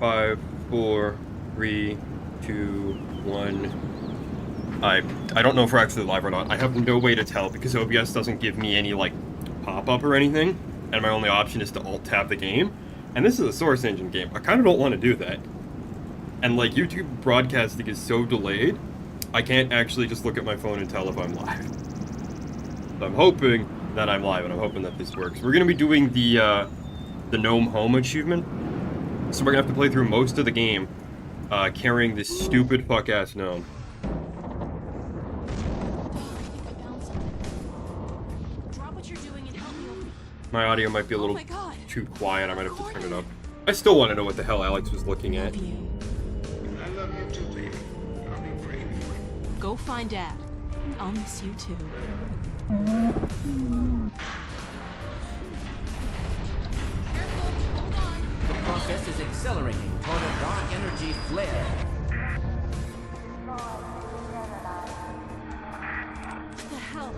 5, 4, 3, 2, 1. I don't know if we're actually live or not. I have no way to tell because OBS doesn't give me any like pop-up or anything, and my only option is to alt-tab the game. And this is a Source Engine game. I kind of don't want to do that. And like YouTube broadcasting is so delayed, I can't actually just look at my phone and tell if I'm live. So I'm hoping that I'm live, and I'm hoping that this works. We're gonna be doing the Gnome Home achievement, so we're gonna have to play through most of the game carrying this stupid fuck-ass gnome. My audio might be a little too quiet. I might have to turn it up. I still want to know what the hell Alex was looking at. I love you too, baby. I'll be praying for you. Go find Dad. I'll miss you too. The process is accelerating toward a dark energy flare. What the hell?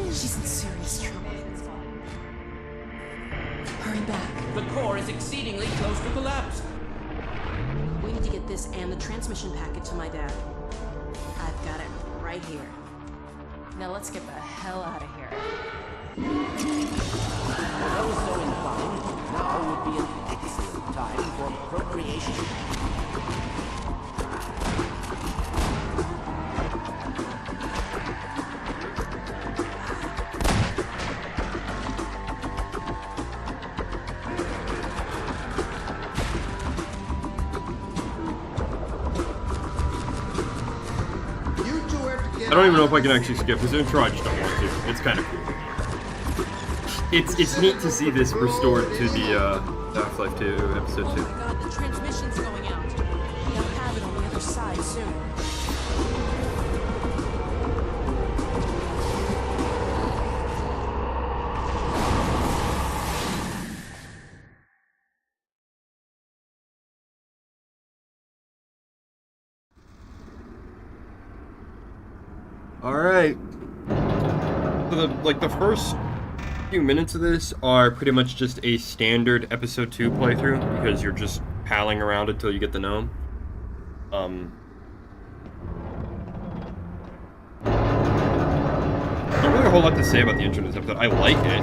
She's in serious trouble. Hurry back. The core is exceedingly close to collapse. We need to get this and the transmission packet to my dad. I've got it right here. Now let's get the hell out of here. For those so inclined, now would be an excellent time for procreation. I don't even know if I can actually skip this intro. I just don't want to. It's kind of cool. It's neat to see this restored to the Half-Life 2 episode 2. Oh my god, the transmission's going out. They'll have it on the other side soon. Alright. So the first few minutes of this are pretty much just a standard episode 2 playthrough, because you're just palling around until you get the gnome. Not really a whole lot to say about the intro to this episode. I like it.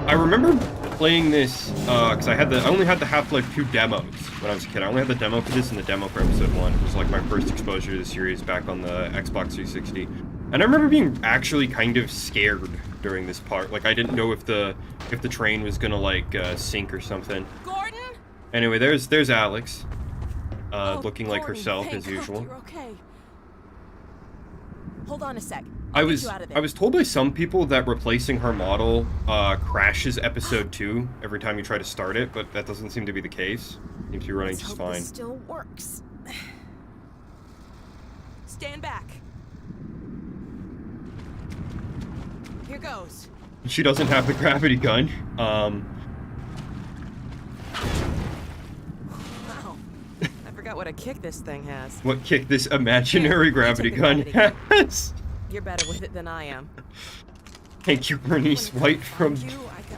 I remember playing this, because I only had the Half-Life 2 demos when I was a kid. I only had the demo for this and the demo for episode 1. It was like my first exposure to the series back on the Xbox 360. And I remember being actually kind of scared during this part. Like, I didn't know if the train was gonna, like, sink or something. Gordon? Anyway, there's Alex, looking like Gordon, herself thank as usual. You're okay. Hold on a sec. I was told by some people that replacing her model crashes episode 2 every time you try to start it, but that doesn't seem to be the case. Seems to be running just fine. This still works. Stand back. Here goes. She doesn't have the gravity gun. Wow. I forgot what a kick this thing has. What kick this imaginary gravity gun has? You're better with it than I am. Thank you, Bernice White from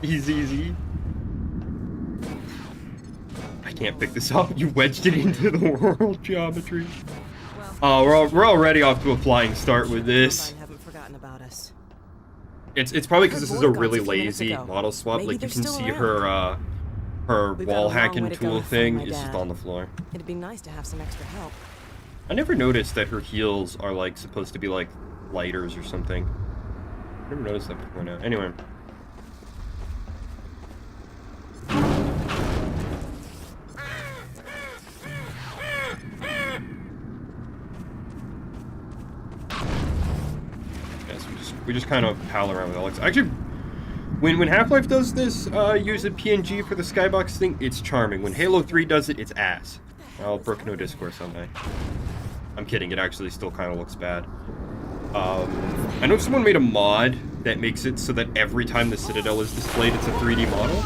EZZ. I can't pick this up. You wedged it into the world geometry. Oh, we're already off to a flying start with this. Haven't forgotten about us. It's probably because this is a really lazy model swap. Maybe like you can see around. her We've got a wall long hacking way to go tool to thing find my is just dad. on the floor. It'd be nice to have some extra help. I never noticed that her heels are like supposed to be like lighters or something. I never noticed that before now. Anyway. Yes, we just kind of pal around with Alex. Actually, when Half-Life does this, use a PNG for the skybox thing, it's charming. When Halo 3 does it, it's ass. I'll brook no discourse on that. I'm kidding, it actually still kind of looks bad. I know someone made a mod that makes it so that every time the Citadel is displayed, it's a 3D model.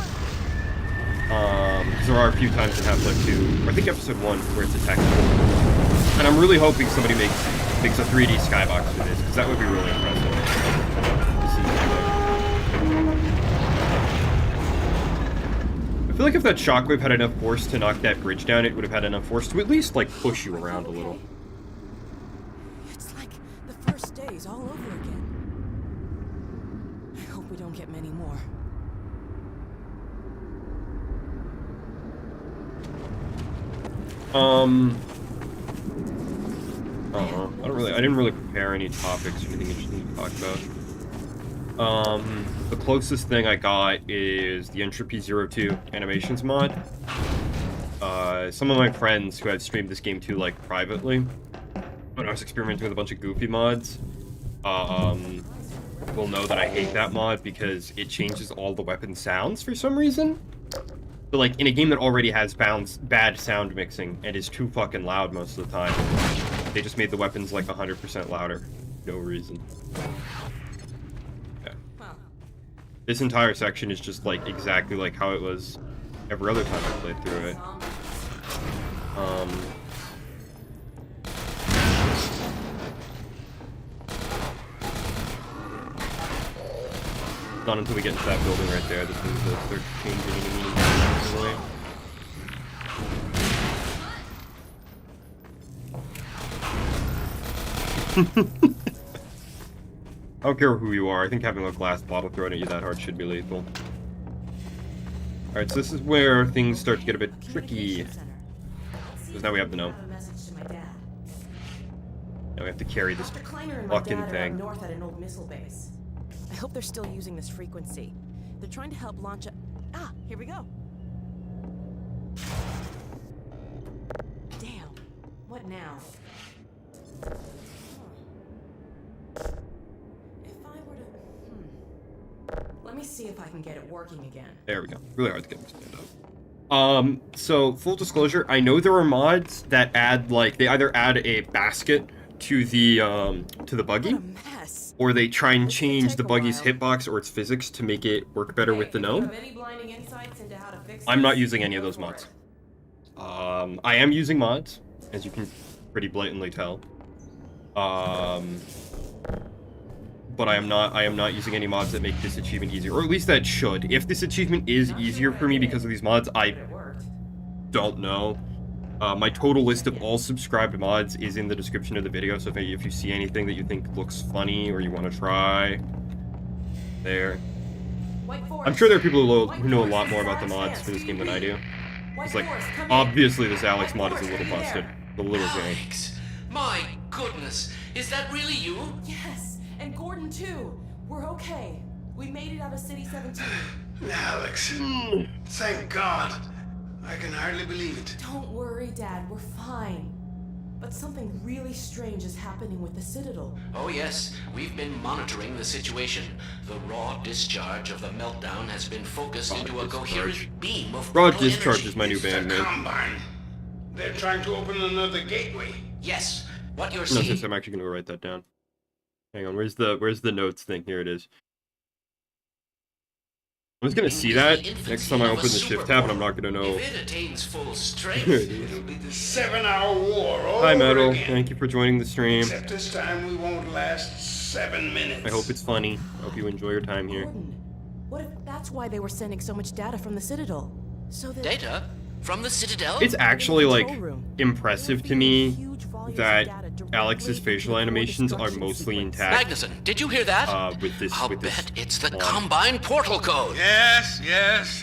Because there are a few times in Half-Life 2, or I think episode 1, where it's a text. And I'm really hoping somebody makes a 3D skybox for this, because that would be really impressive. feel like if that shockwave had enough force to knock that bridge down, it would have had enough force to at least, like, push you around a little. It's like the first days all over again. I hope we don't get many more. I didn't really prepare any topics or anything interesting to talk about. The closest thing I got is the Entropy 02 animations mod. Some of my friends who I've streamed this game to, like, privately, when I was experimenting with a bunch of goofy mods, will know that I hate that mod because it changes all the weapon sounds for some reason. But, like, in a game that already has bad sound mixing and is too fucking loud most of the time, they just made the weapons, like, 100% louder. No reason. Yeah. This entire section is just, like, exactly like how it was every other time I played through it. Not until we get into that building right there that things will start changing in a meaningful way. I don't care who you are. I think having a glass bottle thrown at you that hard should be lethal. Alright, so this is where things start to get a bit tricky. Because now we have the gnome. Now we have to carry this fucking thing. North at an old missile base. I hope they're still using this frequency. They're trying to help launch a... Ah, here we go. Damn. What now? If I were to... Let me see if I can get it working again. There we go. Really hard to get them to stand up. So, full disclosure, I know there are mods that add, like, they either add a basket to the buggy, What a mess. or they try and change the buggy's hitbox or its physics to make it work better with the gnome. I'm not using any of those mods. I am using mods, as you can pretty blatantly tell. But I am not using any mods that make this achievement easier, or at least that should. If this achievement is easier for me because of these mods, I don't know. My total list of all subscribed mods is in the description of the video, so if you see anything that you think looks funny or you want to try, there. I'm sure there are people who know a lot more about the mods for this game than I do. It's like, obviously this Alex mod is a little busted. A little gay. Alex! My goodness! Is that really you? Yes, and Gordon too. We're okay. We made it out of City 17. Alex, thank God. I can hardly believe it. Don't worry, Dad. We're fine. But something really strange is happening with the Citadel. Oh yes, we've been monitoring the situation. The raw discharge of the meltdown has been focused into a coherent beam of Raw portal Discharge energy. is my new band The name. Combine. They're trying to open another gateway. Yes, what you're No, seeing... I'm actually gonna write that down. Hang on, where's the notes thing? Here it is. I was gonna see that next time I open the shift tab, and I'm not gonna know. If it attains full strength, Here it is. It'll be the 7-hour war all Hi, over Metal. again. Thank you for joining the stream. Except this time we won't last 7 minutes. I hope it's funny. I hope you enjoy your time here. Gordon, what if that's why they were sending so much data from the Citadel? So that data from the Citadel? It's actually, like, impressive to me that Alex's facial animations are mostly intact. Magnuson, did you hear that? With this, I'll with this bet it's the mod. Combine portal code. Yes,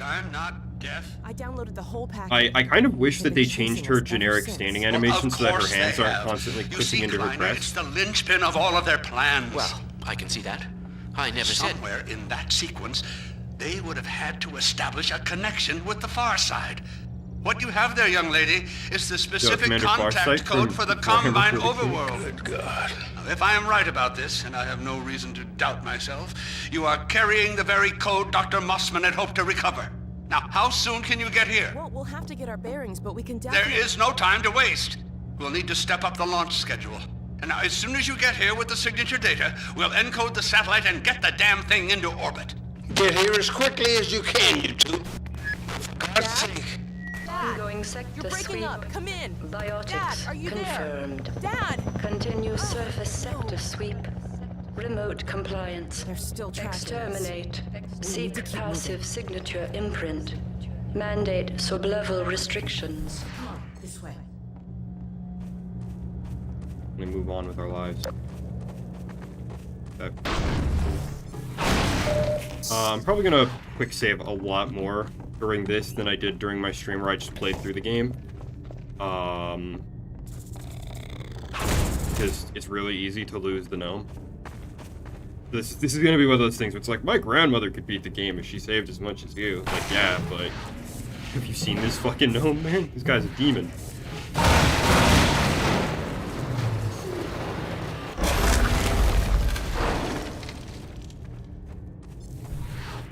I'm not deaf. I downloaded the whole package. I kind of wish that they changed her generic since. standing Well, animation of so that her course they hands aren't have. constantly You clicking see, into her Kleiner, breast. it's the linchpin of all of their plans. Well, I can see that. I never said... Somewhere in that sequence, they would have had to establish a connection with the far side. What you have there, young lady, is the specific Commander contact Farsight code from for the Warhammer Combine 40K. overworld. Good God. Now, if I am right about this, and I have no reason to doubt myself, you are carrying the very code Dr. Mossman had hoped to recover. Now, how soon can you get here? Well, we'll have to get our bearings, but we can There definitely... is no time to waste. We'll need to step up the launch schedule. And now, as soon as you get here with the signature data, we'll encode the satellite and get the damn thing into orbit. Get here as quickly as you can, you two. For God's sake. Ongoing sector You're breaking sweep. up. Come in. Biotics Dad, are you confirmed. there? Dad! Continue surface sector sweep. Remote compliance. They're still tracking us. Exterminate. We need Seek to keep passive signature imprint. mandate sub-level restrictions. Come on, this way. We move on with our lives. Okay. I'm probably gonna quick save a lot more during this than I did during my stream where I just played through the game. Because it's really easy to lose the gnome. This is gonna be one of those things where it's like, my grandmother could beat the game if she saved as much as you. Like, yeah, but have you seen this fucking gnome, man? This guy's a demon.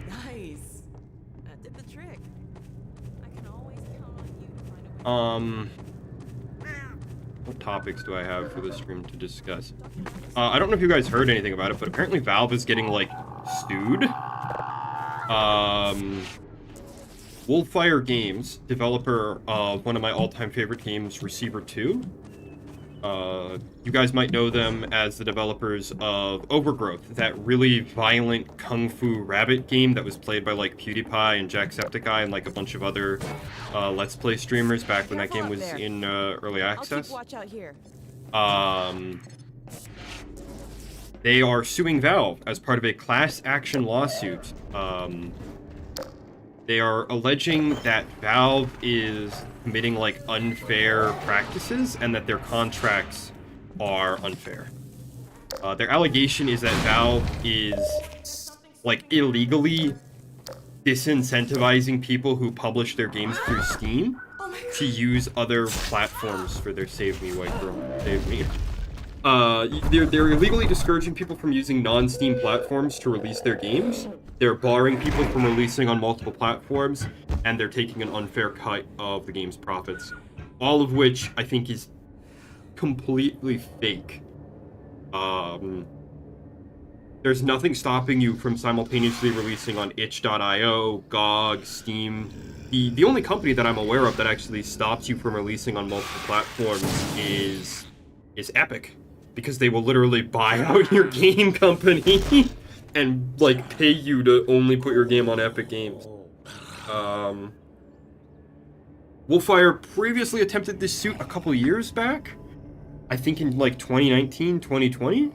Nice. That did the trick. I can always count on you to find a way. What topics do I have for this stream to discuss? I don't know if you guys heard anything about it, but apparently Valve is getting, like, sued. Wolfire Games, developer of one of my all-time favorite games, Receiver 2. You guys might know them as the developers of Overgrowth, that really violent Kung Fu Rabbit game that was played by, like, PewDiePie and Jacksepticeye and, like, a bunch of other Let's Play streamers back when that game was in early access. Watch out here. They are suing Valve as part of a class action lawsuit. They are alleging that Valve is committing, like, unfair practices and that their contracts are unfair. Their allegation is that Valve is, like, illegally disincentivizing people who publish their games through Steam to use other platforms for their Save Me White Girl. Save Me. They're illegally discouraging people from using non-Steam platforms to release their games. They're barring people from releasing on multiple platforms, and they're taking an unfair cut of the game's profits. All of which I think is completely fake. There's nothing stopping you from simultaneously releasing on itch.io, GOG, Steam. The only company that I'm aware of that actually stops you from releasing on multiple platforms is Epic. Because they will literally buy out your game company and, like, pay you to only put your game on Epic Games. Wolfire previously attempted this suit a couple years back. I think in, like, 2019, 2020.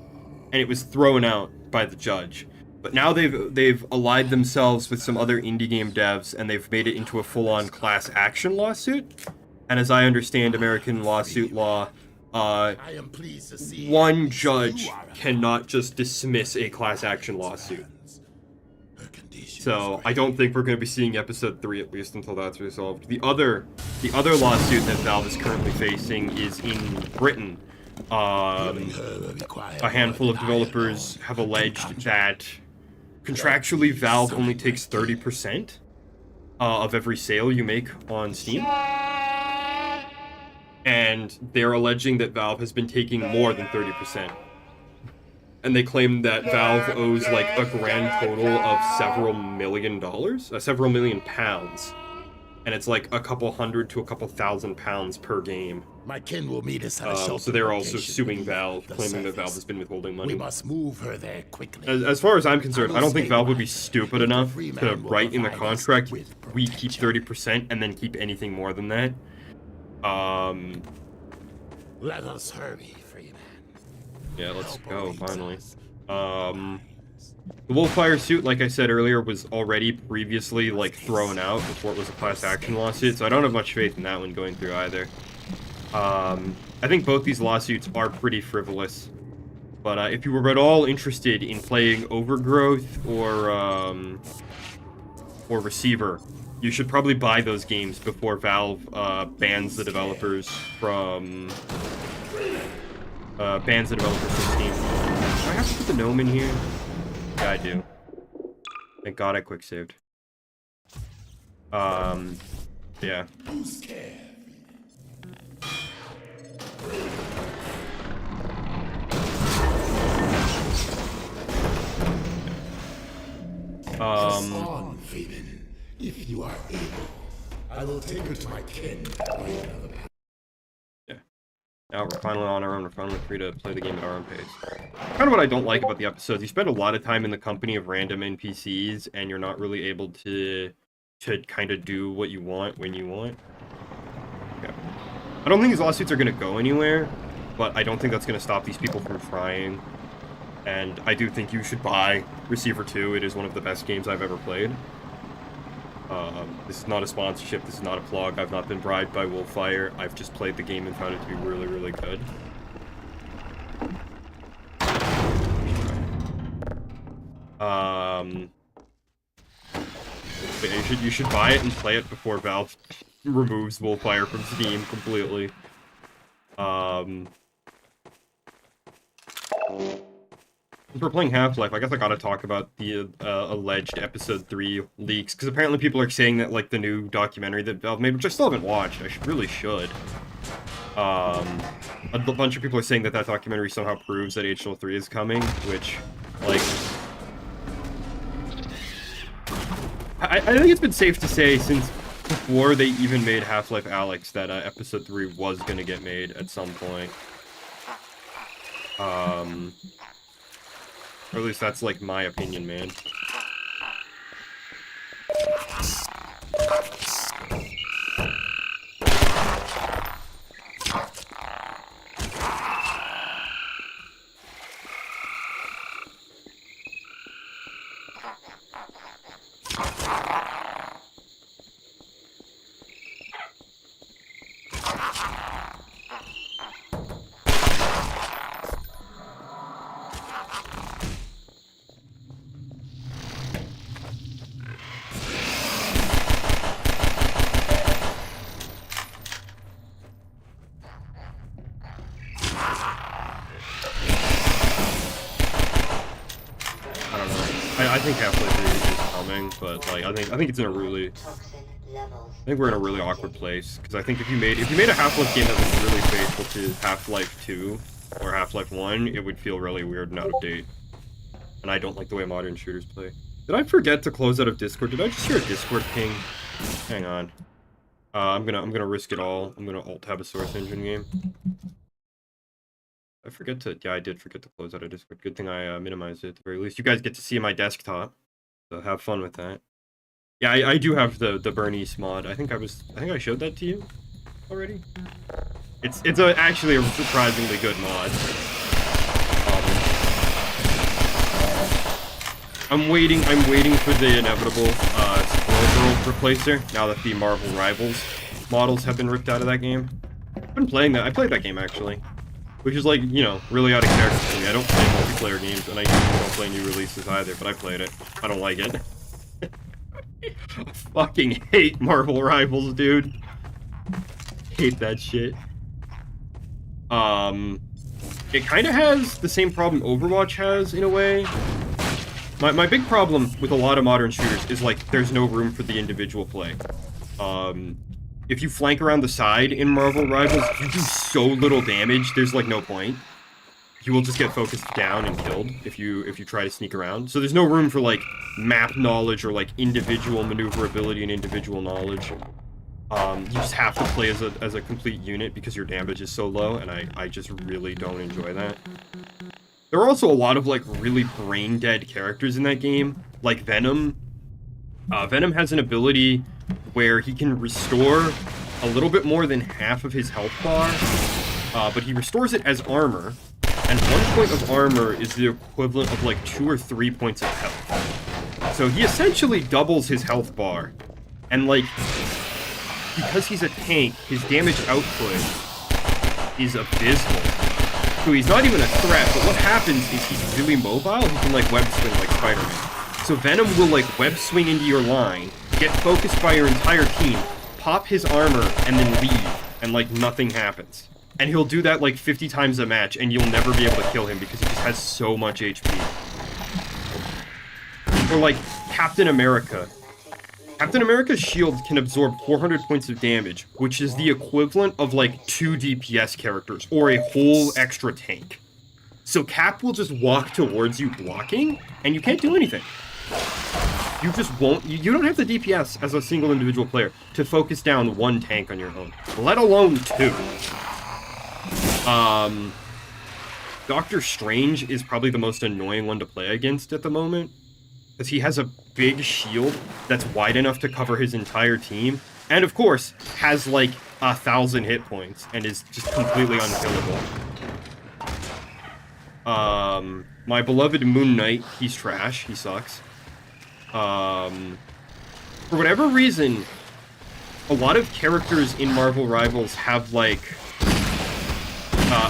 And it was thrown out by the judge. But now they've allied themselves with some other indie game devs, and they've made it into a full-on class action lawsuit. And as I understand American lawsuit law, one judge cannot just dismiss a class action lawsuit. So I don't think we're going to be seeing episode 3 at least until that's resolved. The other lawsuit that Valve is currently facing is in Britain. A handful of developers have alleged that contractually Valve only takes 30% of every sale you make on Steam. And they're alleging that Valve has been taking more than 30%. And they claim that Valve owes, like, a grand total of several million pounds. And it's like a couple hundred to a couple £1,000 per game. My kin will meet us at a shelter so they're also location suing beneath Valve, the claiming that surface. Valve has been withholding money. We must move her there quickly. As far as I'm concerned, I don't think stay Valve would be behind. stupid If the enough free to man will write in the provide us contract, with we keep protection. 30% and then keep anything more than that. Let us hurry, free man. Yeah, let's Help go, awaits finally. us. The Wolfire suit, like I said earlier, was already previously, like, thrown out before it was a class action lawsuit, so I don't have much faith in that one going through either. I think both these lawsuits are pretty frivolous. But if you were at all interested in playing Overgrowth or Receiver, you should probably buy those games before Valve bans the developers from Steam. Do I have to put the gnome in here? Yeah, I do. Thank God I quick saved. Yeah. On, Faden. If you are able, I will take her to my kin. Yeah. Now we're finally on our own. We're finally free to play the game at our own pace. Kind of what I don't like about the episodes. You spend a lot of time in the company of random NPCs, and you're not really able to to kind of do what you want when you want. Yeah. I don't think these lawsuits are going to go anywhere, but I don't think that's going to stop these people from trying. And I do think you should buy Receiver 2. It is one of the best games I've ever played. This is not a sponsorship. This is not a plug. I've not been bribed by Wolfire. I've just played the game and found it to be really, really good. But you should buy it and play it before Valve removes Wolfire from Steam completely. Since we're playing Half-Life, I guess I gotta talk about the alleged Episode 3 leaks, because apparently people are saying that, like, the new documentary that Valve made, which I still haven't watched, I really should. A bunch of people are saying that that documentary somehow proves that H3 is coming, which, like... I think it's been safe to say since before they even made Half-Life Alyx that Episode 3 was gonna get made at some point. Or at least that's, like, my opinion, man. I think Half-Life 3 is coming, but like I think it's in a really we're in a really awkward place, because I think if you made a Half-Life game that was really faithful to Half-Life 2 or Half-Life 1, it would feel really weird and out of date. And I don't like the way modern shooters play. Did I forget to close out of Discord? Did I just hear a Discord ping? Hang on. I'm gonna risk it all. I'm gonna alt-tab a Source Engine game. Yeah, I did forget to close out of Discord. Good thing I minimized it at the very least. You guys get to see my desktop, so have fun with that. Yeah, I do have the Bernice mod. I think I showed that to you already. It's actually a surprisingly good mod. I'm waiting for the inevitable Squirrel Girl replacer now that the Marvel Rivals models have been ripped out of that game. I've been playing that. I played that game actually. Which is, like, you know, really out of character for me. I don't play multiplayer games, and I usually don't play new releases either, but I played it. I don't like it. I fucking hate Marvel Rivals, dude. Hate that shit. It kind of has the same problem Overwatch has, in a way. My big problem with a lot of modern shooters is, like, there's no room for the individual play. If you flank around the side in Marvel Rivals, you do so little damage, there's, like, no point. You will just get focused down and killed if you try to sneak around. So there's no room for, like, map knowledge or, like, individual maneuverability and individual knowledge. You just have to play as a complete unit because your damage is so low, and I just really don't enjoy that. There are also a lot of, like, really brain-dead characters in that game, like Venom. Venom has an ability where he can restore a little bit more than half of his health bar, but he restores it as armor, and 1 point of armor is the equivalent of like 2 or 3 points of health. So he essentially doubles his health bar, and like, because he's a tank, his damage output is abysmal. So he's not even a threat, but what happens is he's really mobile, he can like web swing like Spider-Man. So Venom will, like, web swing into your line, get focused by your entire team, pop his armor, and then leave, and, like, nothing happens. And he'll do that, like, 50 times a match, and you'll never be able to kill him because he just has so much HP. Or, like, Captain America. Captain America's shield can absorb 400 points of damage, which is the equivalent of, like, 2 DPS characters, or a whole extra tank. So Cap will just walk towards you blocking, and you can't do anything. You just won't, you don't have the DPS as a single individual player to focus down 1 tank on your own, let alone 2. Doctor Strange is probably the most annoying one to play against at the moment. because he has a big shield that's wide enough to cover his entire team, and of course has like 1,000 hit points and is just completely unkillable. My beloved Moon Knight, he's trash. He sucks. For whatever reason, a lot of characters in Marvel Rivals have like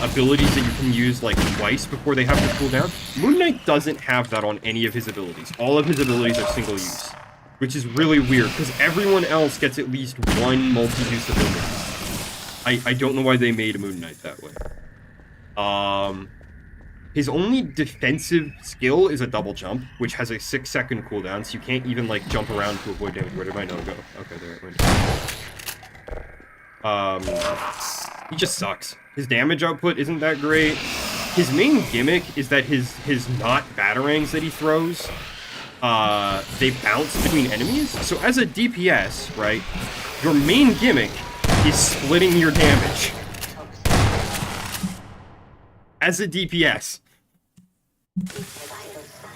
abilities that you can use like twice before they have to cool down. Moon Knight doesn't have that on any of his abilities. All of his abilities are single use, which is really weird because everyone else gets at least one multi-use ability. I don't know why they made Moon Knight that way. His only defensive skill is a double jump, which has a 6-second cooldown, so you can't even like jump around to avoid damage. Where did my note go? Okay, there it went. He just sucks. His damage output isn't that great. His main gimmick is that his not batarangs that he throws, they bounce between enemies. So as a DPS, right, your main gimmick is splitting your damage. As a DPS.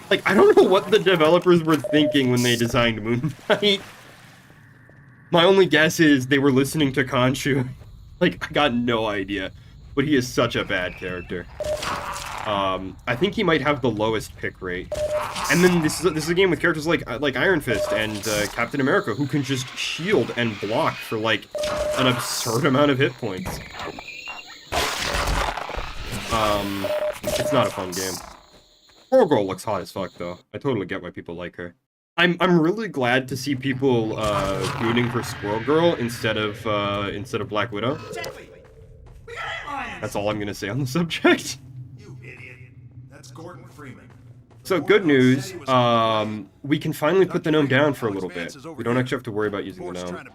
Like, I don't know what the developers were thinking when they designed Moon Knight. My only guess is they were listening to Khonshu. Like, I got no idea. But he is such a bad character. I think he might have the lowest pick rate. And then this is a game with characters like Iron Fist and Captain America, who can just shield and block for like an absurd amount of hit points. It's not a fun game. Squirrel Girl looks hot as fuck though. I totally get why people like her. I'm really glad to see people rooting for Squirrel Girl instead of Black Widow. That's all I'm gonna say on the subject. You idiot. That's Gordon Freeman. So good news, we can finally put the gnome down for a little bit. We don't actually have to worry about using the gnome.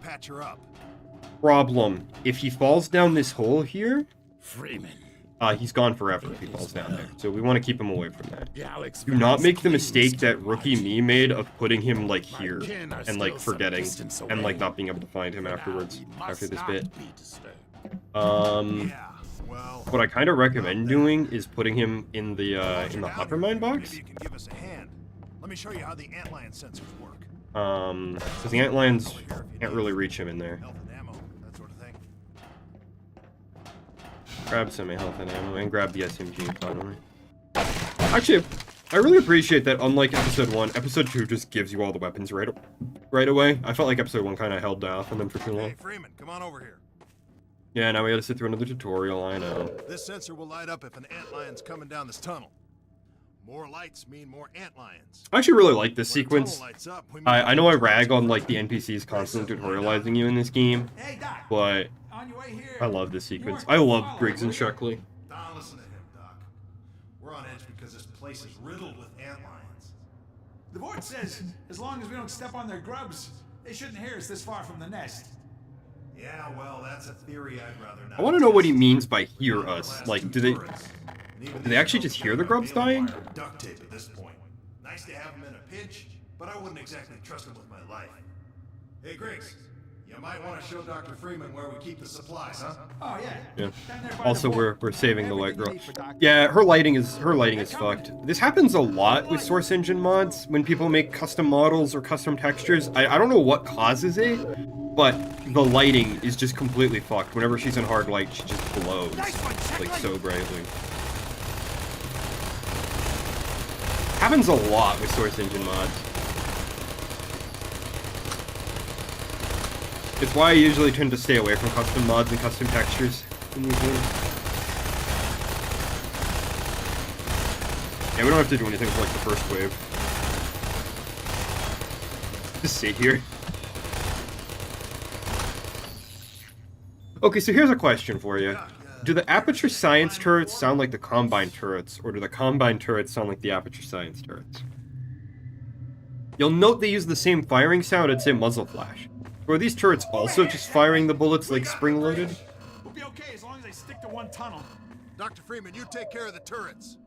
Problem, if he falls down this hole here, Freeman. He's gone forever if he falls down there. So we want to keep him away from that. Do not make the mistake that rookie me made of putting him like here and like forgetting and like not being able to find him afterwards after this bit. What I kind of recommend doing is putting him in the hopper mine box. Maybe you can give us a hand. Let me show you how the antlion sensors work. Because the antlions can't really reach him in there. Health and ammo, that sort of thing. Grab some health and ammo and grab the SMG finally. Actually, I really appreciate that unlike episode 1, episode 2 just gives you all the weapons right away. I felt like episode 1 kind of held off on them for too long. Hey, Freeman, come on over here. Yeah, now we gotta sit through another tutorial, I know. This sensor will light up if an antlion's coming down this tunnel. More lights mean more antlions. I actually really like this When a tunnel sequence. lights up, we I know I rag on like the NPCs constantly tutorializing you in this game, Hey, Doc. but On your way here. I love this sequence. I love Griggs and Shuckley. Don't listen to him, Doc. We're on edge because this place is riddled with antlions. The board says as long as we don't step on their grubs, they shouldn't hear us this far from the nest. Yeah, well, that's a theory I'd rather not. I want to know what he means by hear us. Like, do they actually just hear the grubs dying? Duct tape at this point. Nice to have him in a pinch, but I wouldn't exactly trust him with my life. Hey, Griggs, you might want to show Dr. Freeman where we keep the supplies, huh? Oh yeah. Yeah. Down there by Also, the board. we're saving the white girl. Everything you need for Doc. Yeah, her lighting is fucked. This happens a lot with Source Engine mods when people make custom models or custom textures. I don't know what causes it, but the lighting is just completely fucked. Whenever she's in hard light, she just glows like so brightly. Happens a lot with Source Engine mods. It's why I usually tend to stay away from custom mods and custom textures in these games. Yeah, we don't have to do anything for like the first wave. Just sit here. Okay, so here's a question for you. Do the Aperture Science turrets sound like the Combine turrets, or do the Combine turrets sound like the Aperture Science turrets? You'll note they use the same firing sound, I'd say muzzle flash. Or are these turrets also just firing the bullets like spring-loaded? We'll be okay as long as they stick to one tunnel. Dr. Freeman, you take care of the turrets.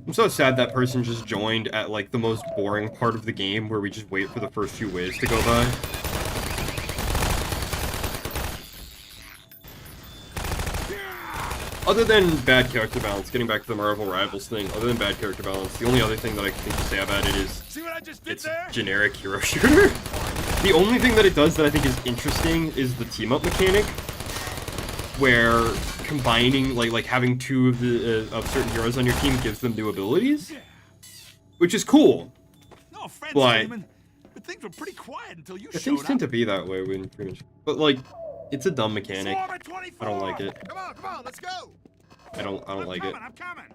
I'm so sad that person just joined at like the most boring part of the game where we just wait for the first few waves to go by. other than bad character balance, getting back to the Marvel Rivals thing, other than bad character balance, the only other thing that I think to say about it is it's generic hero shooter. The only thing that it does that I think is interesting is the team-up mechanic, where combining, like having two of the of certain heroes on your team gives them new abilities, which is cool. No offense, But Freeman, but things were pretty quiet until you showed things up. tend to be that way when CRINGE. But like, it's a dumb mechanic. I don't like it. Come on, let's go. I don't like it. I'm coming.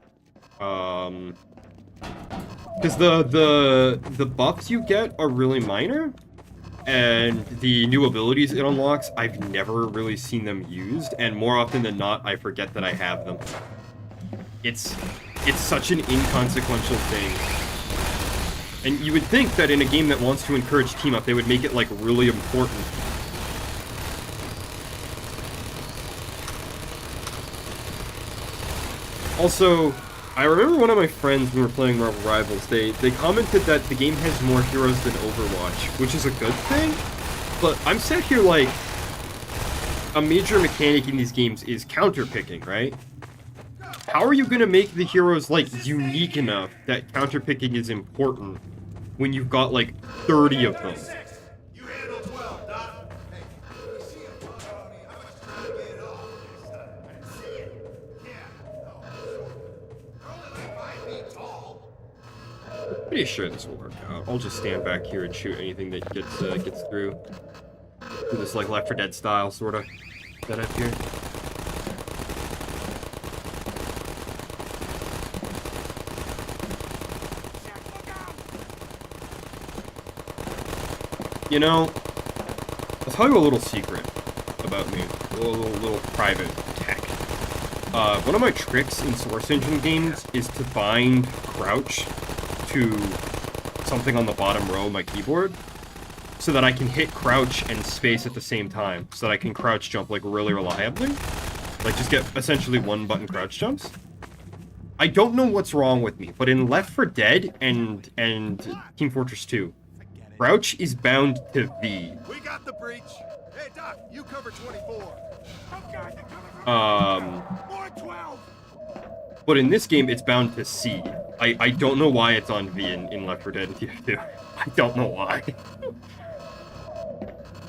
Because the buffs you get are really minor, and the new abilities it unlocks, I've never really seen them used, and more often than not, I forget that I have them. It's such an inconsequential thing. And you would think that in a game that wants to encourage team up, they would make it like really important. Also, I remember one of my friends when we were playing Marvel Rivals, they commented that the game has more heroes than Overwatch, which is a good thing, but I'm sat here like, a major mechanic in these games is counter-picking, right? How are you gonna make the heroes, like, unique enough that counter-picking is important when you've got, like, 30 of them? You handled well, Doc. Hey, you see a bug on me? I was trying to get it off this time. I didn't see it. Yeah, no, sure. They're only like 5 feet tall. Pretty sure this will work out. I'll just stand back here and shoot anything that gets through. Do this like Left 4 Dead style sort of setup here. You know, I'll tell you a little secret about me. A little private tech. One of my tricks in Source Engine games is to bind crouch to something on the bottom row of my keyboard so that I can hit crouch and space at the same time, so that I can crouch jump like really reliably. Like just get essentially one button crouch jumps. I don't know what's wrong with me, but in Left 4 Dead and Team Fortress 2, crouch is bound to V. We got the breach. Hey, Doc, you cover 24. More 12. But in this game, it's bound to C. I don't know why it's on V in Left 4 Dead 2. I don't know why.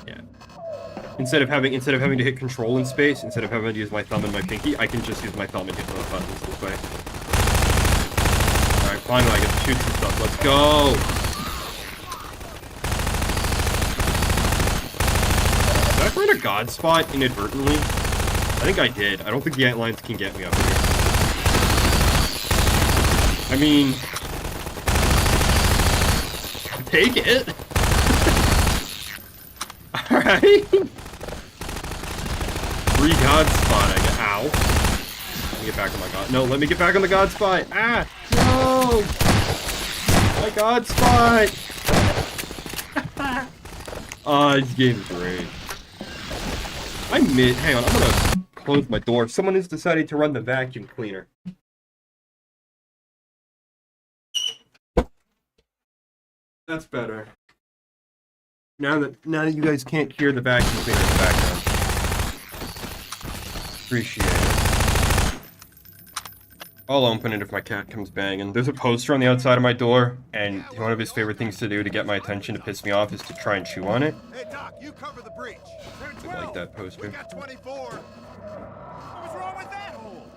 Yeah. Instead of having to hit control in space, instead of having to use my thumb and my pinky, I can just use my thumb and hit both buttons this way. Alright, finally I get to shoot some stuff. Let's go! Did I find a god spot inadvertently? I think I did. I don't think the antlines can get me up here. I mean, take it. Alright. Free god spot, I guess. Ow. Let me get back on my god. No, let me get back on the god spot. Ah, no. My god spot. This game's great. Hang on, I'm gonna close my door. Someone has decided to run the vacuum cleaner. That's better. Now that you guys can't hear the vacuum cleaner in the background. Appreciate it. I'll open it if my cat comes banging. There's a poster on the outside of my door, and one of his favorite things to do to get my attention to piss me off is to try and chew on it. Hey, Doc, you cover the breach. I like that poster. We got 24. What's wrong with that hole?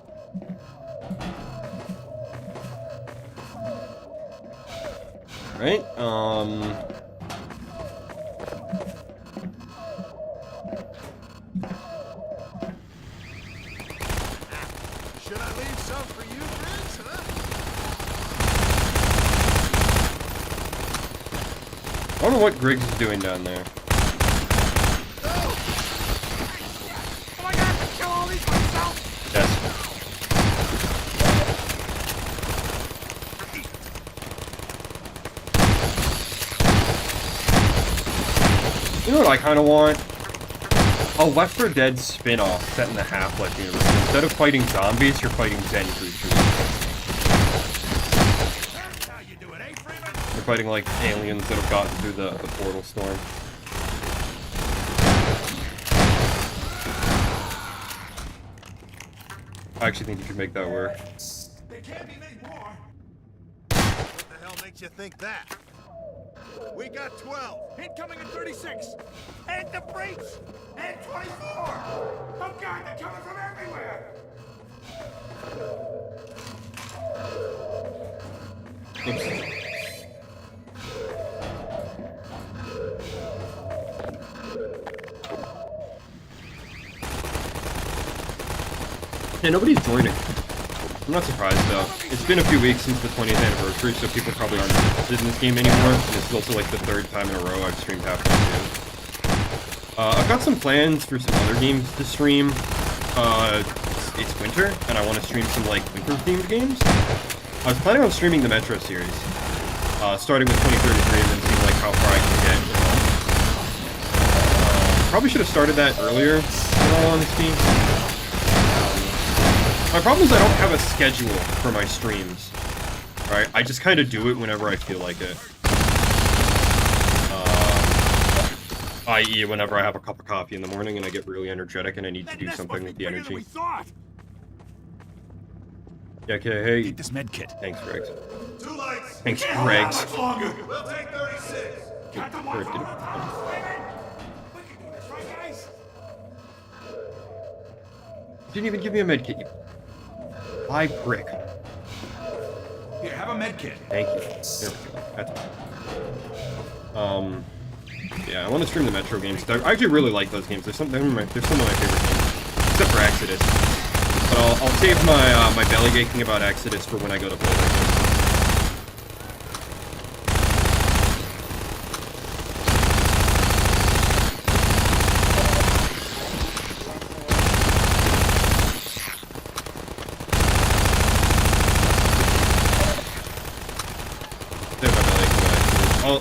Right? Should I leave some for you, Briggs, huh? I don't know what Griggs is doing down there. Oh my god, I can kill all these myself! Yes. You know what I kind of want? A Left 4 Dead spin-off set in the Half-Life universe. Instead of fighting zombies, you're fighting Zen creatures. You're fighting like aliens that have gotten through the portal storm. I actually think you could make that work. They can't be made more. What the hell makes you think that? We got 12. Incoming at 36. And the brakes. And 24. Oh God, they're coming from everywhere. Oops. Yeah, nobody's joining. I'm not surprised though. It's been a few weeks since the 20th anniversary, so people probably aren't interested in this game anymore. And this is also like the third time in a row I've streamed halfway through. I've got some plans for some other games to stream. It's winter, and I want to stream some like winter-themed games. I was planning on streaming the Metro series, starting with 2033 and then seeing like how far I can get. Probably should have started that earlier, in all honesty. My problem is I don't have a schedule for my streams, right? I just kind of do it whenever I feel like it. I.e. whenever I have a cup of coffee in the morning and I get really energetic and I need to do something with the energy. Yeah, okay, hey. Get this med kit. Thanks, Greg. 2 lights. Thanks, Can't hold Greg. out much longer. We'll take 36. Got the one Greg, for did the it. women. We can do this, right, guys? Didn't even give me a med kit. Bye, prick. Here, have a med kit. Thank you. There we go. That's fine. Yeah, I want to stream the Metro games. I actually really like those games. They're some of my favorite games, except for Exodus. But I'll save my my belly aching about Exodus for when I go to play that game.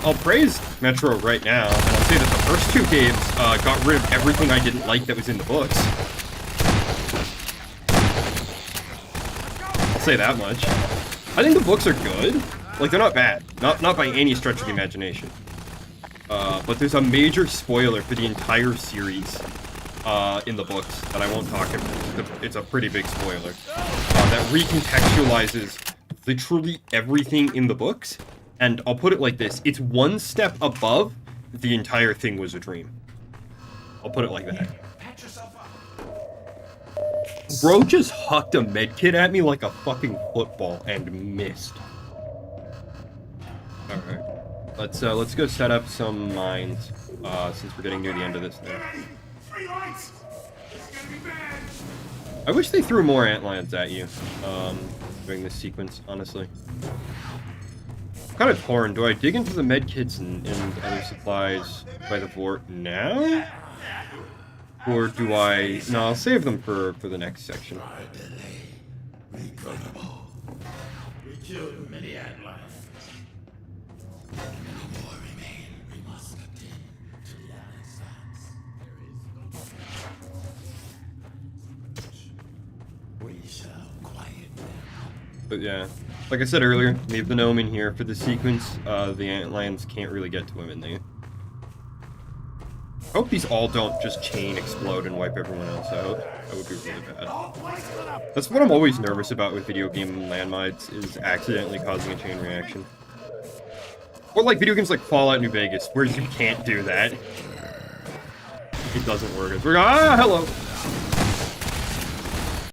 I'll praise Metro right now, and I'll say that the first 2 games got rid of everything I didn't like that was in the books. I'll say that much. I think the books are good. Like, they're not bad. Not by any stretch of the imagination. But there's a major spoiler for the entire series in the books that I won't talk about. It's a pretty big spoiler. That recontextualizes literally everything in the books. And I'll put it like this, it's one step above the entire thing was a dream. I'll put it like that. Patch yourself up. Bro just hucked a medkit at me like a fucking football and missed. Alright. Let's go set up some mines, since we're getting near the end of this now. 3 lights. This is gonna be bad. I wish they threw more antlions at you, during this sequence, honestly. I'm kind of torn. Do I dig into the medkits and other supplies by the fort now? Or do I... No, I'll save them for the next section. Regrettable. We killed many antlions. No more remain. We must attend to the Renaissance. There is no... We shall quiet them. But yeah, like I said earlier, leave the gnome in here for the sequence. The antlions can't really get to him in there. I hope these all don't just chain explode and wipe everyone else out. That would be really bad. That's what I'm always nervous about with video game landmines, is accidentally causing a chain reaction. Or like video games like Fallout New Vegas, where you can't do that. It doesn't work. It's hello!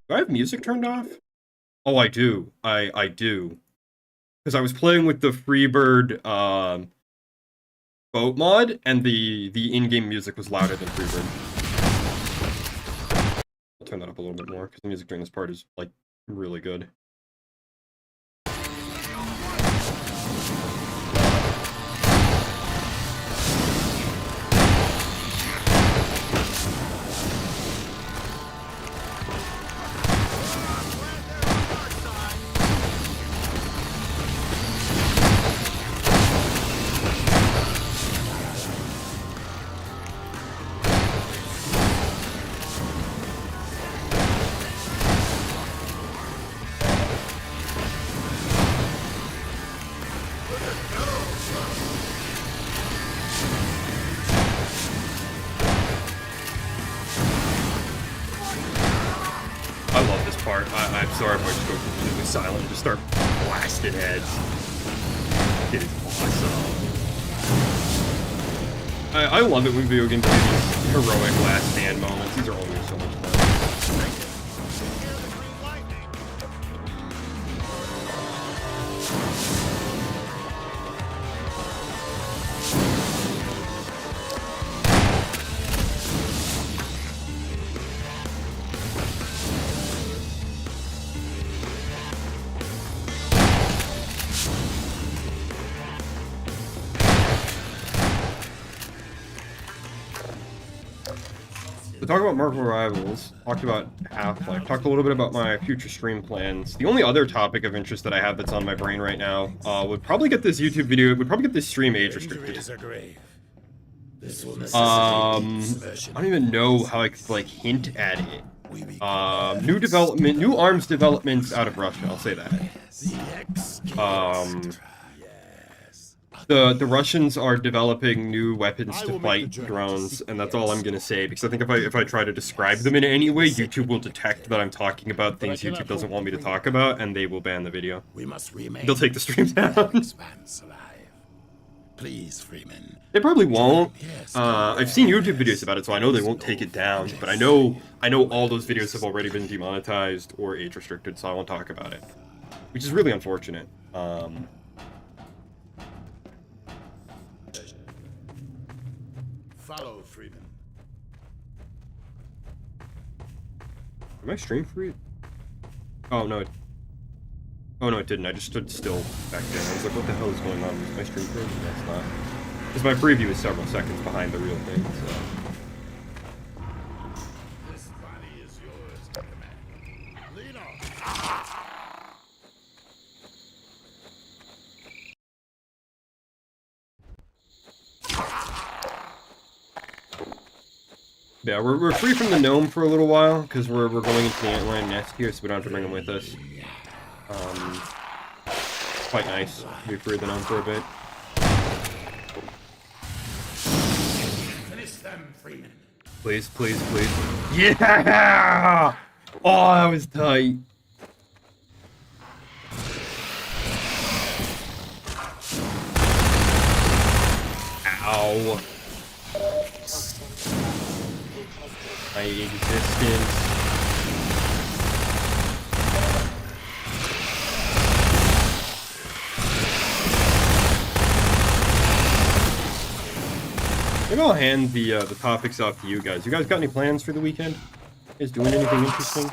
Do I have music turned off? Oh, I do. I do. Because I was playing with the Freebird boat mod, and the in-game music was louder than Freebird. I'll turn that up a little bit more, because the music during this part is, like, really good. sorry if I just go completely silent and just start blasting heads. It is awesome. I love it when video games do these heroic last stand moments. These are always so much fun. So talk about Marvel Rivals, talked about Half-Life, talked a little bit about my future stream plans. The only other topic of interest that I have that's on my brain right now would probably get this YouTube video, would probably get this stream age restricted. I don't even know how I could like hint at it. New arms developments out of Russia, I'll say that. The Russians are developing new weapons to fight drones, and that's all I'm gonna say, because I think if I try to describe them in any way, YouTube will detect that I'm talking about things YouTube doesn't want me to talk about, and they will ban the video. They'll take the stream down. Please, Freeman. They probably won't. I've seen YouTube videos about it, so I know they won't take it down, but I know all those videos have already been demonetized or age restricted, so I won't talk about it. Which is really unfortunate. Follow Freeman. Am I stream free? Oh no, it didn't. I just stood still back there. I was like, what the hell is going on? Is my stream free? That's not. Because my preview is several seconds behind the real thing, so. This body is yours, Commander. Lead on. Yeah, we're free from the gnome for a little while, because we're going into the antlion nest here, so we don't have to bring him with us. Quite nice to be free of the gnome for a bit. Finish them, Freeman. Please, please, please. Yeah! Oh, that was tight. Ow. My existence. Maybe I'll hand the topics off to you guys. You guys got any plans for the weekend? You guys doing anything interesting?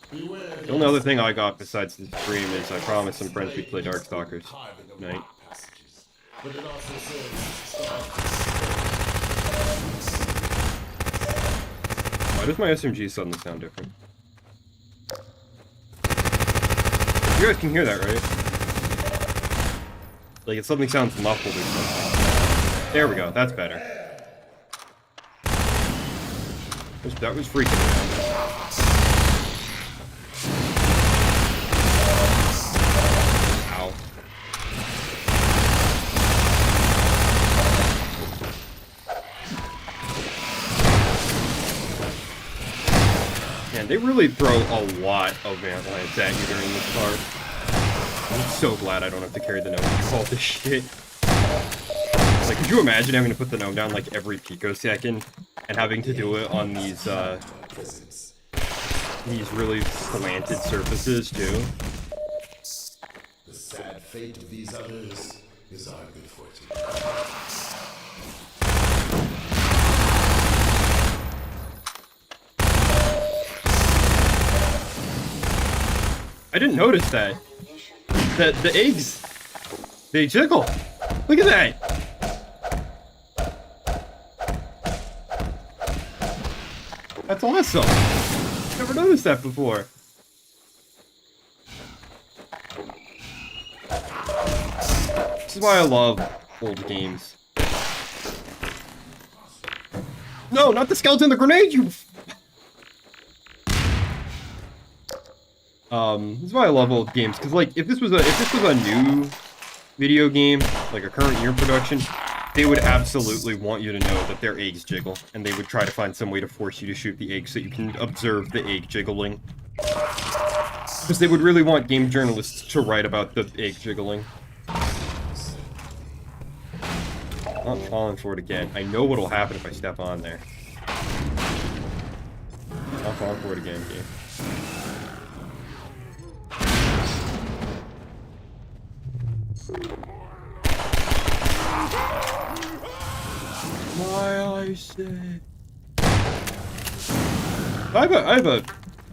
The only other thing I got besides the stream is I promised some friends we'd play Darkstalkers tonight. Why does my SMG suddenly sound different? You guys can hear that, right? Like, it suddenly sounds muffled or something. There we go, that's better. That was freaking out. Ow. Man, they really throw a lot of antlions at you during this part. I'm so glad I don't have to carry the gnome through all this shit. Like, could you imagine having to put the gnome down like every picosecond and having to do it on these really slanted surfaces too? The sad fate of these others is our good fortune. I didn't notice that. The eggs, they jiggle. Look at that. That's awesome. Never noticed that before. This is why I love old games. No, not the skeleton, the grenade, you... This is why I love old games, because like if this was a new video game, like a current year production, they would absolutely want you to know that their eggs jiggle, and they would try to find some way to force you to shoot the egg so you can observe the egg jiggling. Because they would really want game journalists to write about the egg jiggling. Not falling for it again. I know what'll happen if I step on there. Not falling for it again, game. Smile, I say. I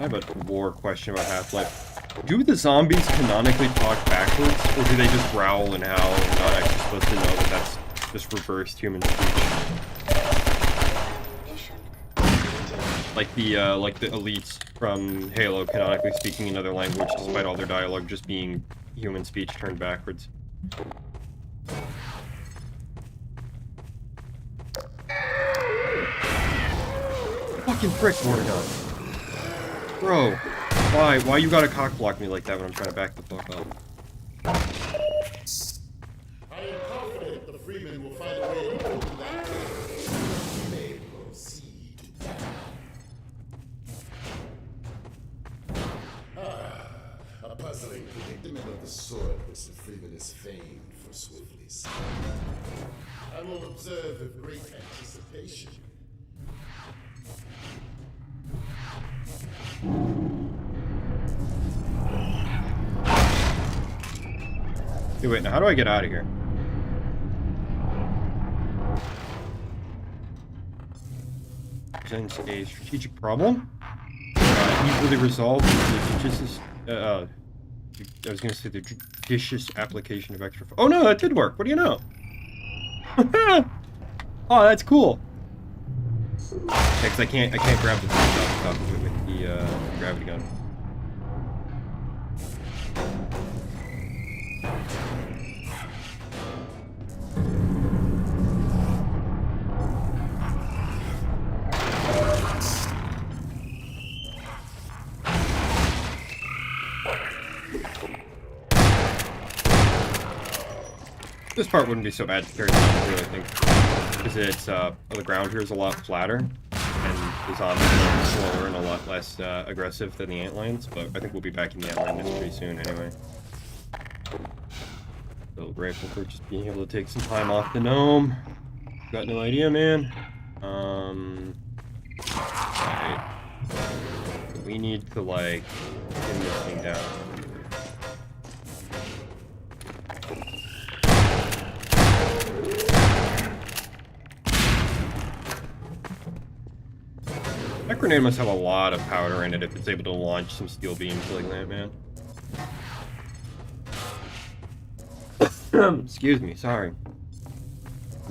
have a lore question about Half-Life. Do the zombies canonically talk backwards, or do they just growl and howl and we're not actually supposed to know that that's just reversed human speech? Like the elites from Halo canonically speaking another language despite all their dialogue just being human speech turned backwards. Fucking frick, Morgan. Bro, why you gotta cock block me like that when I'm trying to back the fuck up? I am confident the Freeman will find a way to open that door. You may proceed. A puzzling predicament of the sort which the Freeman is famed for swiftly solving. I will observe with great anticipation. Hey, wait, now how do I get out of here? Presents a strategic problem. Easily resolved with the judicious, I was gonna say the judicious application of extra. Oh no, that did work. What do you know? Oh, that's cool. Yeah, 'cause I can't grab the thing off with the gravity gun. This part wouldn't be so bad to carry down through, I think, because it's the ground here is a lot flatter, and the zombies are slower and a lot less aggressive than the antlions. But I think we'll be back in the antlion pretty soon, anyway. So grateful for just being able to take some time off the gnome. Got no idea, man. Right. We need to like pin this thing down. That grenade must have a lot of powder in it if it's able to launch some steel beams like that, man. Excuse me, sorry. I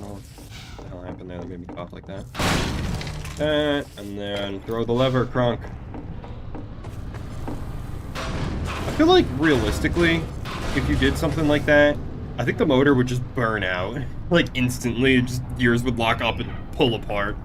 don't know what the hell happened there that made me cough like that. And then throw the lever, Kronk. I feel like, realistically, if you did something like that, I think the motor would just burn out. Like, instantly, just gears would lock up and pull apart.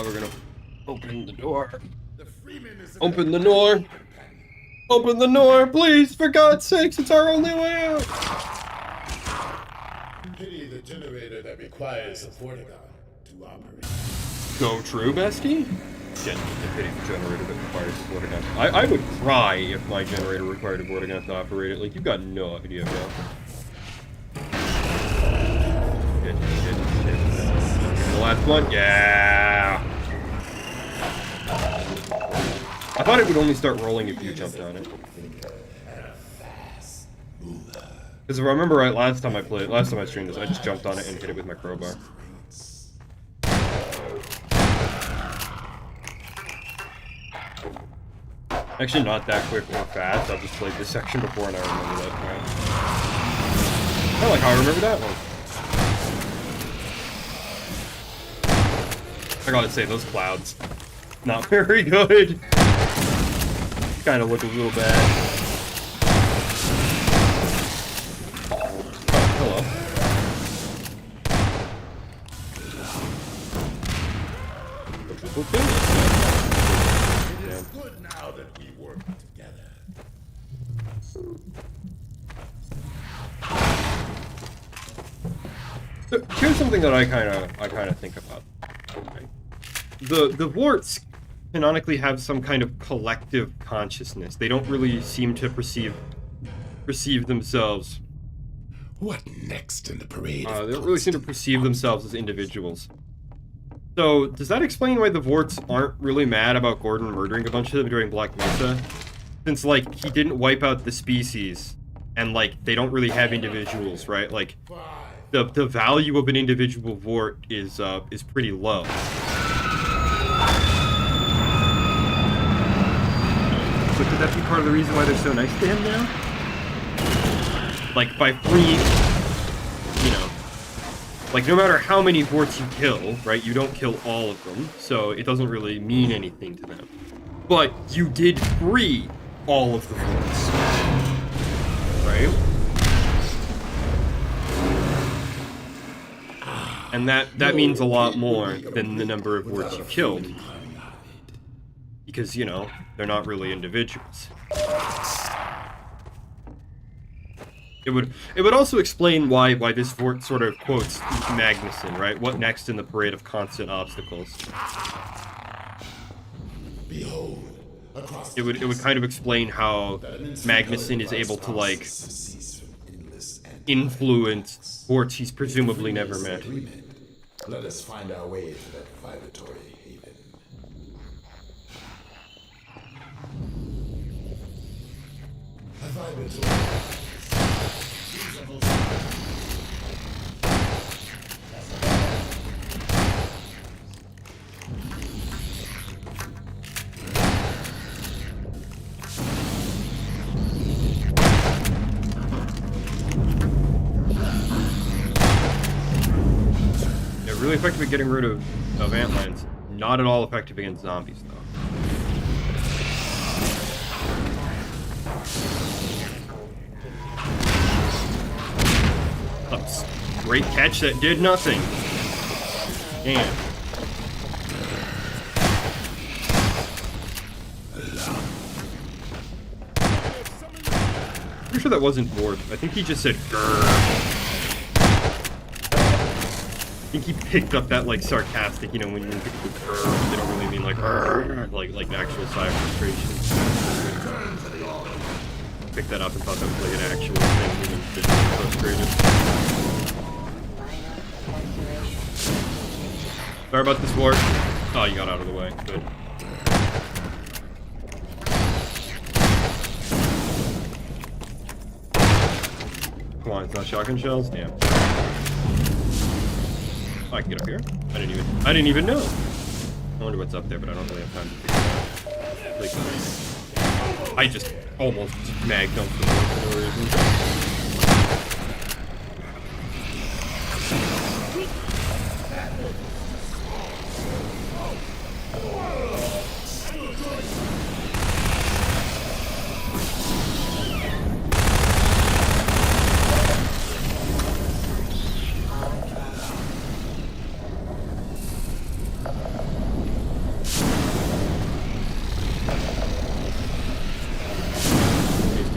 We're gonna open the door. Open the door. Open the door, please! For God's sakes, it's our only way out! Pity the generator that requires a Vortigon to operate. Go true, bestie? Genuinely pity the generator that requires a Vortigon. I would cry if my generator required a Vortigon to operate it. Like, you got no idea, bro. Shit. The last one? Yeah! I thought it would only start rolling if you jumped on it. Because if I remember right, last time I streamed this, I just jumped on it and hit it with my crowbar. Actually, not that quick or fast. I just played this section before and I remember that part. I like how I remember that one. I gotta say, those clouds, not very good. Kind of look a little bad. Oh, hello. Yeah. Here's something that I kind of think about. Okay. The Vorts canonically have some kind of collective consciousness. They don't really seem to perceive themselves. What next in the parade? They don't really seem to perceive themselves as individuals. So, does that explain why the Vorts aren't really mad about Gordon murdering a bunch of them during Black Mesa? Since, like, he didn't wipe out the species, and, like, they don't really have individuals, right? Like, the value of an individual Vort is pretty low. But could that be part of the reason why they're so nice to him now? Like, by freeing, you know, like, no matter how many Vorts you kill, right, you don't kill all of them, so it doesn't really mean anything to them. But you did free all of the Vorts, right? And that means a lot more than the number of Vorts you killed. Because, you know, they're not really individuals. It would also explain why this Vort sort of quotes Magnuson, right? What next in the parade of constant obstacles? Behold, it would kind of explain how Magnuson is able to, like, influence Vorts he's presumably never met. Let us find our way to that vibratory haven. A vibratory. Really effective at getting rid of antlands. Not at all effective against zombies, though. Oops. Great catch that did nothing. Damn. Pretty sure that wasn't Vort. I think he just said grrr. I think he picked up that, like, sarcastic, you know, when you pick the grrr, they don't really mean like like an actual sigh of frustration. Picked that up and thought that was like an actual thing, even physically frustrated. Sorry about this, Vort. Oh, you got out of the way. Good. Come on, it's not shotgun shells? Damn. Oh, I can get up here? I didn't even know. I wonder what's up there, but I don't really have time to figure it out. Like, I just almost mag dumped for no reason.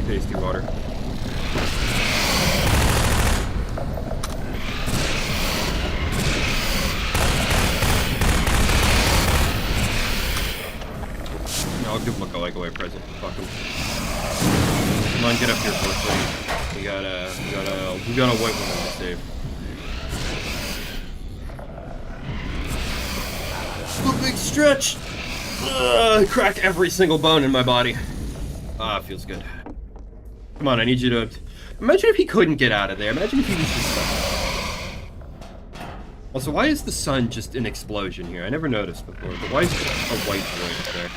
Tasty water. No, I'll give him a go-away present. Fuck him. Come on, get up here, Fortune. We got a white one to save. A big stretch. Crack every single bone in my body. Ah, feels good. Come on, I need you to... Imagine if he couldn't get out of there. Imagine if he was just... Also, why is the sun just an explosion here? I never noticed before, but why is it a white void there?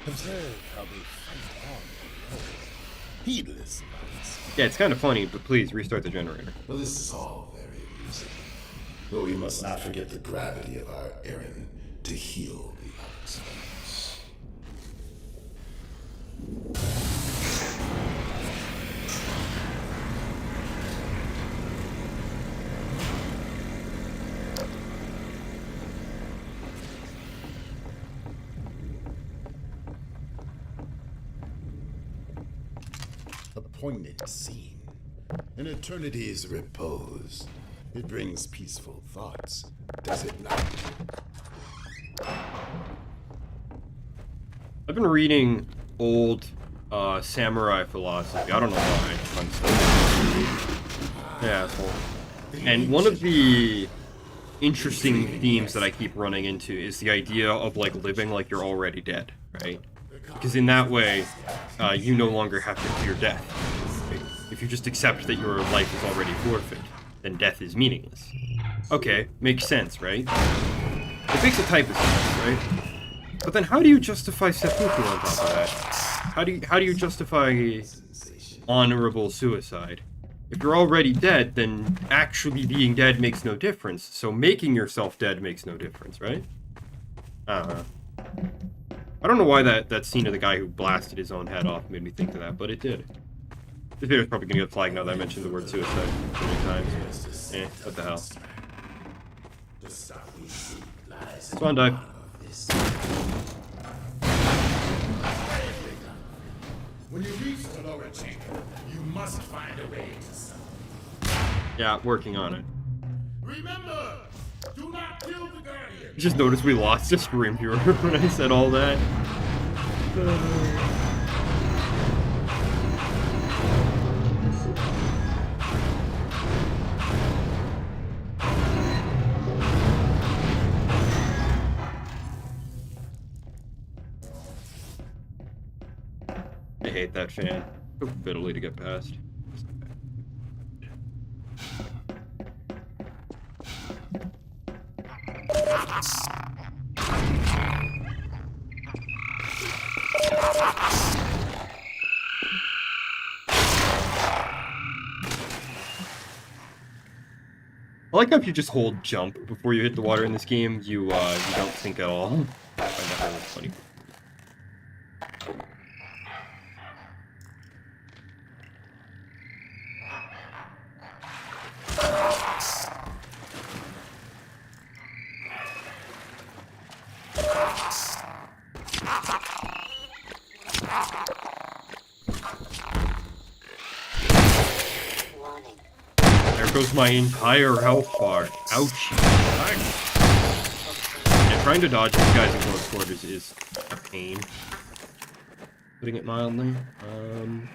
Observe how they fight on, heedless. Yeah, it's kind of funny, but please restart the generator. Well, this is all very amusing. But we must not forget the gravity of our errand to heal the unexposed. a poignant scene. An eternity's repose. It brings peaceful thoughts, does it not? I've been reading old samurai philosophy. I don't know why. I'm still yeah, asshole. And one of the interesting themes that I keep running into is the idea of like living like you're already dead, right? Because in that way, you no longer have to fear death. Right? If you just accept that your life is already forfeit, then death is meaningless. Okay, makes sense, right? It makes a type of sense, right? But then how do you justify seppuku on top of that? How do you justify honorable suicide? If you're already dead, then actually being dead makes no difference. So making yourself dead makes no difference, right? I don't know. I don't know why that scene of the guy who blasted his own head off made me think of that, but it did. This video's probably gonna get flagged now that I mentioned the word suicide so many times. What the hell? Swan dive. When you reach the lower chamber, you must find a way to summon. Yeah, working on it. Remember, do not kill the guardian. You just noticed we lost a screen viewer when I said all that. I hate that fan. So fiddly to get past. I like how if you just hold jump before you hit the water in this game, you don't sink at all. I find that really funny. There goes my entire health bar. Ouch. Yeah, trying to dodge these guys in close quarters is a pain. Putting it mildly.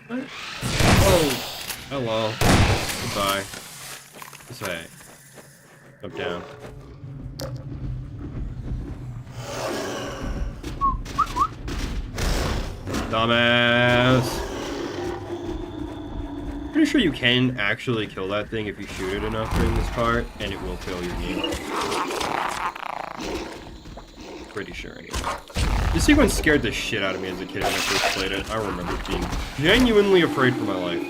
What? Oh! Hello. Goodbye. This way. Jump down. Dumbass! Pretty sure you can actually kill that thing if you shoot it enough during this part, and it will kill your game. Pretty sure, anyway. This sequence scared the shit out of me as a kid when I first played it. I remember being genuinely afraid for my life.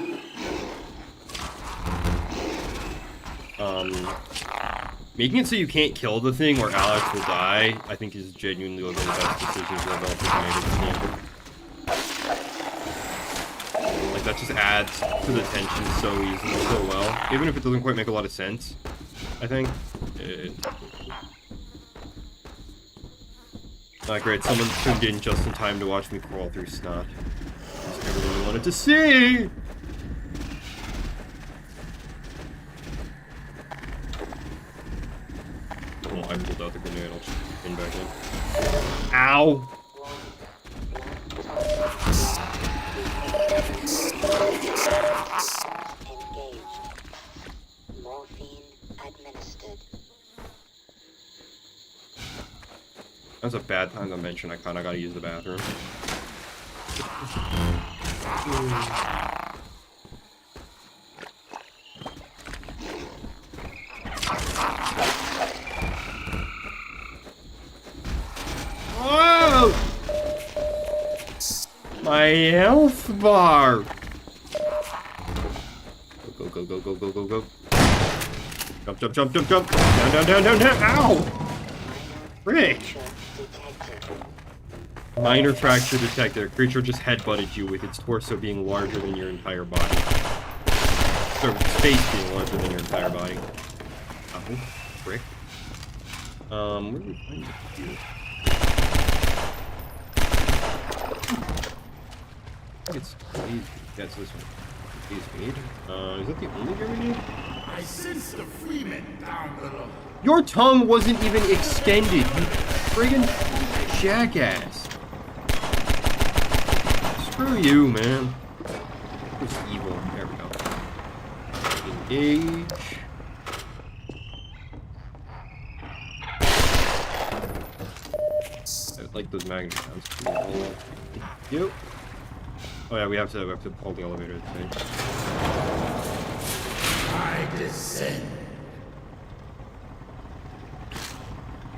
Making it so you can't kill the thing or Alex will die, I think is genuinely one of the best decisions the developers made in the game. Like, that just adds to the tension so easily, so well. Even if it doesn't quite make a lot of sense, I think. Great, someone tuned in just in time to watch me crawl through snot. Just everyone wanted to see! Well, I pulled out the grenade, I'll just pin back in. Ow! Engaged. Morphine administered. That was a bad time to mention I kinda gotta use the bathroom. Whoa! My health bar! Go, go, go, go, go, go, go. Jump, jump, jump, jump, jump! Down, down, down, down, down! Ow! Frick! Minor fracture detected. A creature just headbutted you with its torso being larger than your entire body. So, space being larger than your entire body. Oh, frick. Where do we find it here? think it's Blaze. Yeah, it's this one. Blaze Mead. Is that the only gear we need? I sense the freemen down below. Your tongue wasn't even extended, you friggin' jackass. Screw you, man. Who's evil? There we go. Engage. I like those magnet sounds. Yep. Oh yeah, we have to pull the elevator thing. I descend.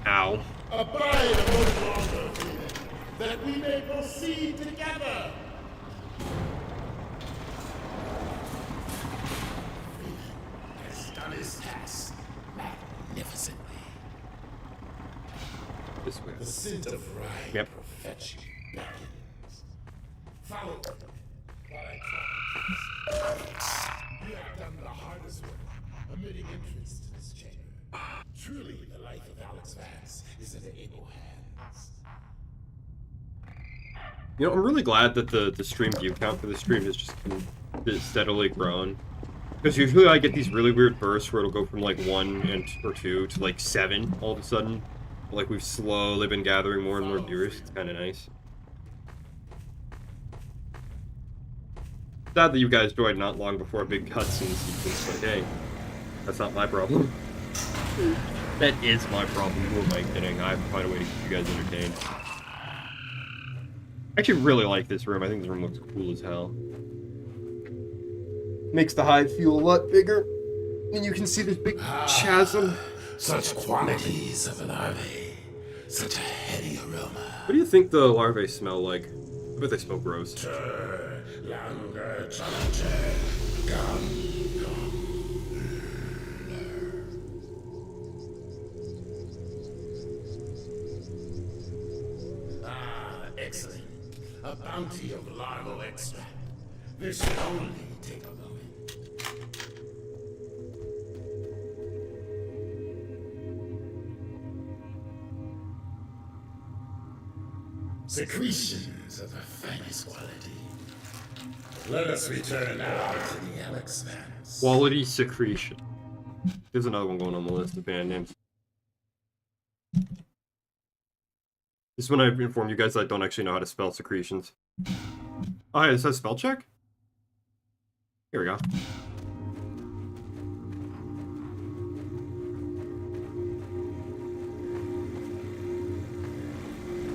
Ow. Abide a moment longer, freemen, that we may proceed together. Freeman has done his task magnificently. This way. The scent of rye Yep. perfection beckons. Follow me while I try. You have done the hardest work, admitting entrance to this chamber. Truly, the life of Alex Vance is in able hands. You know, I'm really glad that the stream view count for the stream has just been steadily grown. Because usually I get these really weird bursts where it'll go from like 1 or 2 to like 7 all of a sudden. Like we've slowly been gathering more and more viewers. It's kind of nice. Sad that you guys joined not long before a big cutscene sequence, but hey, that's not my problem. That is my problem. Who am I kidding? I have to find a way to keep you guys entertained. I actually really like this room. I think this room looks cool as hell. Makes the hive feel a lot bigger. And you can see this big chasm. Such quantities of larvae, such a heady aroma. What do you think the larvae smell like? I bet they smell gross. Longer, gum. Excellent. A bounty of larval extract. This should only take a moment. Secretions of the finest quality. Let us return now to the Alex Vance. Quality secretion. There's another one going on the list of band names. This is when I inform you guys that I don't actually know how to spell secretions. Oh, yeah, it says spell check? Here we go.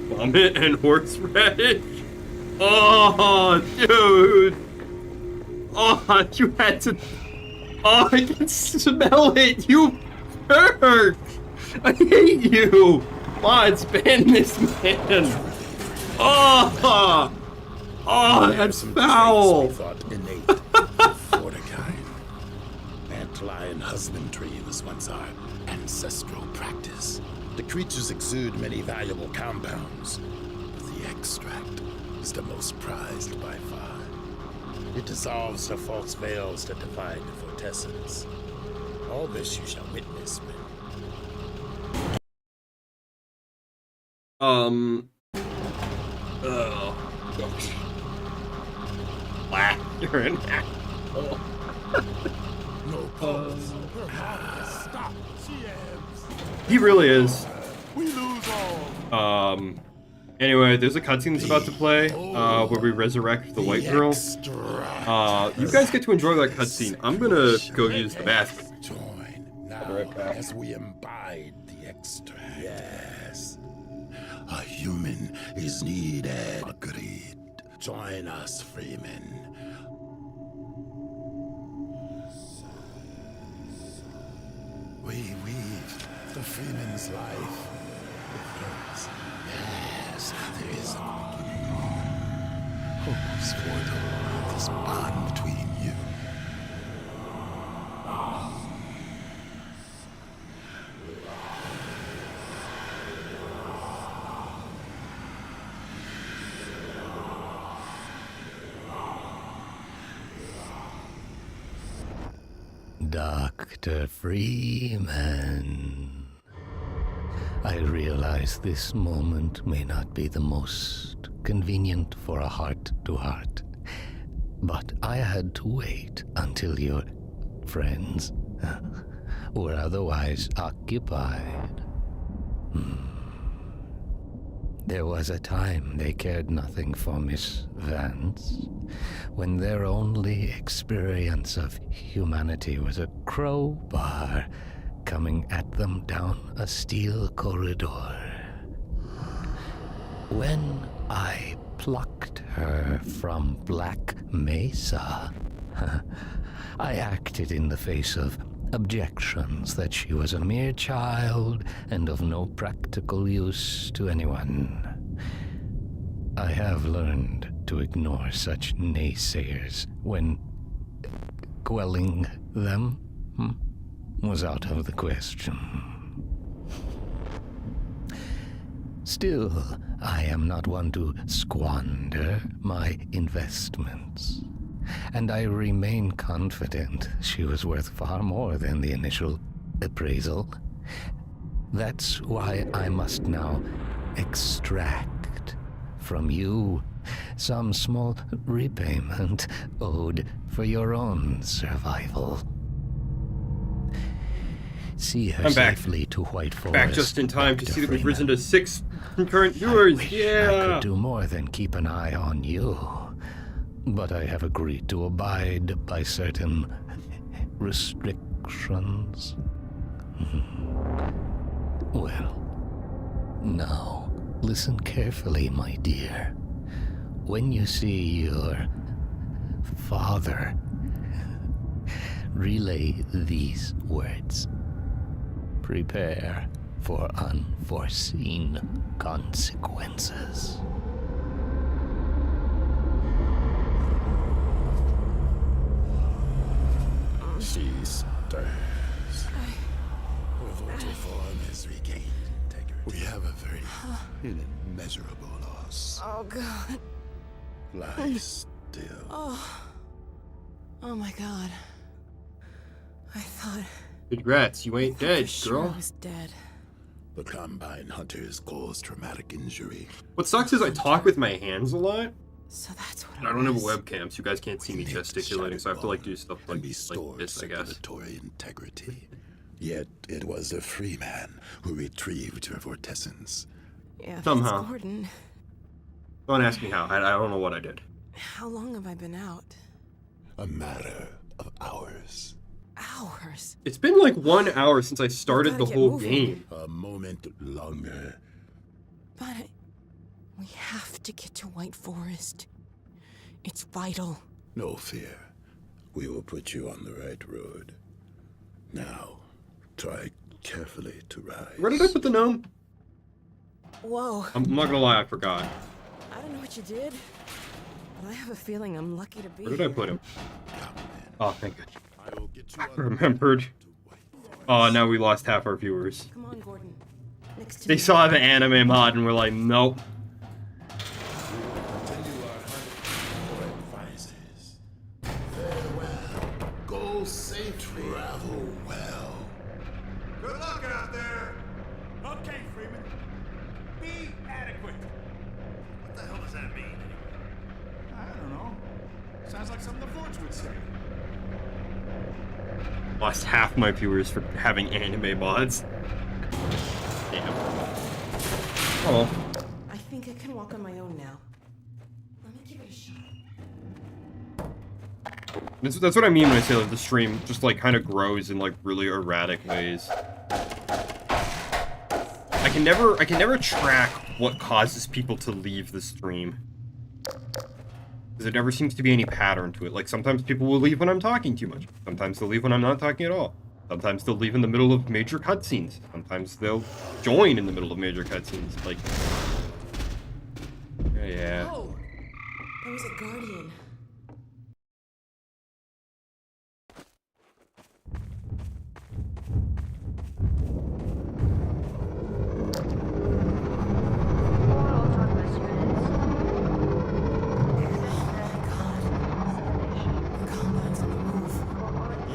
Vomit and horseradish? Oh, dude! Oh, you had to... Oh, I can smell it! You perk! I hate you! Mods, ban this man! Oh! Oh, that's foul! We thought innate, fortified. Antlion husbandry was once our ancestral practice. The creatures exude many valuable compounds, but the extract is the most prized by far. It dissolves the false veils that divide the vortessence. All this you shall witness when... Oh. You're an asshole. No pause. Stop. He really is. We lose all. Anyway, there's a cutscene that's about to play, where we resurrect the white girl. You guys get to enjoy that cutscene. I'm gonna go use the bathroom. Join now as we imbibe the extract. Yes. A human is needed. Agreed. Join us, Freeman. We weave the Freeman's life. Yes, there is a hopes for this bond between you. Dr. Freeman, I realize this moment may not be the most convenient for a heart-to-heart, But I had to wait until your friends were otherwise occupied. There was a time they cared nothing for Miss Vance, when their only experience of humanity was a crowbar coming at them down a steel corridor. When I plucked her from Black Mesa, I acted in the face of objections that she was a mere child and of no practical use to anyone. I have learned to ignore such naysayers when quelling them was out of the question. Still, I am not one to squander my investments, and I remain confident she was worth far more than the initial appraisal. That's why I must now extract from you some small repayment owed for your own survival. See her I'm back. safely to White Forest. Back just in time to Dr. see that we've Freeman. risen to 6 concurrent viewers. I wish I Yeah. could do more than keep an eye on you, but I have agreed to abide by certain restrictions. Well, now listen carefully, my dear. When you see your father, relay these words. Prepare for unforeseen consequences. She stirs. Her vocal form has regained integrity. We have a very immeasurable loss. Oh, God. Lie still. Oh, my God. I thought Congrats, you ain't dead, for sure girl. I was dead. The Combine Hunters caused traumatic injury. What sucks is I talk with my hands a lot. So that's what And I don't have a webcam, so you guys can't see me gesticulating, so I have to like do stuff like this, I guess. Circulatory integrity. Yet it was a free man who retrieved her vortessence. Yeah, Somehow. that's Gordon. Don't ask me how. I don't know what I did. How long have I been out? A matter of hours. Hours. It's been like 1 hour since I started gotta the get whole moving. game. A moment longer. But we have to get to White Forest. It's vital. No fear. We will put you on the right road. Now, try carefully to rise. Where did I put the gnome? Whoa. I'm not gonna lie, I forgot. I don't know what you did, but I have a feeling I'm lucky to be Where did I here. put him? Oh, thank God. I will get you I on the remembered. to White Forest. Oh, now we lost half our viewers. Come on, Gordon. Next to They me. saw the anime mod and were like, nope. Continue our hunt for advisors. Farewell. Go safely. Travel well. Good luck out there. Okay, Freeman. Be adequate. What the hell does that mean? I don't know. Sounds like something the Forge would say. Lost half my viewers for having anime mods. Damn. Oh. I think I can walk on my own now. Let me give it a shot. That's what I mean when I say like the stream just like kind of grows in like really erratic ways. I can never track what causes people to leave the stream. Because there never seems to be any pattern to it. Like sometimes people will leave when I'm talking too much. Sometimes they'll leave when I'm not talking at all. Sometimes they'll leave in the middle of major cutscenes. Sometimes they'll join in the middle of major cutscenes. Like, yeah. Oh, that was a guardian.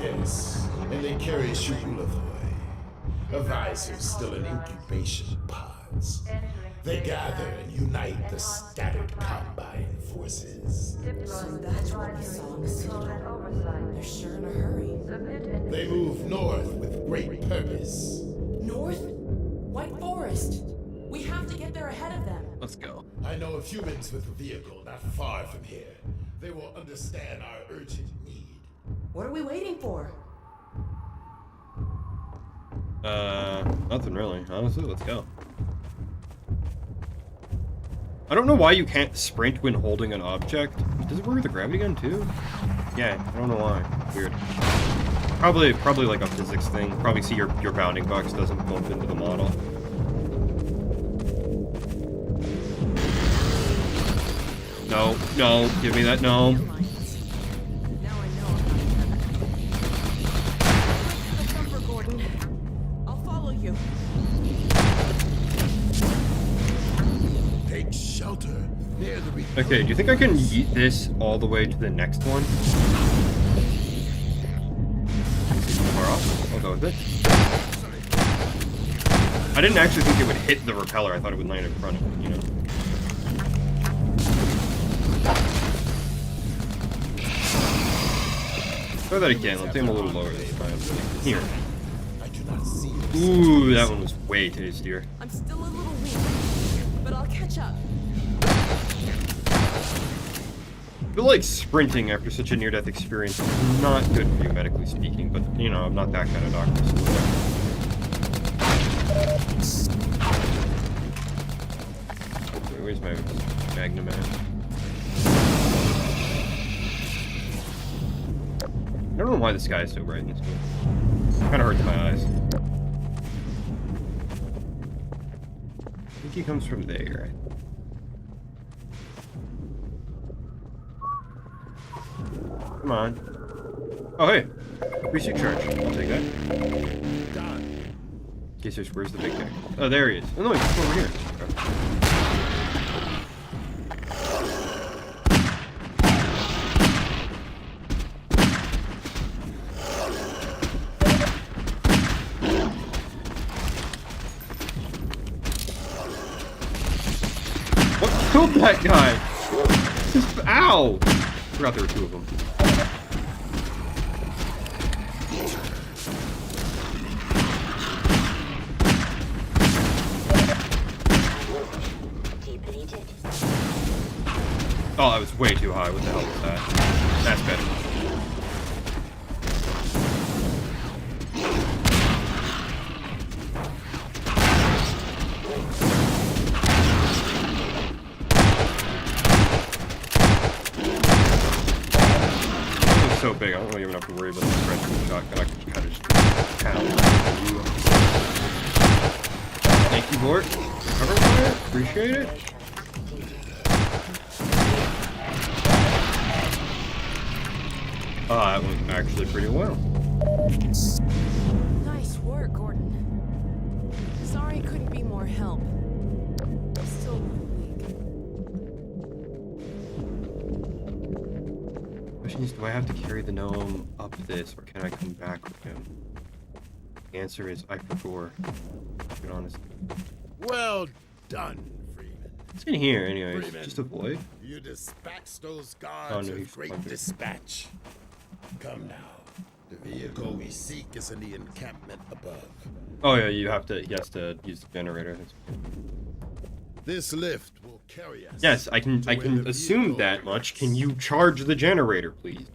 Yes, and they carry Shubulavoy. Advisors still in incubation pods. They gather and unite the scattered Combine forces. So that's what we saw in the Citadel. They're sure in a hurry. They move north with great purpose. North? White Forest. We have to get there ahead of them. Let's go. I know of humans with a vehicle not far from here. They will understand our urgent need. What are we waiting for? Nothing really. Honestly, let's go. I don't know why you can't sprint when holding an object. Does it work with the gravity gun too? Yeah, I don't know why. Weird. Probably like a physics thing. Probably see your bounding box doesn't bump into the model. No, no, give me that no. Now I know the thumper, Gordon. I'll follow you. Take shelter near the Okay, do you think I can yeet this all the way to the next one? Far off? I'll go with it. I didn't actually think it would hit the repeller. I thought it would land in front of it, you know? Try that again. Let's aim a little lower this time. Here. I do not see. Ooh, that one was way tastier. I'm still a little weak, but I'll catch up. I feel like sprinting after such a near-death experience is not good for you, medically speaking, but, you know, I'm not that kind of doctor, so whatever. Where's my Magnum at? I don't know why the sky is so bright in this movie. Kind of hurts my eyes. I think he comes from there, right? Come on. Oh, hey. Resuit charge. I'll take that. Done. Guess where's the big guy? Oh, there he is. Oh, no, he's just over here. Okay. What killed that guy? Ow! Forgot there were two of them. Oh, that was way too high. What the hell was that? That's better. It's so big, I don't really even have to worry about the French shotgun. I can kind of just pound. Thank you, Bort. Cover fire? Appreciate it. That went actually pretty well. Nice work, Gordon. Sorry couldn't be more help. I'm still weak. Question is, do I have to carry the gnome up this, or can I come back with him? The answer is, I prefer. To be honest. Well done, Freeman. It's in here, anyways. Freeman, Just a void. You dispatched those guards Oh, no, with he's great fine. dispatch. Come now. The vehicle we seek is in the encampment above. Oh yeah, he has to use the generator. This lift will carry us. Yes, I can assume that much. Can you charge the generator, please?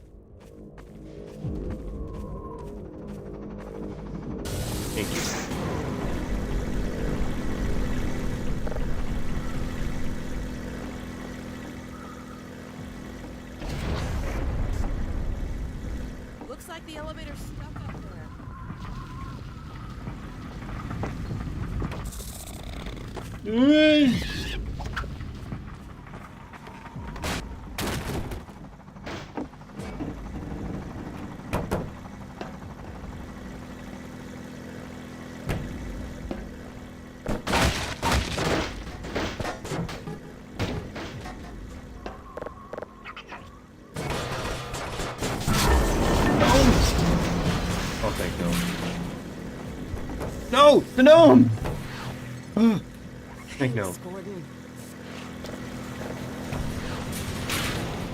Thank you. Looks like the elevator's stuck up there. Oh, thank no. No! The gnome! Heck no. Gordon.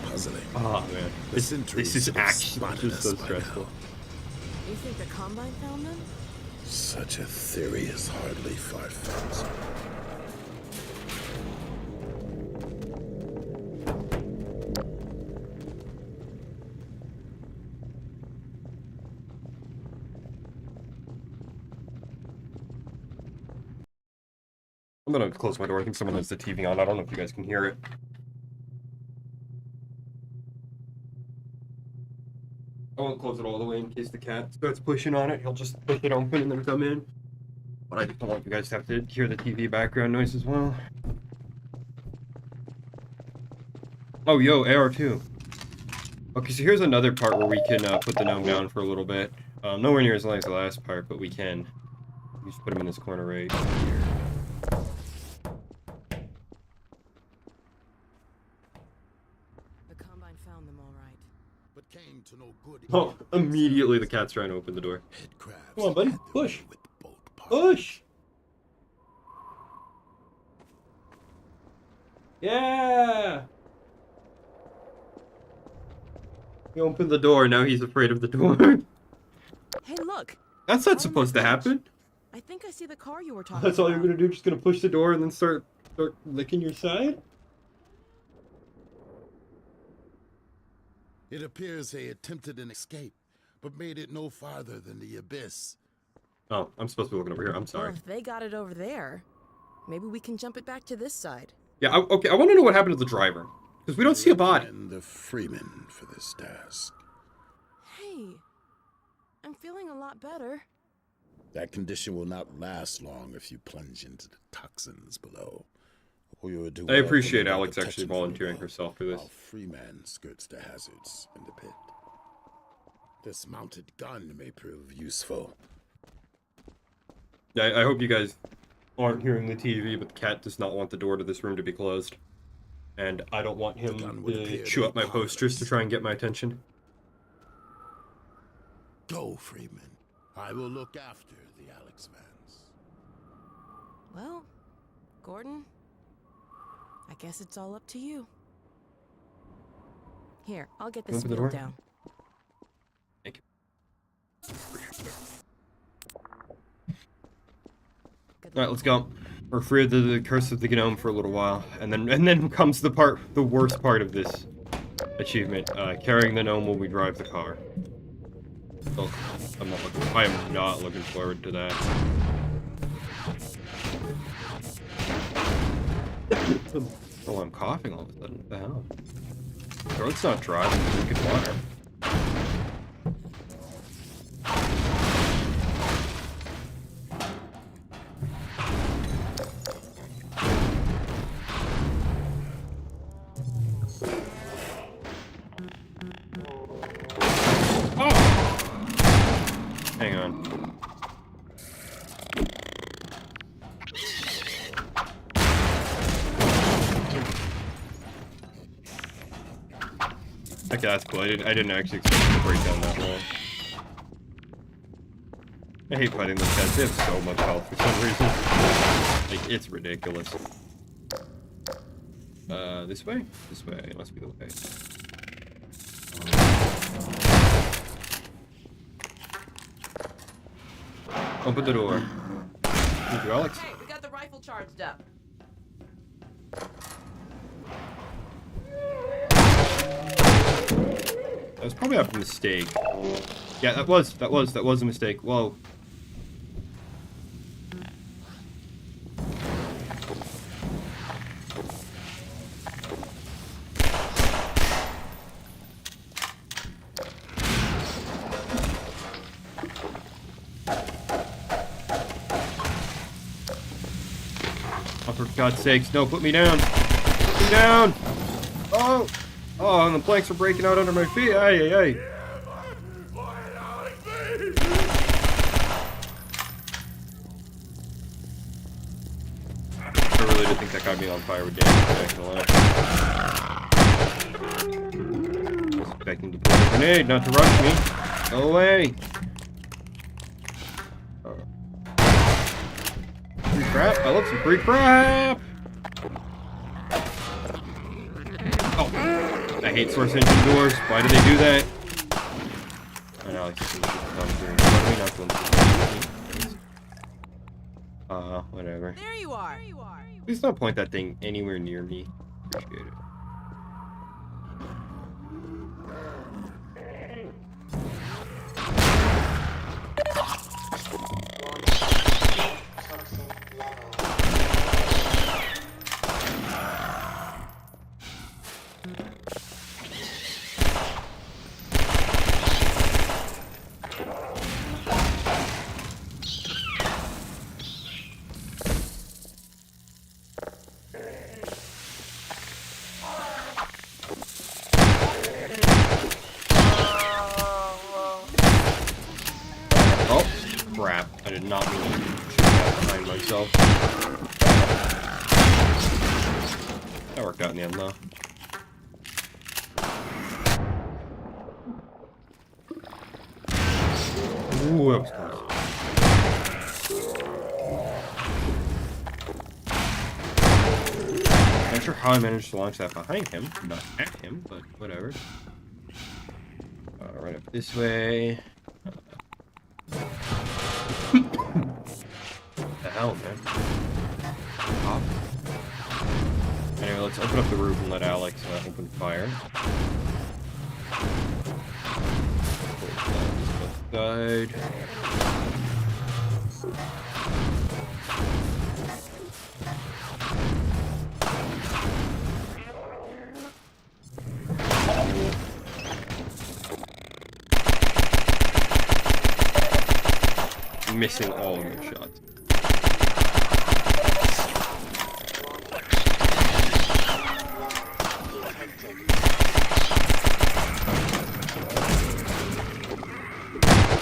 Puzzling. Oh man, this is actually just so stressful. You think the Combine found them? Such a theory is hardly far-fetched. I'm gonna close my door. I think someone has the TV on. I don't know if you guys can hear it. I won't close it all the way in case the cat starts pushing on it. He'll just push it open and then come in. But I don't want you guys to have to hear the TV background noise as well. Oh, yo, AR2. Okay, so here's another part where we can put the gnome down for a little bit. Nowhere near as long as the last part, but we can. We just put him in this corner right here. The Combine found them all right. But came to no good. Oh, immediately the cat's trying to open the door. Crabs Come on, buddy. had their Push. way with the bolt part. Push! Yeah! He opened the door, now he's afraid of the door. Hey, look! That's not supposed to happen. I think I see the car you were talking That's all you're about. gonna do? Just gonna push the door and then start licking your side? It appears they attempted an escape, but made it no farther than the abyss. Oh, I'm supposed to be looking over here. I'm Well, sorry. if they got it over there, maybe we can jump it back to this side. Yeah, okay, I want to know what happened to the driver. Because we don't see a body. And the Freeman for this task. Hey, I'm feeling a lot better. That condition will not last long if you plunge into the toxins below. Or you would do I well appreciate to Alex protection actually from volunteering above, herself for this. While Freeman skirts the hazards in the pit. This mounted gun may prove useful. Yeah, I hope you guys aren't hearing the TV, but the cat does not want the door to this room to be closed. And I don't want him to chew up my posters to try and get my attention. Go, Freeman. I will look after the Alex Vance. Well, Gordon, I guess it's all up to you. Here, I'll get this Open the wheel door. down. Thank you. Alright, let's go. We're free of the curse of the gnome for a little while. And then comes the worst part of this achievement. Carrying the gnome while we drive the car. Oh, I am not looking forward to that. Oh, I'm coughing all of a sudden. What the hell? Throat's not dry. I'm drinking water. Hang on. Okay, that's cool. I didn't actually expect it to break down that long. I hate fighting those guys. They have so much health for some reason. Like, it's ridiculous. This way? This way must be the way. Open the door. Thank you, Alex. Hey, we got the rifle charged up. That was probably a mistake. Yeah, that was a mistake. Whoa. Oh, for God's sakes, no, put me down. Put me down. Oh. Oh, and the planks are breaking out under my feet. Ay, ay, ay. I really did think that got me on fire with damage. I was expecting to pull a grenade, not to rush me. Go away. crap. I love some free crap. Oh, I hate source engine doors. Why do they do that? I know, like, some shit comes through. Not whatever. There you are. Please don't point that thing anywhere near me. Appreciate it. Oh, crap. I did not mean to shoot that behind myself. That worked out in the end, though. Ooh, that was close. Not sure how I managed to launch that behind him, not at him, but whatever. Right up this way. What the hell, man? Pop. Anyway, let's open up the roof and let Alex open fire. Guide. Missing all of your shots.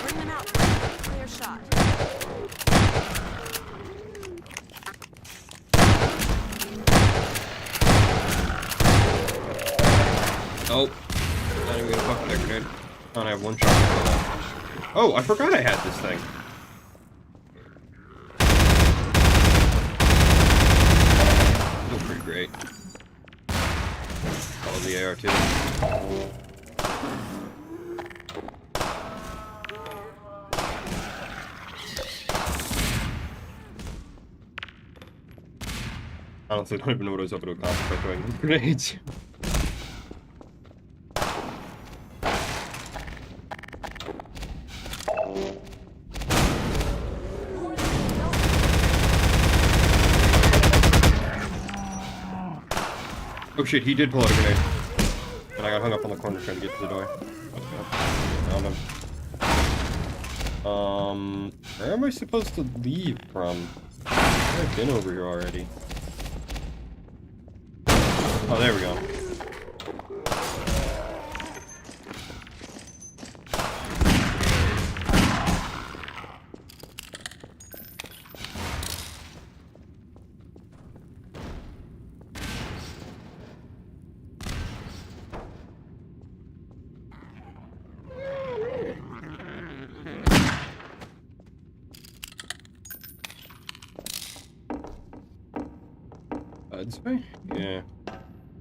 Bring them out. Clear shot. Oh. Not even gonna fuck with that grenade. I only have one shot. Oh, I forgot I had this thing. Feels pretty great. Follow the AR too. Honestly, I don't even know what I was able to accomplish by throwing these grenades. Oh shit, he did pull out a grenade. And I got hung up on the corner trying to get to the door. Found him. Where am I supposed to leave from? I've been over here already. Oh, there we go. This way? Yeah.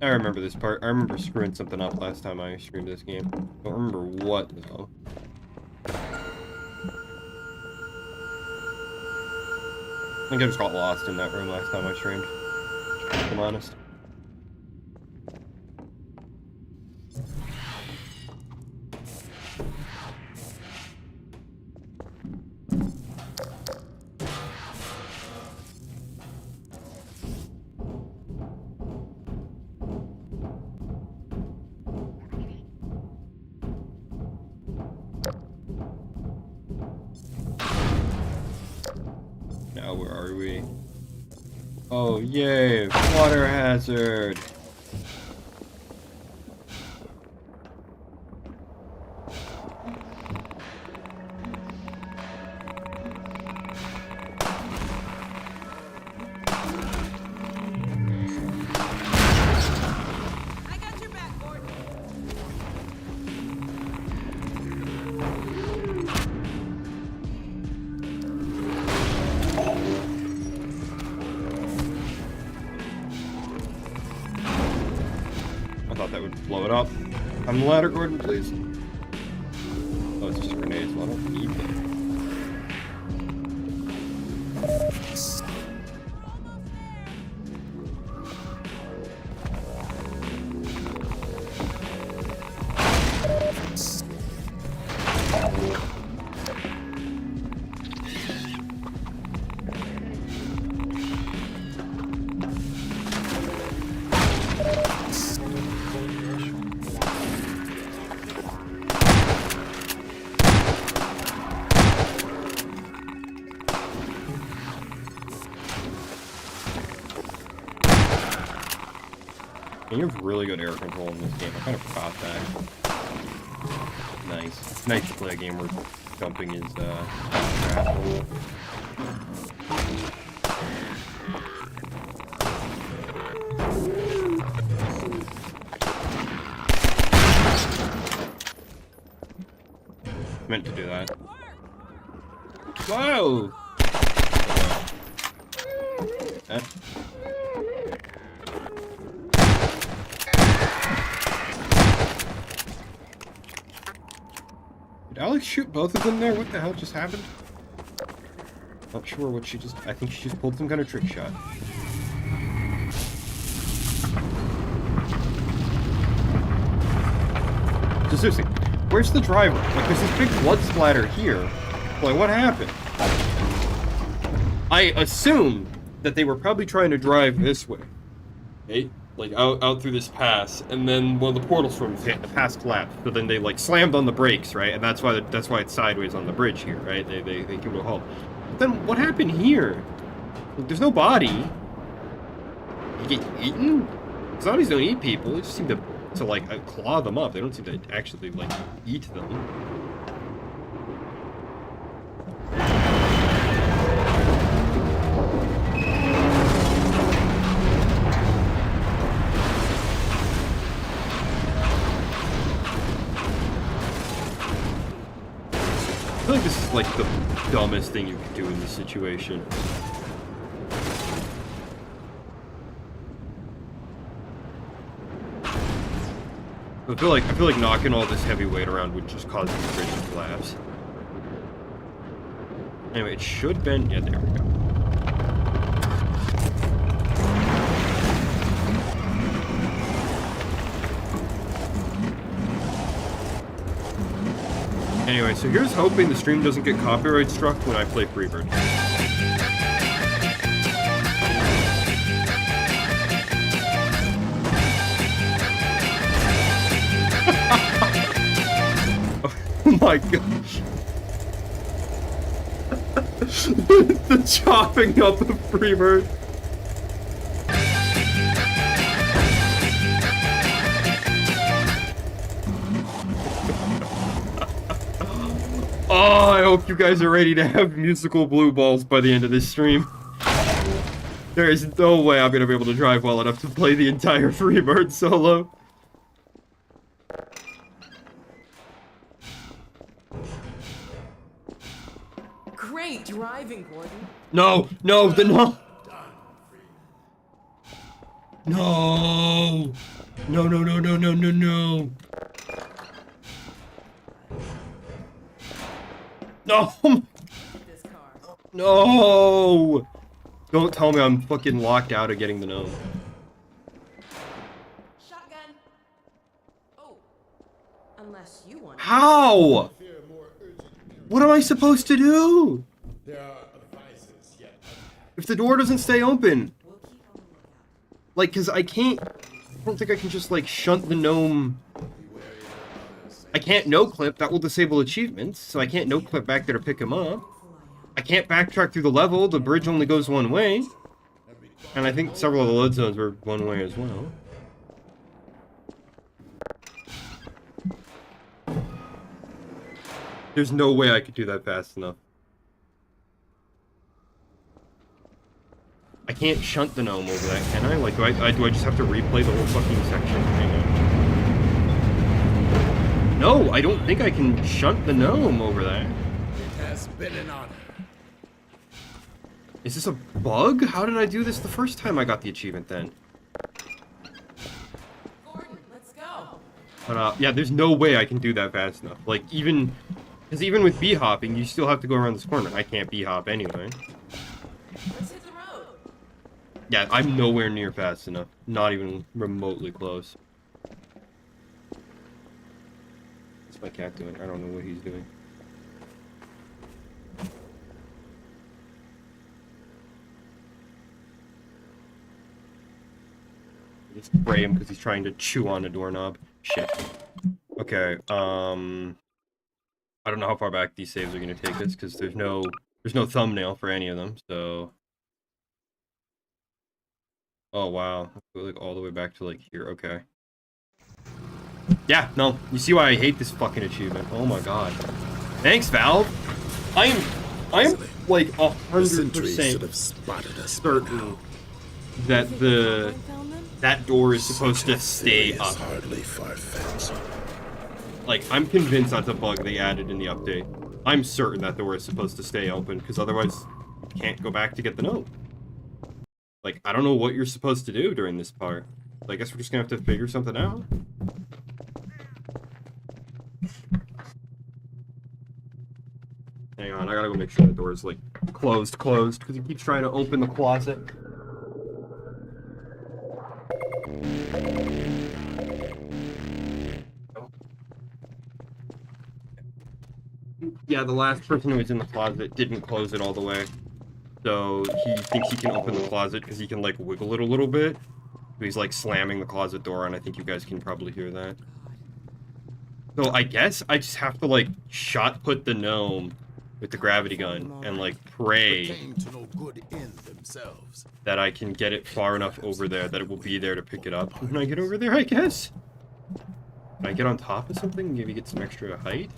I remember this part. I remember screwing something up last time I streamed this game. Don't remember what, though. I think I just got lost in that room last time I streamed. If I'm honest. Now where are we? Oh yay! Water hazard! I got your back, Gordon. blow it up. On the ladder, Gordon, please. Oh, it's just grenades. Well, I don't need them. You have really good air control in this game. I kind of forgot that. Nice. It's nice to play a game where jumping is, crap. Meant to do that. Whoa! Did Alex shoot both of them there? What the hell just happened? Not sure what she just... I think she just pulled some kind of trick shot. So seriously, where's the driver? Like, there's this big blood splatter here. Like, what happened? I assumed that they were probably trying to drive this way. Okay? Like, out through this pass, and then one of the portals from the pass collapsed. So then they, like, slammed on the brakes, right? And that's why it's sideways on the bridge here, right? They came to a halt. But then, what happened here? Like, there's no body. You get eaten? Zombies don't eat people. They just seem to like, claw them up. They don't seem to actually, like, eat them. I feel like this is, like, the dumbest thing you could do in this situation. I feel like knocking all this heavy weight around would just cause the bridge to collapse. Anyway, it should bend. Yeah, there we go. Anyway, so here's hoping the stream doesn't get copyright struck when I play Freebird. Oh my gosh. The chopping up of Freebird. Oh, I hope you guys are ready to have musical blue balls by the end of this stream. There is no way I'm gonna be able to drive well enough to play the entire Freebird solo. Great driving, Gordon. No, no, no. No. No, no, no, no, no, no, no. No! No! Don't tell me I'm fucking locked out of getting the gnome. Shotgun. Oh. Unless you want. How? What am I supposed to do? If the door doesn't stay open. Like, cause I can't... I don't think I can just, like, shunt the gnome... I can't no-clip, that will disable achievements, so I can't no-clip back there to pick him up. I can't backtrack through the level, the bridge only goes one way. And I think several of the load zones were one way as well. There's no way I could do that fast enough. I can't shunt the gnome over that, can I? Like, do I just have to replay the whole fucking section? Hang on. No, I don't think I can shunt the gnome over that. It has been an honor. Is this a bug? How did I do this the first time I got the achievement then? Gordon, let's go. But, yeah, there's no way I can do that fast enough. Like, even... Because even with bee-hopping, you still have to go around this corner. I can't bee-hop anyway. Let's hit the road. Yeah, I'm nowhere near fast enough. Not even remotely close. What's my cat doing? I don't know what he's doing. Just spray him because he's trying to chew on a doorknob. Shit. Okay, I don't know how far back these saves are gonna take us because there's no thumbnail for any of them, so. Oh wow, like all the way back to like here. Okay. Yeah, no, you see why I hate this fucking achievement. Oh my god. Thanks, Valve. I am like 100% certain that that door is supposed to stay up. Like, I'm convinced that's a bug they added in the update. I'm certain that door is supposed to stay open, because otherwise you can't go back to get the note. Like, I don't know what you're supposed to do during this part. I guess we're just gonna have to figure something out. Hang on, I gotta go make sure the door is, like, closed, because he keeps trying to open the closet. Yeah, the last person who was in the closet didn't close it all the way. So he thinks he can open the closet because he can, like, wiggle it a little bit. So he's, like, slamming the closet door, and I think you guys can probably hear that. So I guess I just have to, like, shot put the gnome with the gravity gun and, like, pray that I can get it far enough over there that it will be there to pick it up when I get over there, I guess. Can I get on top of something? Maybe get some extra height?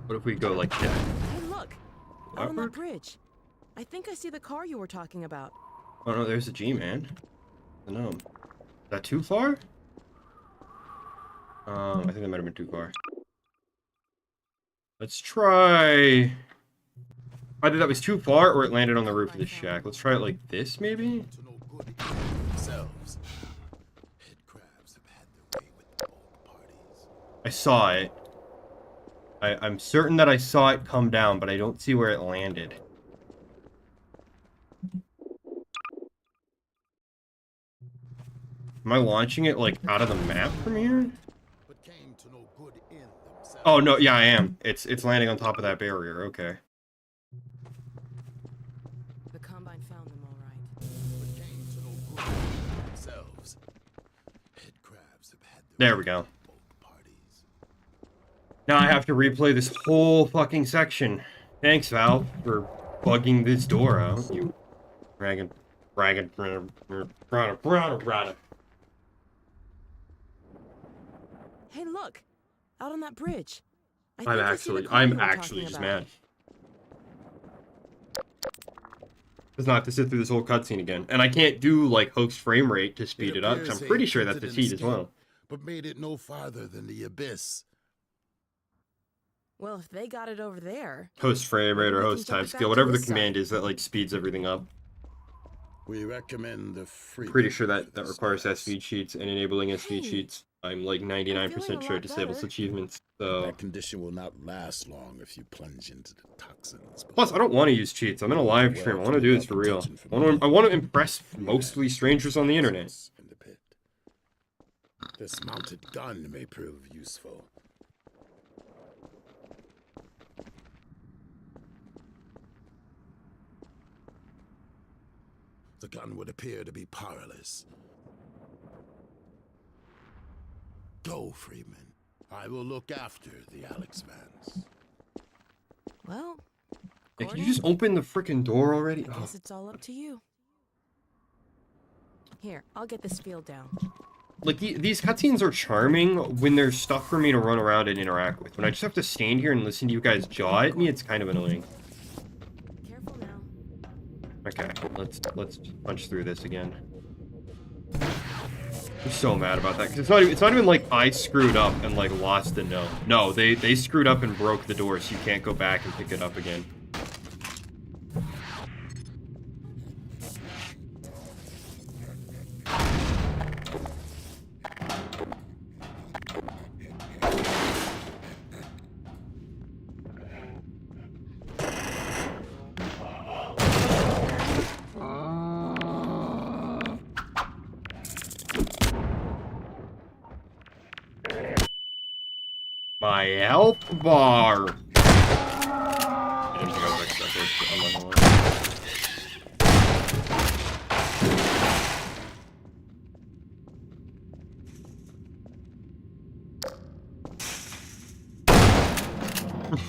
What if we go like that? Hey, look! Out on that bridge. I think I see the car you were talking about. Oh no, there's a G-man. The gnome. Is that too far? I think that might have been too far. Let's try... Either that was too far or it landed on the roof of the shack. Let's try it like this, maybe? I saw it. I'm certain that I saw it come down, but I don't see where it landed. Am I launching it, like, out of the map from here? Oh, no, yeah, I am. It's landing on top of that barrier, okay. The Combine found them all right. There we go. Now I have to replay this whole fucking section. Thanks, Valve, for bugging this door out. You ragged. Hey, look! Out on that bridge. I'm actually just mad. Does not have to sit through this whole cutscene again. And I can't do, like, host frame rate to speed it up, because I'm pretty sure that's the cheat as well. But made it no farther than the abyss. Well, if they got it over there... Host frame rate or host time skill, whatever the command is that, like, speeds everything up. We recommend the free... Pretty sure that requires SV cheats, and enabling SV cheats, I'm, like, 99% sure disables achievements, so... That condition will not last long if you plunge into the toxins. Plus, I don't want to use cheats. I'm in a live stream. I want to do this for real. I want to impress mostly strangers on the internet. This mounted gun may prove useful. The gun would appear to be powerless. Go, Freeman. I will look after the Alex Vance. Well... Hey, can you just open the frickin' door already? I guess it's all up to you. Here, I'll get this field down. Like, these cutscenes are charming when there's stuff for me to run around and interact with. When I just have to stand here and listen to you guys jaw at me, it's kind of annoying. Careful now. Okay, let's punch through this again. I'm so mad about that, because it's not even like I screwed up and, like, lost the note. No, they screwed up and broke the door, so you can't go back and pick it up again. My health bar. I didn't think I was expecting it. I'm not gonna lie.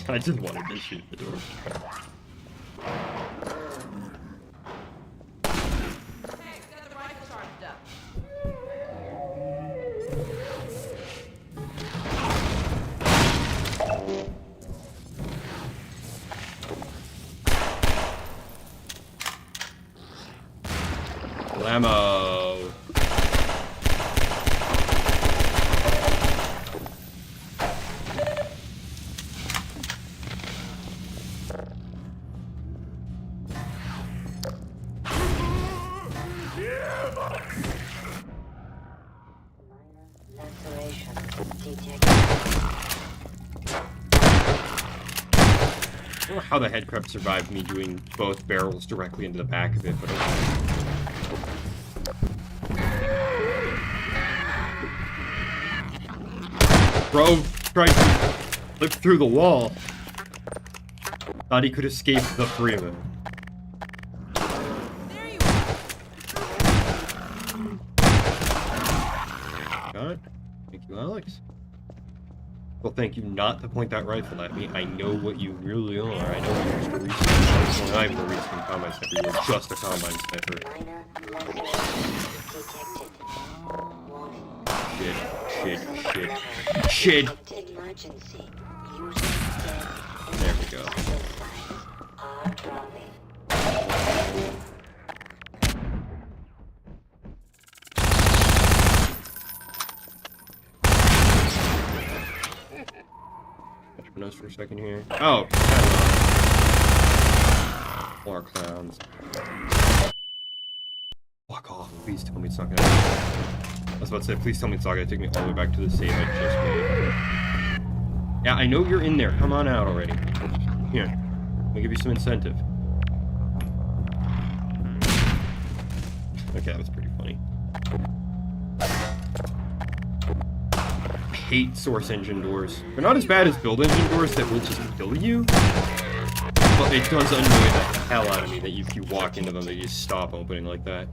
I just wanted to shoot the door. Hey, got the rifle charged up. Blammo. Laceration detected. I don't know how the head crab survived me doing both barrels directly into the back of it, but okay. Bro tried to slip through the wall. Thought he could escape the Freeman. There you are. Got it. Thank you, Alex. Well, thank you not to point that rifle at me. I know what you really are. I know you're just a recent sniper, recent combine sniper. You're just a combine sniper. Minor laceration detected. Warning. Shit. Emergency. User dead. There we go. Vital signs are dropping. Catch my nose for a second here. Oh. More clowns. Fuck off. Please tell me it's not gonna. I was about to say, please tell me it's not gonna take me all the way back to the save I just made. Yeah, I know you're in there. Come on out already. Here. Let me give you some incentive. Okay, that was pretty funny. I hate source engine doors. They're not as bad as build engine doors that will just kill you. But it does annoy the hell out of me that if you walk into them, they just stop opening like that.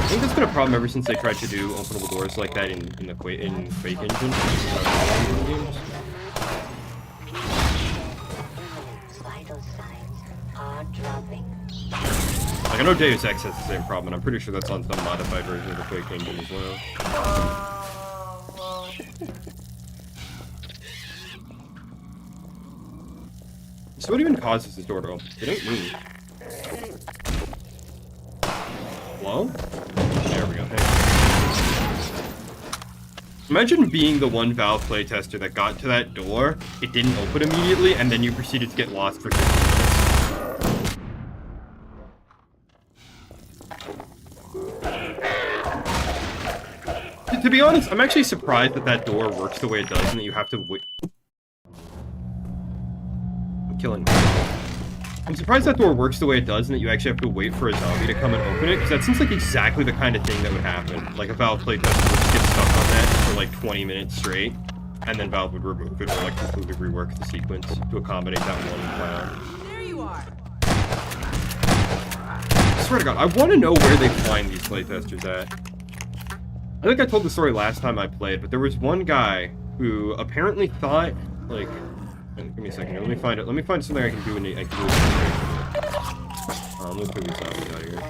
I think that's been a problem ever since they tried to do openable doors like that in Quake engine. Vital signs are dropping. Like, I know Deus Ex has the same problem, and I'm pretty sure that's on some modified version of the Quake engine as well. So what even causes this door to open? They don't move. Hello? There we go. Hey. Imagine being the one Valve playtester that got to that door, it didn't open immediately, and then you proceeded to get lost for 50 minutes. To be honest, I'm actually surprised that that door works the way it does and that you have to wait. I'm killing me. I'm surprised that door works the way it does and that you actually have to wait for a zombie to come and open it, because that seems like exactly the kind of thing that would happen. Like a Valve playtester would just get stuck on that for like 20 minutes straight, and then Valve would remove it or like completely rework the sequence to accommodate that one clown. There you are. I swear to God, I want to know where they find these playtesters at. I think I told the story last time I played, but there was one guy who apparently thought, like, give me a second here. Let me find it. Let me find something I can do in the. Let's put these zombies out here.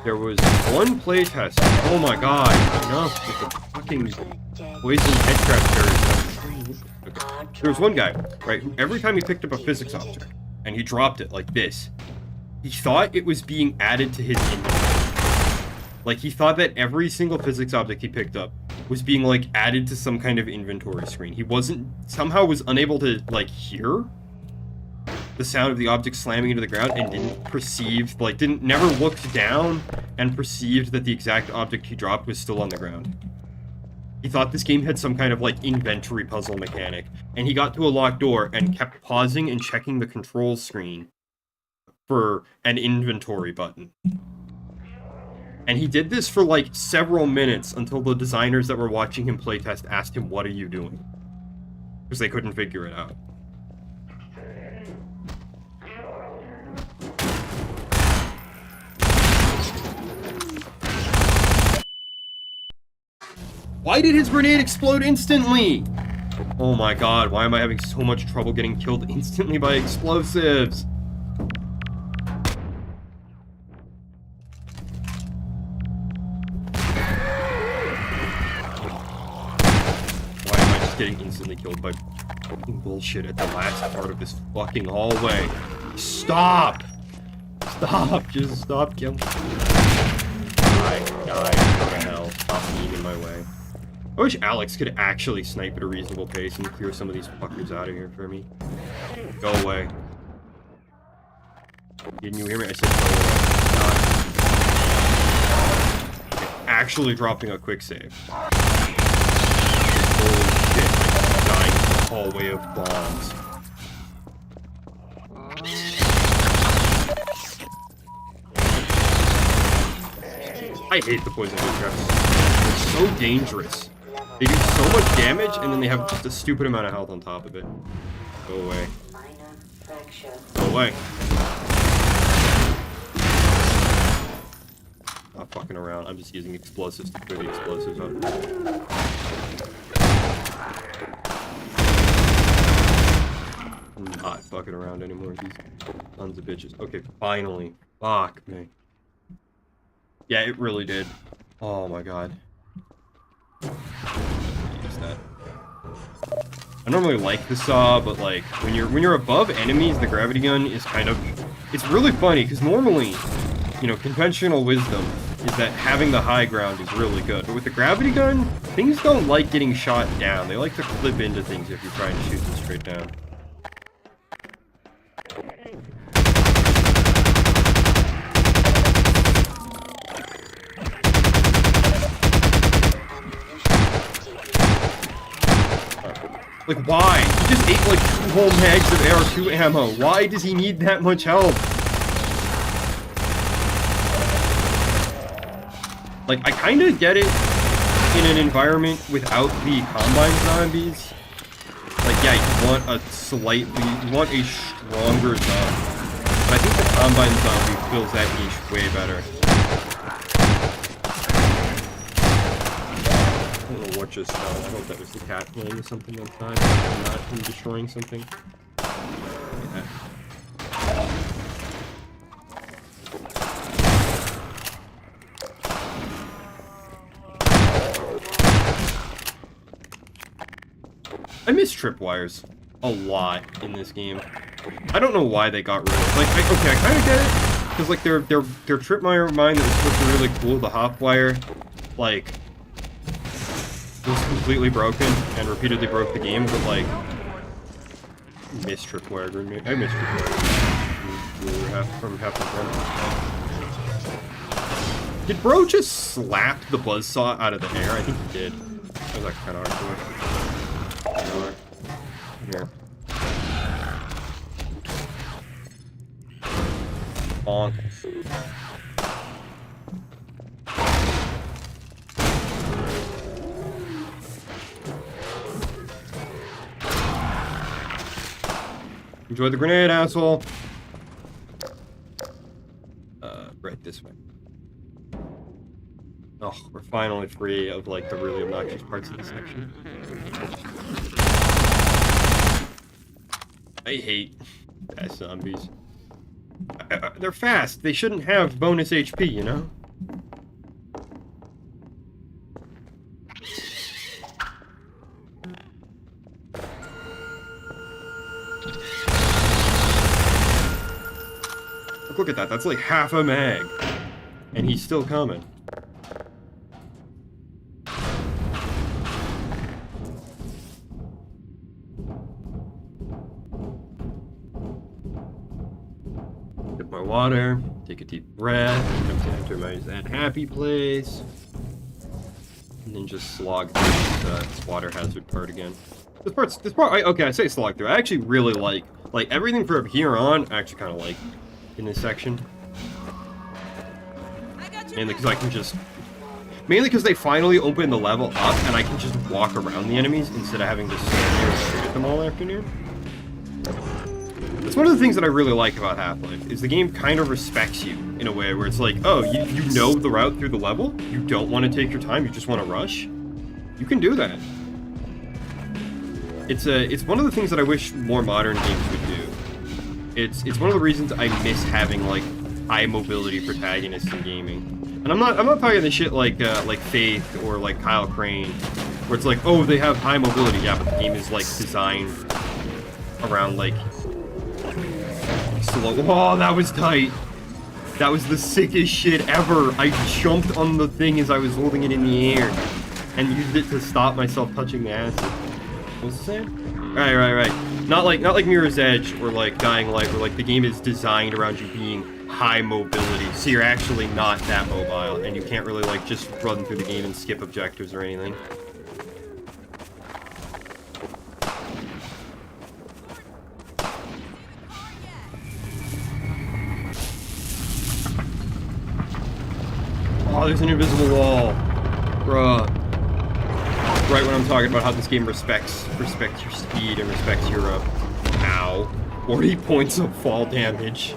There was one playtester. Oh my God! Enough with the fucking poison headcraft terrorists. Okay. There was one guy, right, who every time he picked up a physics object and he dropped it like this, he thought it was being added to his inventory. Like, he thought that every single physics object he picked up was being, like, added to some kind of inventory screen. He somehow was unable to, like, hear the sound of the object slamming into the ground and never looked down and perceived that the exact object he dropped was still on the ground. He thought this game had some kind of, like, inventory puzzle mechanic. And he got to a locked door and kept pausing and checking the control screen for an inventory button. And he did this for like several minutes until the designers that were watching him playtest asked him, "What are you doing?" Because they couldn't figure it out. Why did his grenade explode instantly? Oh my god, why am I having so much trouble getting killed instantly by explosives? Why am I just getting instantly killed by fucking bullshit at the last part of this fucking hallway? Stop! Stop! Just stop killing me. Die, go to hell. Stop being in my way. I wish Alex could actually snipe at a reasonable pace and clear some of these fuckers out of here for me. Go away. Didn't you hear me? I said go away. Okay, actually dropping a quick save. Holy shit, I'm dying in the hallway of bombs. I hate the poison ivy traps. They're so dangerous. They do so much damage, and then they have just a stupid amount of health on top of it. Go away. Go away. Not fucking around. I'm just using explosives to clear the explosives up. I'm not fucking around anymore with these sons of bitches. Okay, finally. Fuck me. Yeah, it really did. Oh my god. Use that. I normally like the saw, but like when you're above enemies, the gravity gun is kind of, it's really funny because normally, you know, conventional wisdom is that having the high ground is really good, but with the gravity gun, things don't like getting shot down. They like to clip into things if you're trying to shoot them straight down. Like, why? He just ate, like, 2 whole mags of AR-2 ammo. Why does he need that much health? Like, I kinda get it in an environment without the Combine zombies. Like, yeah, you want a stronger zombie. But I think the Combine zombie fills that niche way better. I don't know what just fell. I hope that was the cat playing something outside, not him destroying something. Yeah. I miss tripwires a lot in this game. I don't know why they got rid of. Like, okay, I kind of get it, because like their tripwire mine that was supposed to be really cool, the hop wire, like, was completely broken and repeatedly broke the game, but like, miss tripwire grenade. I miss tripwire. From half the front. Did bro just slap the buzzsaw out of the air? I think he did. That was like kind of hardcore. Here. Bonk. Enjoy the grenade, asshole. Right this way. Oh, we're finally free of like the really obnoxious parts of the section. I hate fast zombies. They're fast. They shouldn't have bonus HP, you know? Look at that. That's like half a mag. And he's still coming. Sip my water. Take a deep breath. Come to enter my that happy place. And then just slog through this water hazard part again. This part, okay, I say slog through. I actually really like everything from here on, I actually kind of like in this section. I got Mainly because I can just... Mainly because they finally opened the level up, and I can just walk around the enemies instead of having to stand here and shoot at them all afternoon. That's one of the things that I really like about Half-Life, is the game kind of respects you in a way where it's like, oh, you know the route through the level, you don't want to take your time, you just want to rush. You can do that. It's one of the things that I wish more modern games would do. It's one of the reasons I miss having, like, high mobility protagonists in gaming. And I'm not talking this shit like Faith or like Kyle Crane, where it's like, oh, they have high mobility. Yeah, but the game is like designed around like slow. Oh, that was tight. That was the sickest shit ever. I jumped on the thing as I was holding it in the air and used it to stop myself touching the acid. What was it saying? Right. Not like Mirror's Edge or like Dying Light, where like the game is designed around you being high mobility, so you're actually not that mobile, and you can't really like just run through the game and skip objectives or anything. Oh, there's an invisible wall, bruh. Right when I'm talking about how this game respects your speed and respects your 40 points of fall damage.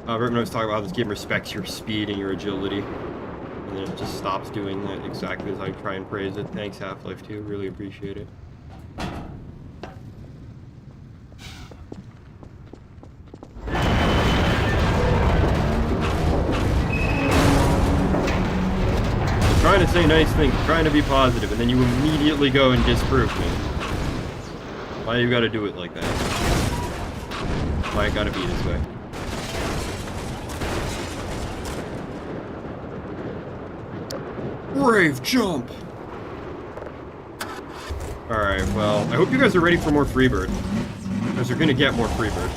Right when I was talking about how this game respects your speed and your agility, and then it just stops doing that exactly as I try and praise it. Thanks, Half-Life 2. Really appreciate it. I'm trying to say nice things, trying to be positive, and then you immediately go and disprove me. Why you gotta do it like that? Why it gotta be this way? Brave jump! Alright, well, I hope you guys are ready for more Freebird. Because you're gonna get more Freebird.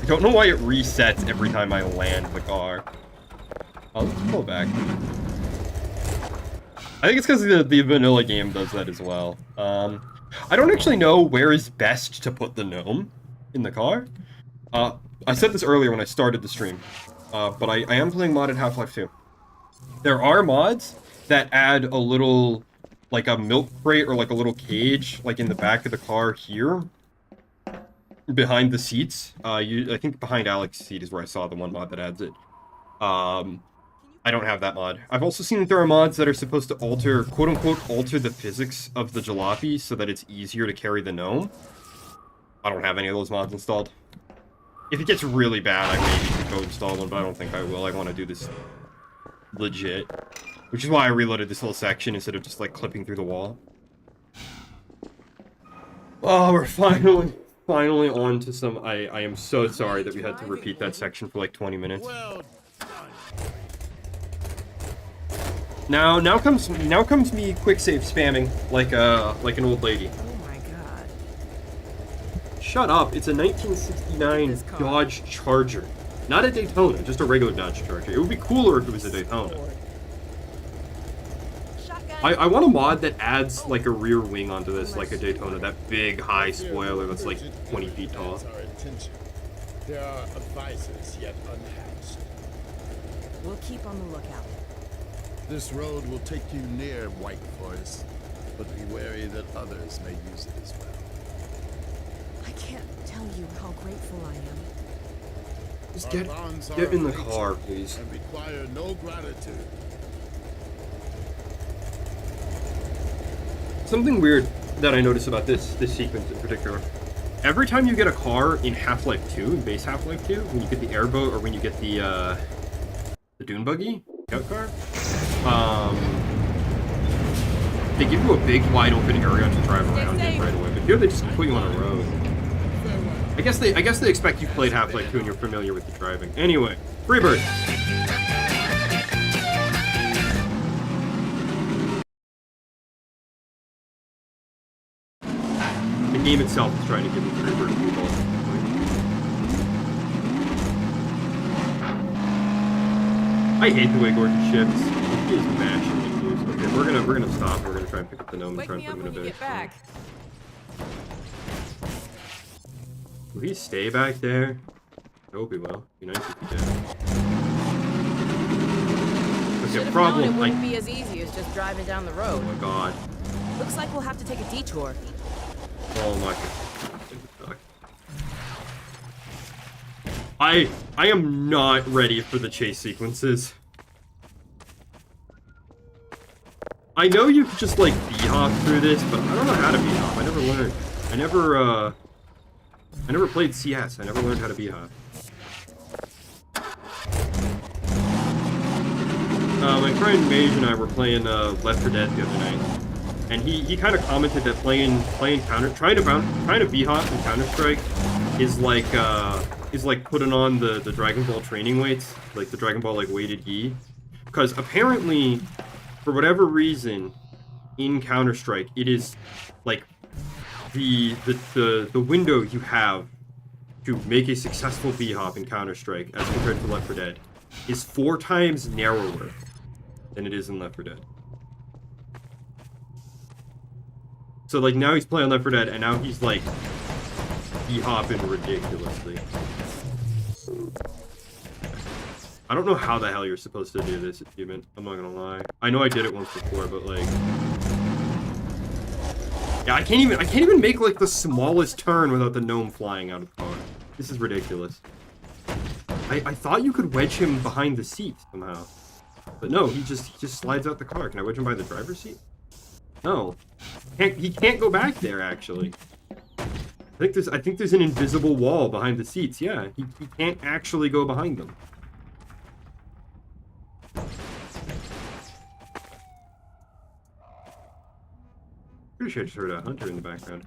I don't know why it resets every time I land the car. I'll just pull back. I think it's because the vanilla game does that as well. I don't actually know where is best to put the gnome in the car. I said this earlier when I started the stream, but I am playing modded Half-Life 2. There are mods that add a little, like a milk crate or like a little cage, like in the back of the car here, behind the seats. I think behind Alex's seat is where I saw the one mod that adds it. I don't have that mod. I've also seen that there are mods that are supposed to alter, quote-unquote, alter the physics of the jalopy so that it's easier to carry the gnome. I don't have any of those mods installed. If it gets really bad, I maybe could go install one, but I don't think I will. I want to do this legit. Which is why I reloaded this whole section instead of just, like, clipping through the wall. Oh, we're finally on to some... I am so sorry that we had to repeat that section for, like, 20 minutes. Now comes me quick save spamming like an old lady. Oh my god. Shut up! It's a 1969 Dodge Charger, not a Daytona, just a regular Dodge Charger. It would be cooler if it was a Daytona. I want a mod that adds like a rear wing onto this, like a Daytona, that big high spoiler that's like 20 feet tall. There are advisors yet unhatched. We'll keep on the lookout. This road will take you near White Forest, but be wary that others may use it as well. I can't tell you how grateful I am. Just get in the car, please. And require no gratitude. Something weird that I noticed about this sequence in particular. Every time you get a car in Half-Life 2, in base Half-Life 2, when you get the airboat or when you get the dune buggy, scout car, they give you a big wide open area to drive around in right away. But here they just put you on a road. I guess they expect you've played Half-Life 2 and you're familiar with the driving. Anyway, Freebird. The game itself is trying to give me Freebird people. I hate the way Gordon shifts. He is mashing issues. Okay, we're gonna stop. We're gonna try and pick up the gnome and try and put him in a base. Will he stay back there? I hope he will. Be nice if he did. Okay, problem. It wouldn't be as easy as just driving down the road. Oh my god. Looks like we'll have to take a detour. Oh my god. I am not ready for the chase sequences. I know you could just like b-hop through this, but I don't know how to b-hop. I never learned. I never played CS. I never learned how to b-hop. My friend Mage and I were playing Left 4 Dead the other night, and he kind of commented that trying to b-hop in Counter-Strike is like putting on the Dragon Ball training weights, like the Dragon Ball like weighted gi, because apparently, for whatever reason, in Counter-Strike it is like the window you have to make a successful b-hop in Counter-Strike as compared to Left 4 Dead is 4 times narrower than it is in Left 4 Dead. So like now he's playing Left 4 Dead and now he's like b-hopping ridiculously. I don't know how the hell you're supposed to do this achievement. I'm not gonna lie. I know I did it once before, but like, yeah, I can't even make like the smallest turn without the gnome flying out of the car. This is ridiculous. I thought you could wedge him behind the seat somehow, but no, he just slides out the car. Can I wedge him by the driver's seat? No, he can't go back there. Actually, I think there's an invisible wall behind the seats. Yeah, he can't actually go behind them. Pretty sure I just heard a hunter in the background.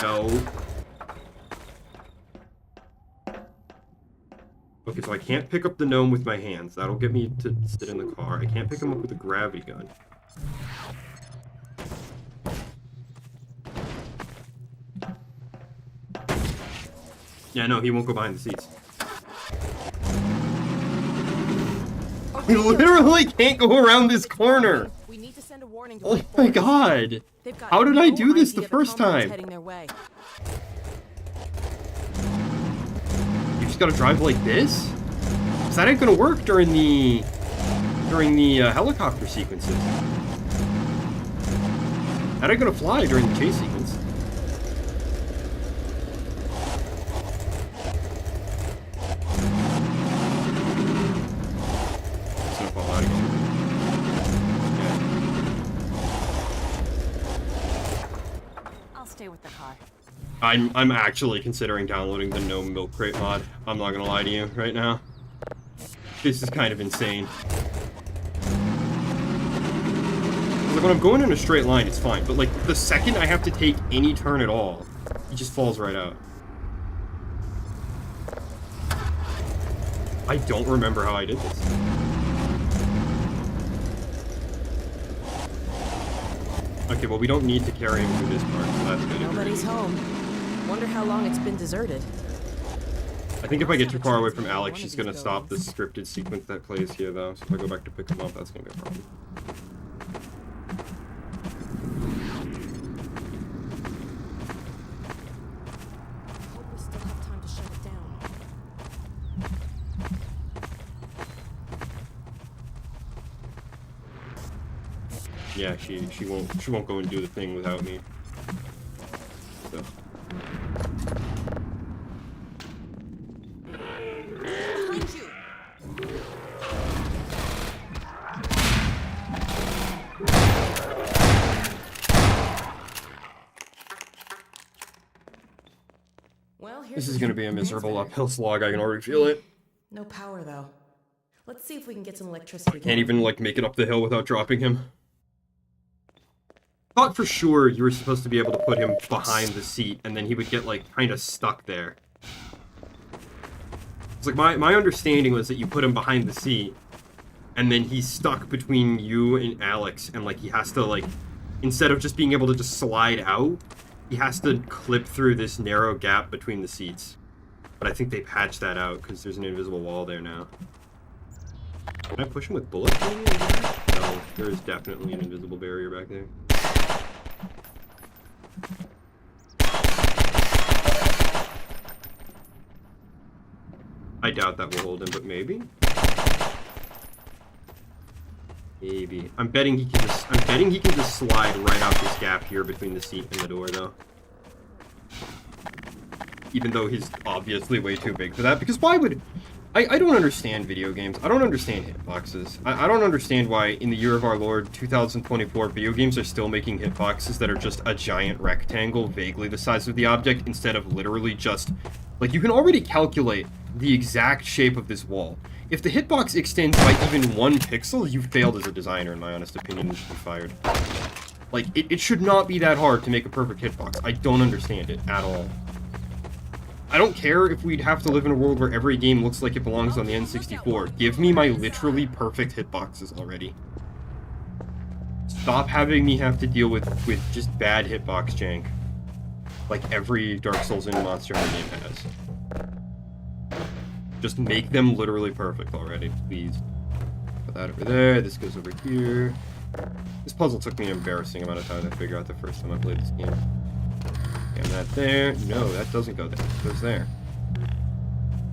No. Okay, so I can't pick up the gnome with my hands. That'll get me to sit in the car. I can't pick him up with a gravity gun. Yeah, no, he won't go behind the seats. He literally can't go around this corner! We need to send a warning to Oh my god! How did I do this the first time? You just gotta drive like this? 'Cause that ain't gonna work during the helicopter sequences. That ain't gonna fly during the chase sequence. It's gonna fall out again. I'll stay with the car. I'm actually considering downloading the gnome milk crate mod. I'm not gonna lie to you right now. This is kind of insane. Like when I'm going in a straight line, it's fine, but like the second I have to take any turn at all, he just falls right out. I don't remember how I did this. Okay, well we don't need to carry him through this part, so that's good. Nobody's home. Wonder how long it's been deserted. I think if I get too far away from Alex, she's gonna stop the scripted sequence that plays here, though. So if I go back to pick him up, that's gonna be a problem. Hope we still have time to shut it down. Yeah, she won't go and do the thing without me. So. This is gonna be a miserable uphill slog, I can already feel it. No power though. Let's see if we can get some electricity. Can't even like make it up the hill without dropping him. Thought for sure you were supposed to be able to put him behind the seat and then he would get like kind of stuck there. It's like my understanding was that you put him behind the seat and then he's stuck between you and Alex and like he has to like, instead of just being able to just slide out, he has to clip through this narrow gap between the seats. But I think they patched that out because there's an invisible wall there now. Can I push him with bullets maybe? No, there is definitely an invisible barrier back there. I doubt that will hold him, but maybe. Maybe. I'm betting he can just slide right out this gap here between the seat and the door though. Even though he's obviously way too big for that, because why would... I don't understand video games. I don't understand hitboxes. I don't understand why, in the year of our Lord, 2024, video games are still making hitboxes that are just a giant rectangle, vaguely the size of the object, instead of literally just... Like, you can already calculate the exact shape of this wall. If the hitbox extends by even 1 pixel, you've failed as a designer, in my honest opinion, and should be fired. Like, it should not be that hard to make a perfect hitbox. I don't understand it at all. I don't care if we'd have to live in a world where every game looks like it belongs on the N64. Give me my literally perfect hitboxes already. Stop having me have to deal with just bad hitbox jank. Like every Dark Souls and Monster Hunter game has. Just make them literally perfect already, please. Put that over there, this goes over here. This puzzle took me an embarrassing amount of time to figure out the first time I played this game. And that there. No, that doesn't go there. It goes there.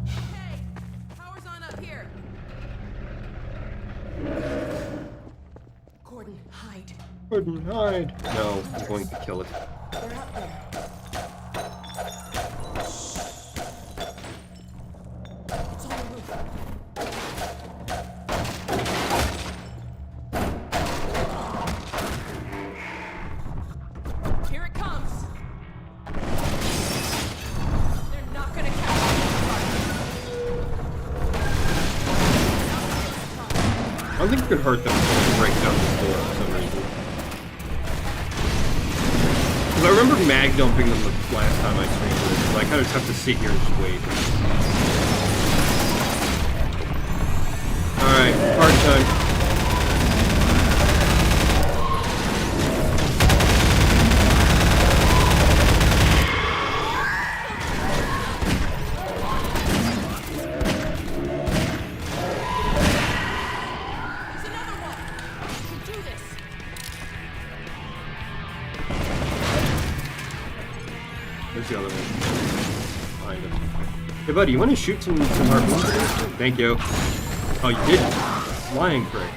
Hey, power's on up here. Gordon, hide. Gordon, hide. No, I'm going to kill it. They're up there. It's on the roof. Here it comes. They're not gonna catch I don't think it could hurt them to break down this door for some reason. Because I remember mag dumping them the last time I streamed this, so I kind of just have to sit here and just wait. Alright, hard time. Where's the other one? Behind him. Hey buddy, you want to shoot some harpoons? Thank you. Oh, you didn't. Flying prick.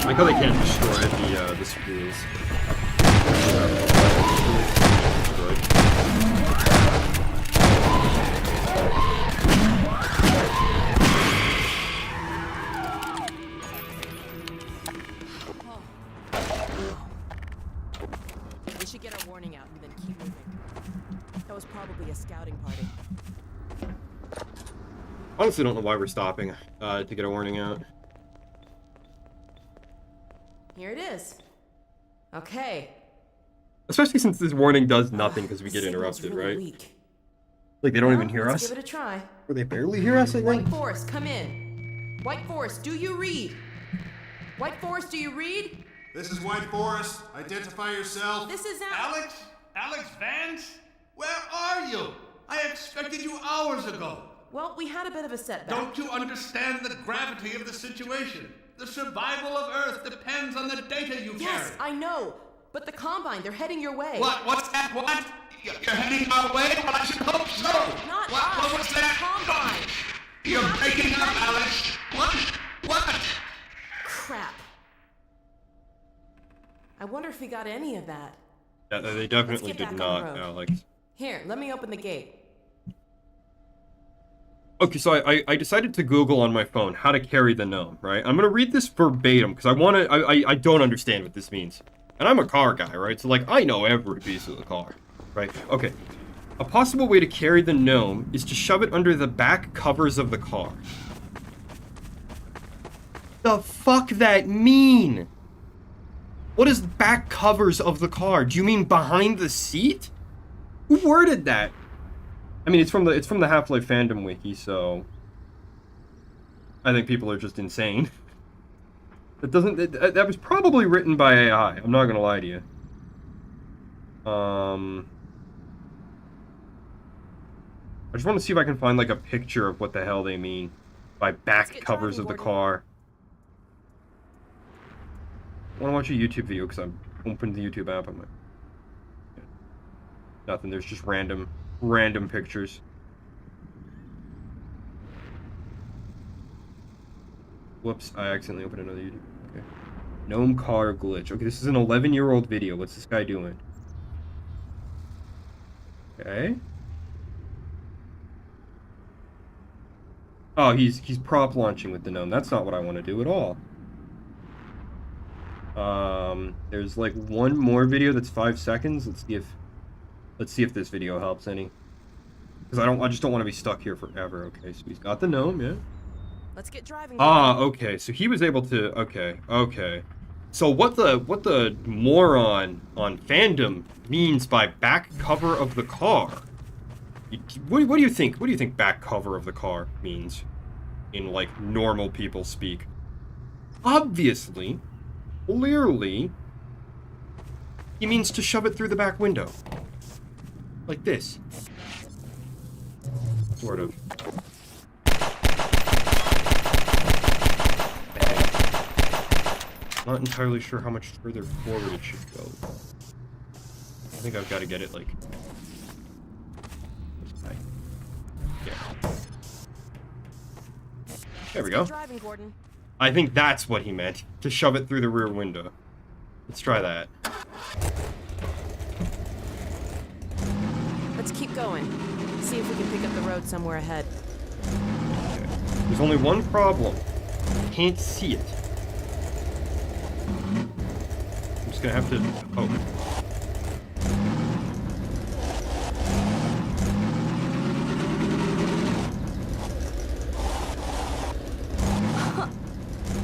I like how they can't destroy the screws. We should get our warning out and then keep moving. That was probably a scouting party. Honestly, don't know why we're stopping to get a warning out. Here it is. Okay. Especially since this warning does nothing because we get interrupted, really right? Weak. Like they don't even hear Let's us. give it a try. Or they barely hear us, I think. White Forest, come in. White Forest, do you read? White Forest, do you read? This is White Forest. Identify yourself. This is Alex? Alex Vance? Where are you? I expected you hours ago. Well, we had a bit of a setback. Don't you understand the gravity of the situation? The survival of Earth depends on the data you Yes, carry. I know. But the Combine, they're heading your way. What? What's that? What? You're heading our way? Well, I should hope so. Not what? us. What was that? Combine. You're breaking up, Alex. What? What? Crap. I wonder if he got any of that. Yeah, they definitely Let's get did back on the not, road. Alex. Here, let me open the gate. Okay, so I decided to Google on my phone how to carry the gnome, right? I'm gonna read this verbatim because I don't understand what this means. And I'm a car guy, right? So like I know every piece of the car, right? Okay. A possible way to carry the gnome is to shove it under the back covers of the car. The fuck that mean? What is back covers of the car? Do you mean behind the seat? Who worded that? I mean, it's from the Half-Life fandom wiki, so I think people are just insane. That was probably written by AI. I'm not gonna lie to you. I just want to see if I can find like a picture of what the hell they mean by back covers of the car. I want to watch a YouTube video because I'm opening the YouTube app. I'm like, nothing. There's just random pictures. Whoops! I accidentally opened another YouTube. Okay. Gnome car glitch. Okay, this is an 11-year-old video. What's this guy doing? Okay. Oh, he's prop launching with the gnome. That's not what I want to do at all. There's like one more video that's 5 seconds. Let's see if this video helps any. Because I just don't want to be stuck here forever. Okay, so he's got the gnome, yeah. Let's get driving. Ah, okay. So he was able to. Okay. So what the moron on fandom means by back cover of the car? What do you think? What do you think back cover of the car means in like normal people speak? Obviously, clearly, he means to shove it through the back window, like this, sort of. Not entirely sure how much further forward it should go. I think I've got to get it like. Yeah. There we go. Driving, Gordon. I think that's what he meant, to shove it through the rear window. Let's try that. Let's keep going. See if we can pick up the road somewhere ahead. Okay. There's only one problem. I can't see it. I'm just gonna have to. Oh.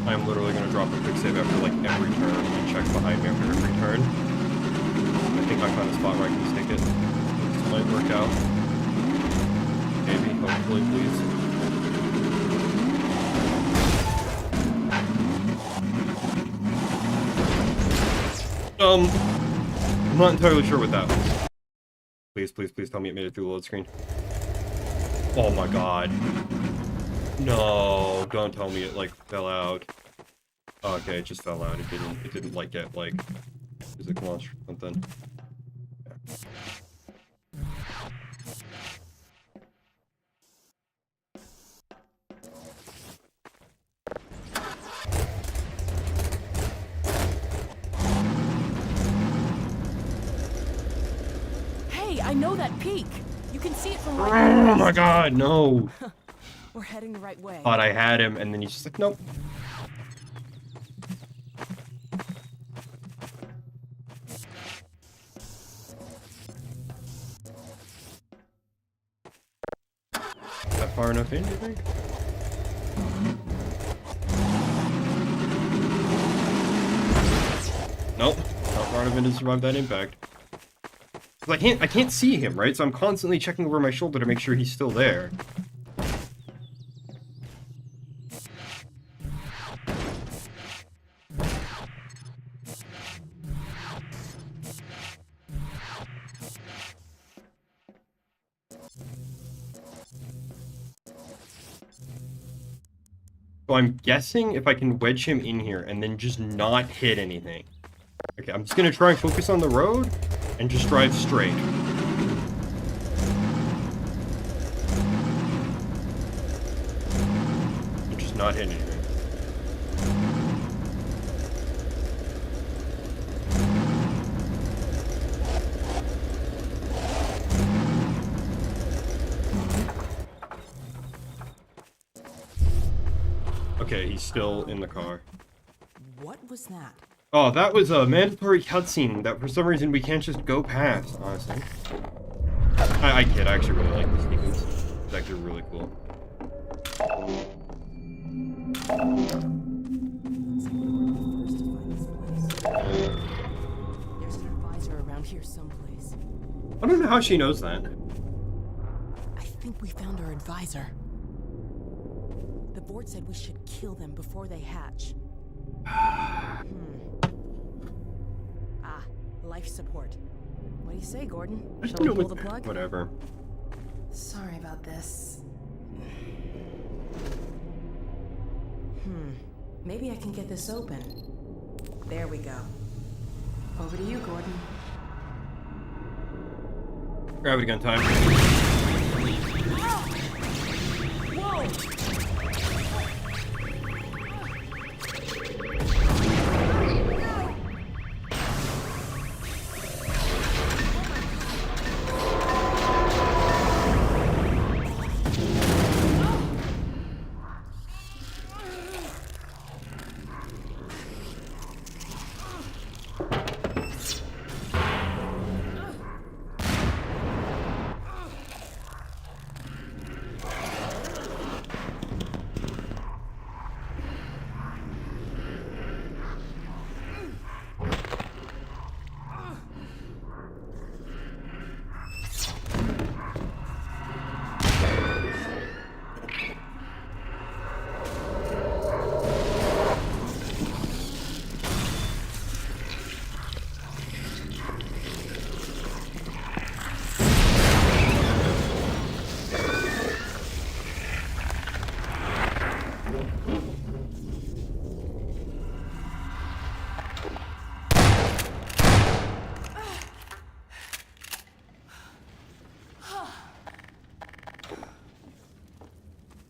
I'm literally gonna drop a quick save after like every turn and check behind me after every turn. I think I found a spot where I can stick it. This might work out. Maybe, hopefully, please. I'm not entirely sure what that was. Please tell me it made it through the load screen. Oh my god. No, don't tell me it like fell out. Okay, it just fell out. It didn't like get like physical launch or something. Yeah. Hey, I know that peak. You can see it from right. Oh my god, no. We're heading the right way. Thought I had him, and then he's just like, nope. Is that far enough in, do you think? Nope, not far enough in to survive that impact. Cause I can't see him, right? So I'm constantly checking over my shoulder to make sure he's still there. So I'm guessing if I can wedge him in here and then just not hit anything. Okay, I'm just gonna try and focus on the road and just drive straight. And just not hit anything. Okay, he's still in the car. What was that? Oh, that was a mandatory cutscene that for some reason we can't just go past, honestly. I kid, I actually really like this sequence. It's actually really cool. There's an advisor around here someplace. I don't know how she knows that. I think we found our advisor. The board said we should kill them before they hatch. Life support. What do you say, Gordon? Shall we pull the plug? Whatever. Sorry about this. Maybe I can get this open. There we go. Over to you, Gordon. Gravity gun time. Whoa!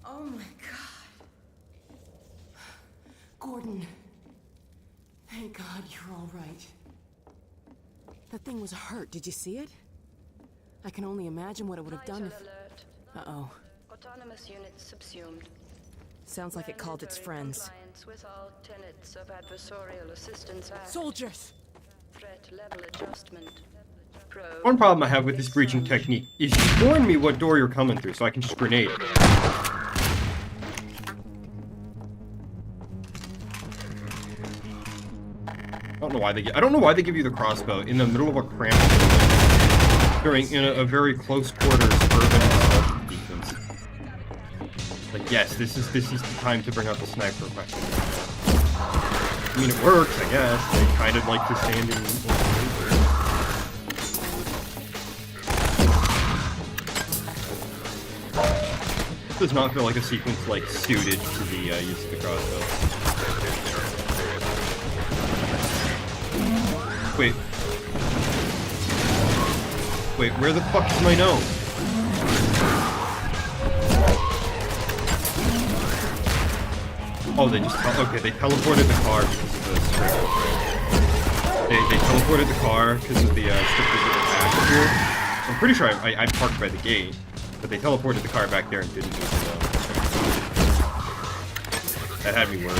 Oh my god. Gordon. Thank God you're all right. That thing was hurt. Did you see it? I can only imagine what it would have done if... Alert. Uh-oh. Autonomous units subsumed. Sounds like it called its friends. Compliance with all tenets of Adversarial Assistance Act. Soldiers! Threat level adjustment. Probe. One problem I have with this breaching technique is you warn me what door you're coming through so I can just grenade it. I don't know why they give you the crossbow in the middle of a cramped during in a very close quarters urban assault sequence. Like, yes, this is the time to bring out the sniper weapon. I mean, it works, I guess. They kind of like to stand in. This does not feel like a sequence like suited to the use of the crossbow. Wait. Wait, where the fuck is my gnome? Oh, they just okay, they teleported the car because of the straight up. They teleported the car because of the strictly attack here. I'm pretty sure I parked by the gate, but they teleported the car back there and didn't do it. That had me worried.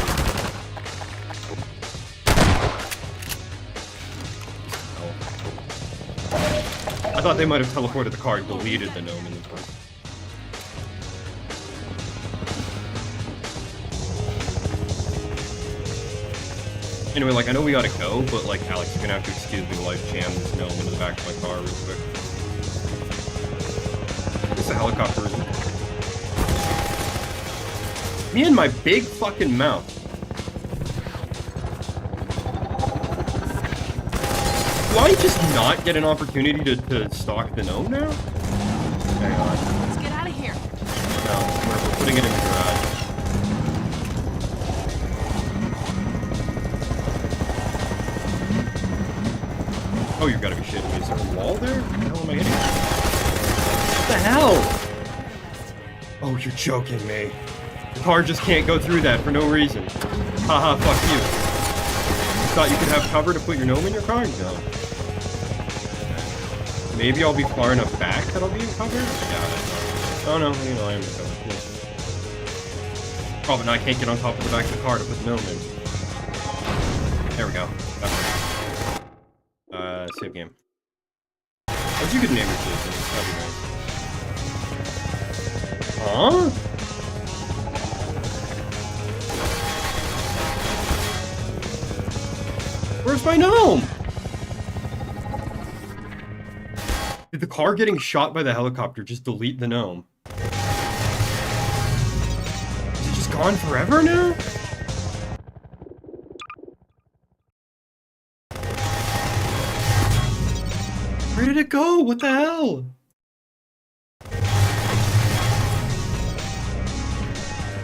I thought they might have teleported the car and deleted the gnome in the place. Anyway, like, I know we gotta go, but, like, Alex, you're gonna have to excuse me while I jam this gnome into the back of my car real quick. It's a helicopter, isn't it? Me and my big fucking mouth. Do I just not get an opportunity to stalk the gnome now? Hang on. Let's get out of here. No, we're putting it in the garage. Oh, you've got to be shitting me. Is there a wall there? What the hell am I hitting? What the hell? Oh, you're joking me. The car just can't go through that for no reason. Haha, fuck you. You thought you could have cover to put your gnome in your car? No. Maybe I'll be far enough back that I'll be in cover? Yeah, oh no, you know, I am in cover. Yeah. Oh, but now I can't get on top of the back of the car to put the gnome in. There we go. That works. Save game. That's a good name for this. That'd be nice. Huh? Where's my gnome? Did the car getting shot by the helicopter just delete the gnome? Is it just gone forever now? Where did it go? What the hell?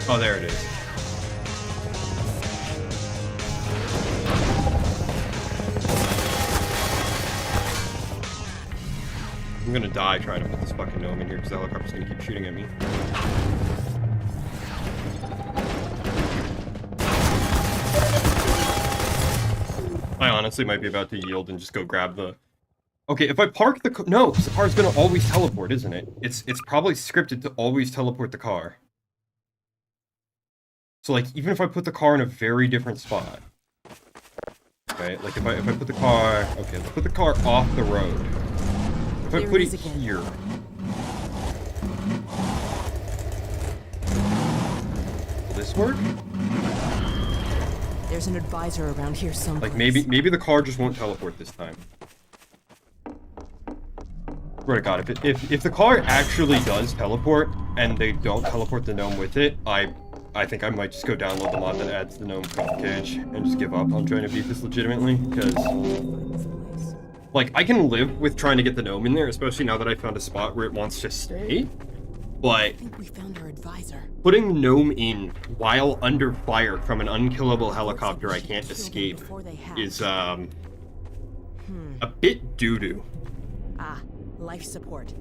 Oh, there it is. I'm gonna die trying to put this fucking gnome in here because the helicopter's gonna keep shooting at me. I honestly might be about to yield and just go grab the... Okay, if I park the car... No, because the car's gonna always teleport, isn't it? It's probably scripted to always teleport the car. So, like, even if I put the car in a very different spot... Okay, like, if I put the car... Okay, let's put the car off the road. If I put it here... Will this work? There's an advisor around here somewhere. Like, maybe the car just won't teleport this time. Swear to God, if the car actually does teleport, and they don't teleport the gnome with it, I think I might just go download the mod that adds the gnome cage and just give up on trying to beat this legitimately, because... Like, I can live with trying to get the gnome in there, especially now that I found a spot where it wants to stay, but... I think we found our advisor. Putting the gnome in while under fire from an unkillable helicopter I can't escape is, a bit doo-doo. Ah, life support.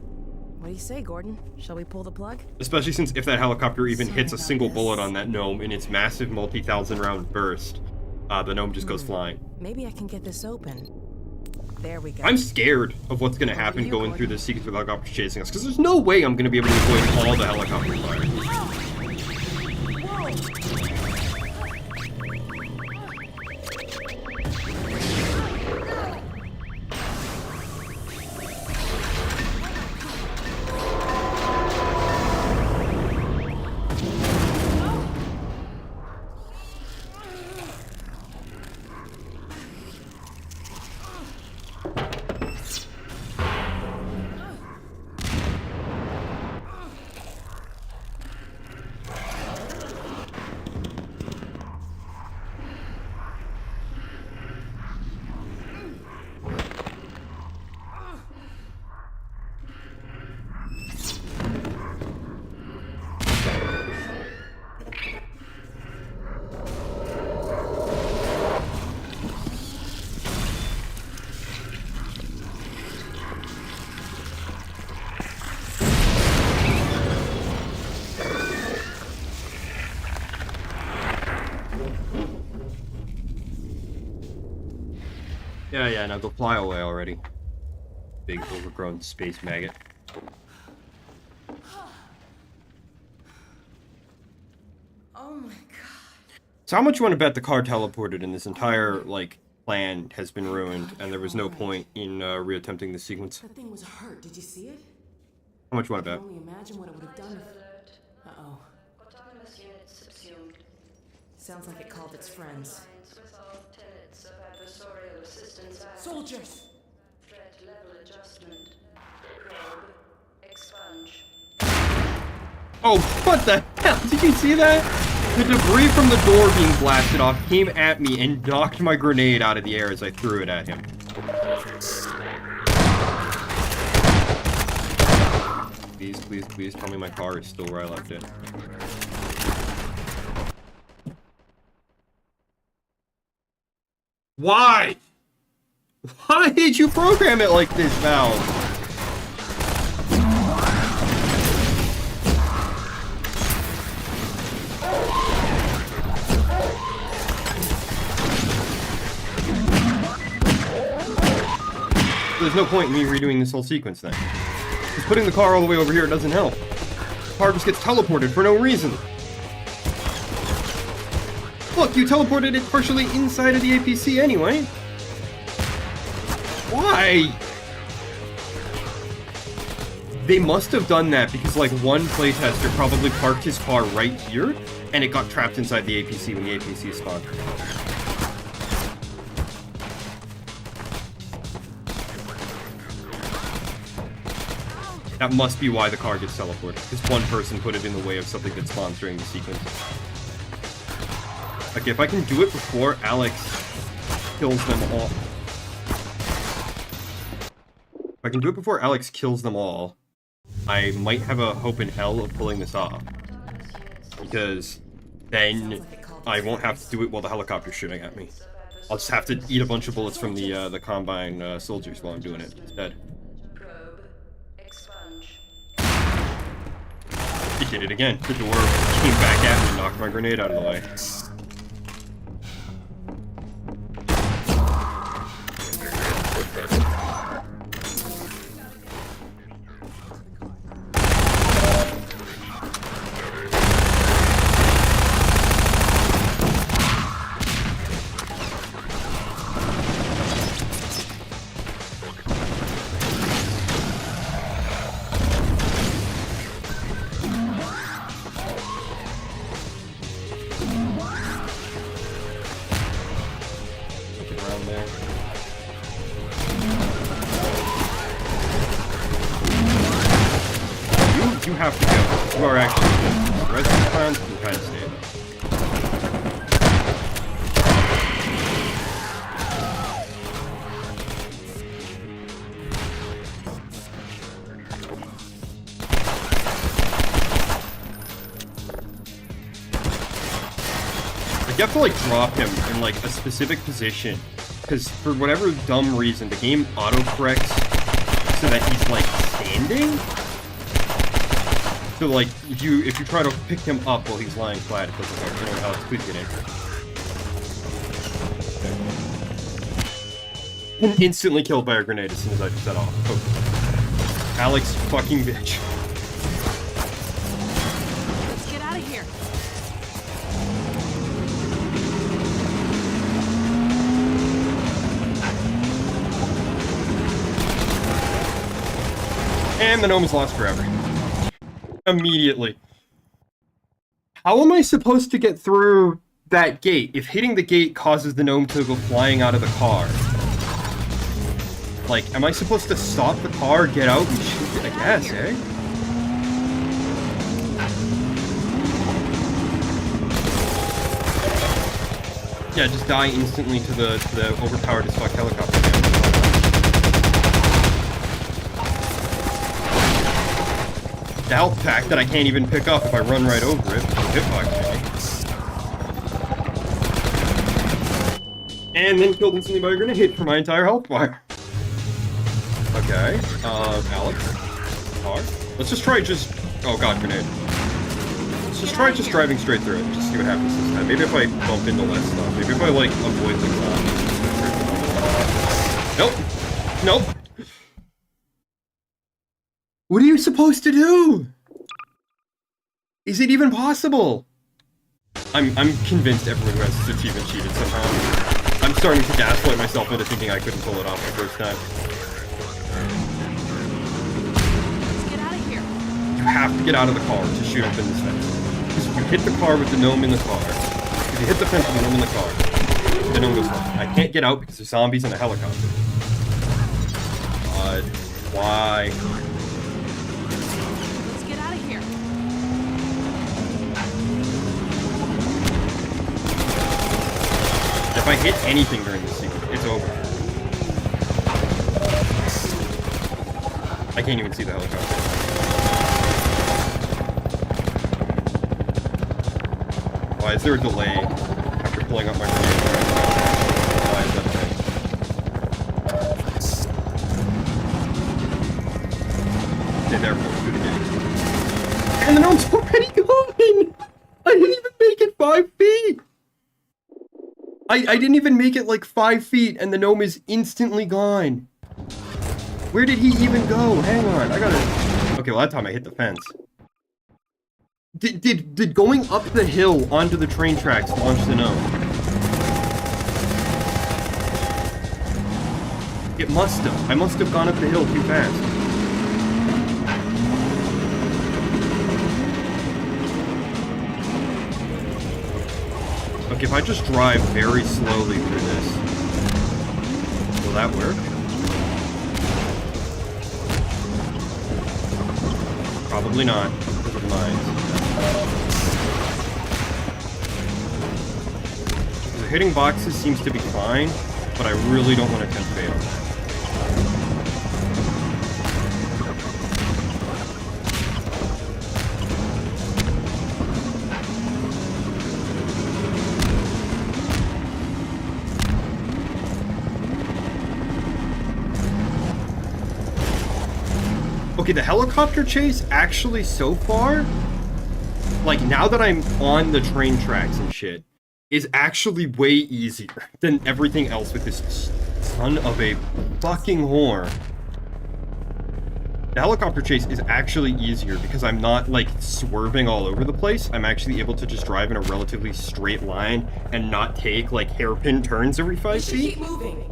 What do you say, Gordon? Shall we pull the plug? Especially since if that helicopter even hits a single bullet on that gnome in its massive multi-thousand round burst, the gnome just goes flying. Maybe I can get this open. There we go. I'm scared of what's going to happen going through this sequence with helicopters chasing us, because there's no way I'm going to be able to avoid all the helicopter fire. Yeah, now go fly away already. Big overgrown space maggot. Oh my god. So how much you want to bet the car teleported and this entire, like, plan has been ruined and there was no point in reattempting this sequence? That thing was hurt. Did you see it? How much you want to I bet? can only imagine what it would have done if... Uh-oh. Autonomous units subsumed. Sounds like it called its friends. Tenets of adversarial assistance. Soldiers! Threat level adjustment. Probe. Expunge. Oh, what the hell? Did you see that? The debris from the door being blasted off came at me and knocked my grenade out of the air as I threw it at him. Please, please, please tell me my car is still where I left it. Why? Why did you program it like this, Val? There's no point in me redoing this whole sequence then. Because putting the car all the way over here doesn't help. The car just gets teleported for no reason. Look, you teleported it partially inside of the APC anyway. Why? They must have done that because, like, one playtester probably parked his car right here, and it got trapped inside the APC when the APC spawned. That must be why the car gets teleported, because one person put it in the way of something that spawns during the sequence. Okay, if I can do it before Alex kills them all... If I can do it before Alex kills them all, I might have a hope in hell of pulling this off. Because then I won't have to do it while the helicopter's shooting at me. I'll just have to eat a bunch of bullets from the Combine soldiers while I'm doing it instead. He did it again. The door came back at me and knocked my grenade out of the way. You have to go. You are actually good. The rest of the clowns can kind of stay though. Like, you have to, like, drop him in, like, a specific position. Because for whatever dumb reason, the game auto-corrects so that he's, like, standing? So, like, if you try to pick him up while he's lying flat, it doesn't work. You know, Alex, please get in. And instantly killed by a grenade as soon as I set off. Oh. Alex fucking bitch. Let's get out of here. And the gnome is lost forever. Immediately. How am I supposed to get through that gate if hitting the gate causes the gnome to go flying out of the car? Like, am I supposed to stop the car, get out, and shoot it? I guess, eh? Yeah, just die instantly to the overpowered as fuck helicopter. The health pack that I can't even pick up if I run right over it. Hitbox me. And then killed instantly by a grenade for my entire health bar. Okay, Alex. Car. Let's just try oh god, grenade. Let's just try driving straight through it. Just see what happens this time. Maybe if I bump into less stuff. Maybe if I, like, avoid things. Nope. Nope. What are you supposed to do? Is it even possible? I'm convinced everyone who has this achievement cheated somehow. I'm starting to gaslight myself into thinking I couldn't pull it off the first time. Let's get out of here. You have to get out of the car to shoot up in this fence. Because if you hit the car with the gnome in the car, if you hit the fence with the gnome in the car, the gnome goes flying. I can't get out because there's zombies and a helicopter. God, why? Let's get out of here. If I hit anything during this sequence, it's over. I can't even see the helicopter. Why is there a delay after pulling up my grenade? Why is that a thing? Okay, there, do it again. And the gnome's already gone! I didn't even make it 5 feet! I didn't even make it like 5 feet and the gnome is instantly gone. Where did he even go? Hang on, I gotta... Okay, well that time I hit the fence. Did going up the hill onto the train tracks launch the gnome? It must have. I must have gone up the hill too fast. Okay, if I just drive very slowly through this, will that work? Probably not, because of mines. So hitting boxes seems to be fine, but I really don't want to tempt fate on that. Okay, the helicopter chase, actually, so far, like, now that I'm on the train tracks and shit, is actually way easier than everything else with this son of a fucking whore. The helicopter chase is actually easier because I'm not, like, swerving all over the place. I'm actually able to just drive in a relatively straight line and not take, like, hairpin turns every 5 feet. Keep moving.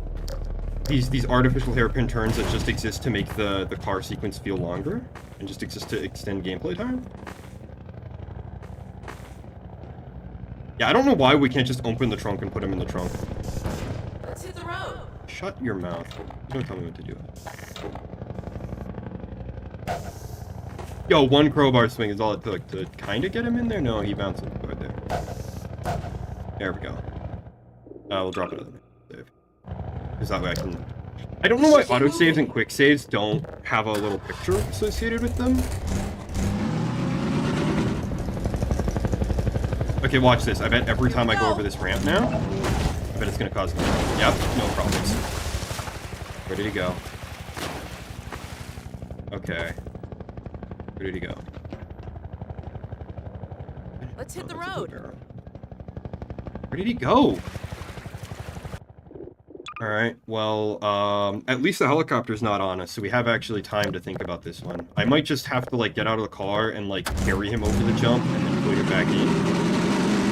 These artificial hairpin turns that just exist to make the car sequence feel longer and just exist to extend gameplay time. Yeah, I don't know why we can't just open the trunk and put him in the trunk. Let's hit the road. Shut your mouth. You don't tell me what to do. Yo, one crowbar swing is all it took to kind of get him in there. No, he bounced right there. There we go. We'll drop it in the save. Because that way I can... I don't know why autosaves and quick saves don't have a little picture associated with them. Okay, watch this. I bet every time I go over this ramp now, I bet it's gonna cause me. Yep, no problems. Ready to go. Okay. Ready to go. Let's hit the road. Where did he go? Alright, well, at least the helicopter's not on us, so we have actually time to think about this one. I might just have to, like, get out of the car and, like, carry him over the jump and then put him back in.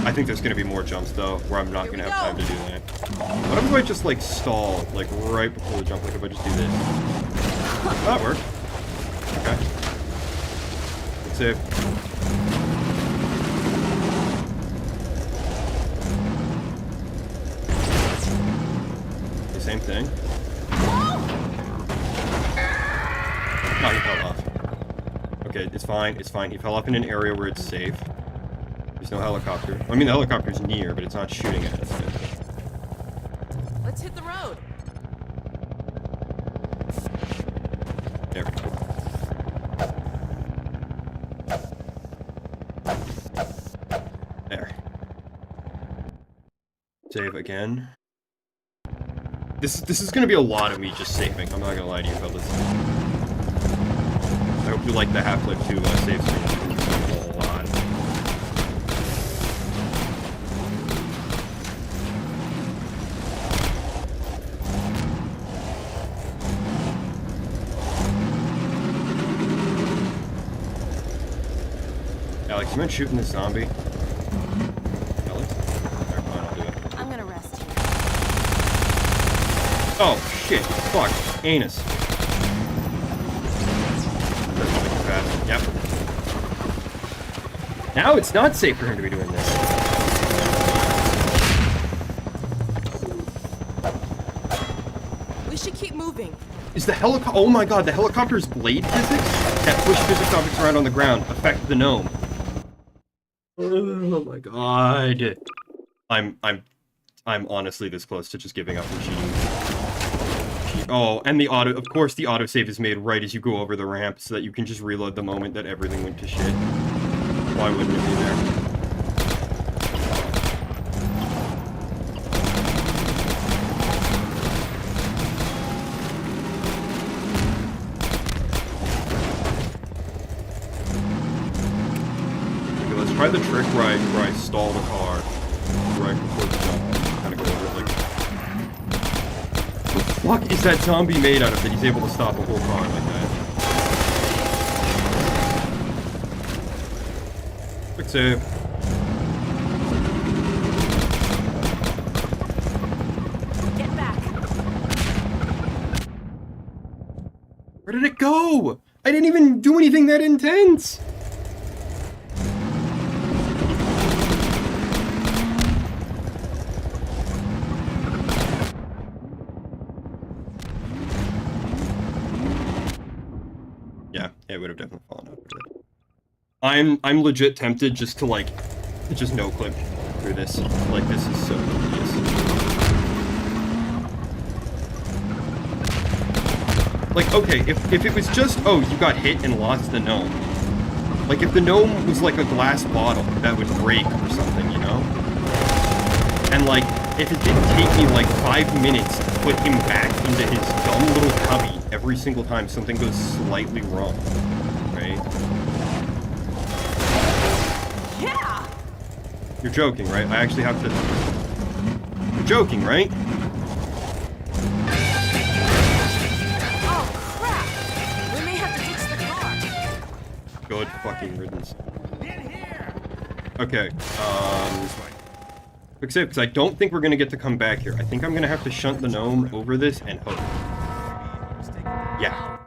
I think there's gonna be more jumps, though, where I'm not gonna have time to do that. What if I just, like, stall, like, right before the jump? Like, if I just do this? That worked. Okay. Good save. Same thing. No, he fell off. Okay, it's fine, it's fine. He fell off in an area where it's safe. There's no helicopter. I mean, the helicopter's near, but it's not shooting at us. Let's hit the road. There we go. There. Save again. This is gonna be a lot of me just saving. I'm not gonna lie to you, fellas. I hope you like the Half-Life 2 save stream. It's a lot. Alex, you mind shooting this zombie? Alex? Alright, fine, I'll do it. I'm gonna rest here. Oh, shit. Fuck. Anus. Yep. Now it's not safe for him to be doing this. We should keep moving. Is the helicopter... Oh my god, the helicopter's blade physics that push physics objects around on the ground affect the gnome. Oh my god. I'm honestly this close to just giving up and cheating. Oh, and the auto, of course the autosave is made right as you go over the ramp so that you can just reload the moment that everything went to shit. Why wouldn't it be there? Okay, let's try the trick where I stall the car right before the jump. Kind of go over it like... What the fuck is that zombie made out of that he's able to stop a whole car like that? Quick save. Get back. Where did it go? I didn't even do anything that intense! it would have definitely fallen over it. I'm legit tempted just to like, just no clip through this. Like, this is so tedious. Like, okay, if it was just, oh, you got hit and lost the gnome. Like, if the gnome was like a glass bottle that would break or something, you know? And like, if it didn't take me like 5 minutes to put him back into his dumb little cubby every single time something goes slightly wrong, right? Yeah! You're joking, right? I actually have to... You're joking, right? Oh, crap! We may have to ditch the car. Good fucking riddance. Okay, quick save, because I don't think we're gonna get to come back here. I think I'm gonna have to shunt the gnome over this and hope. Yeah.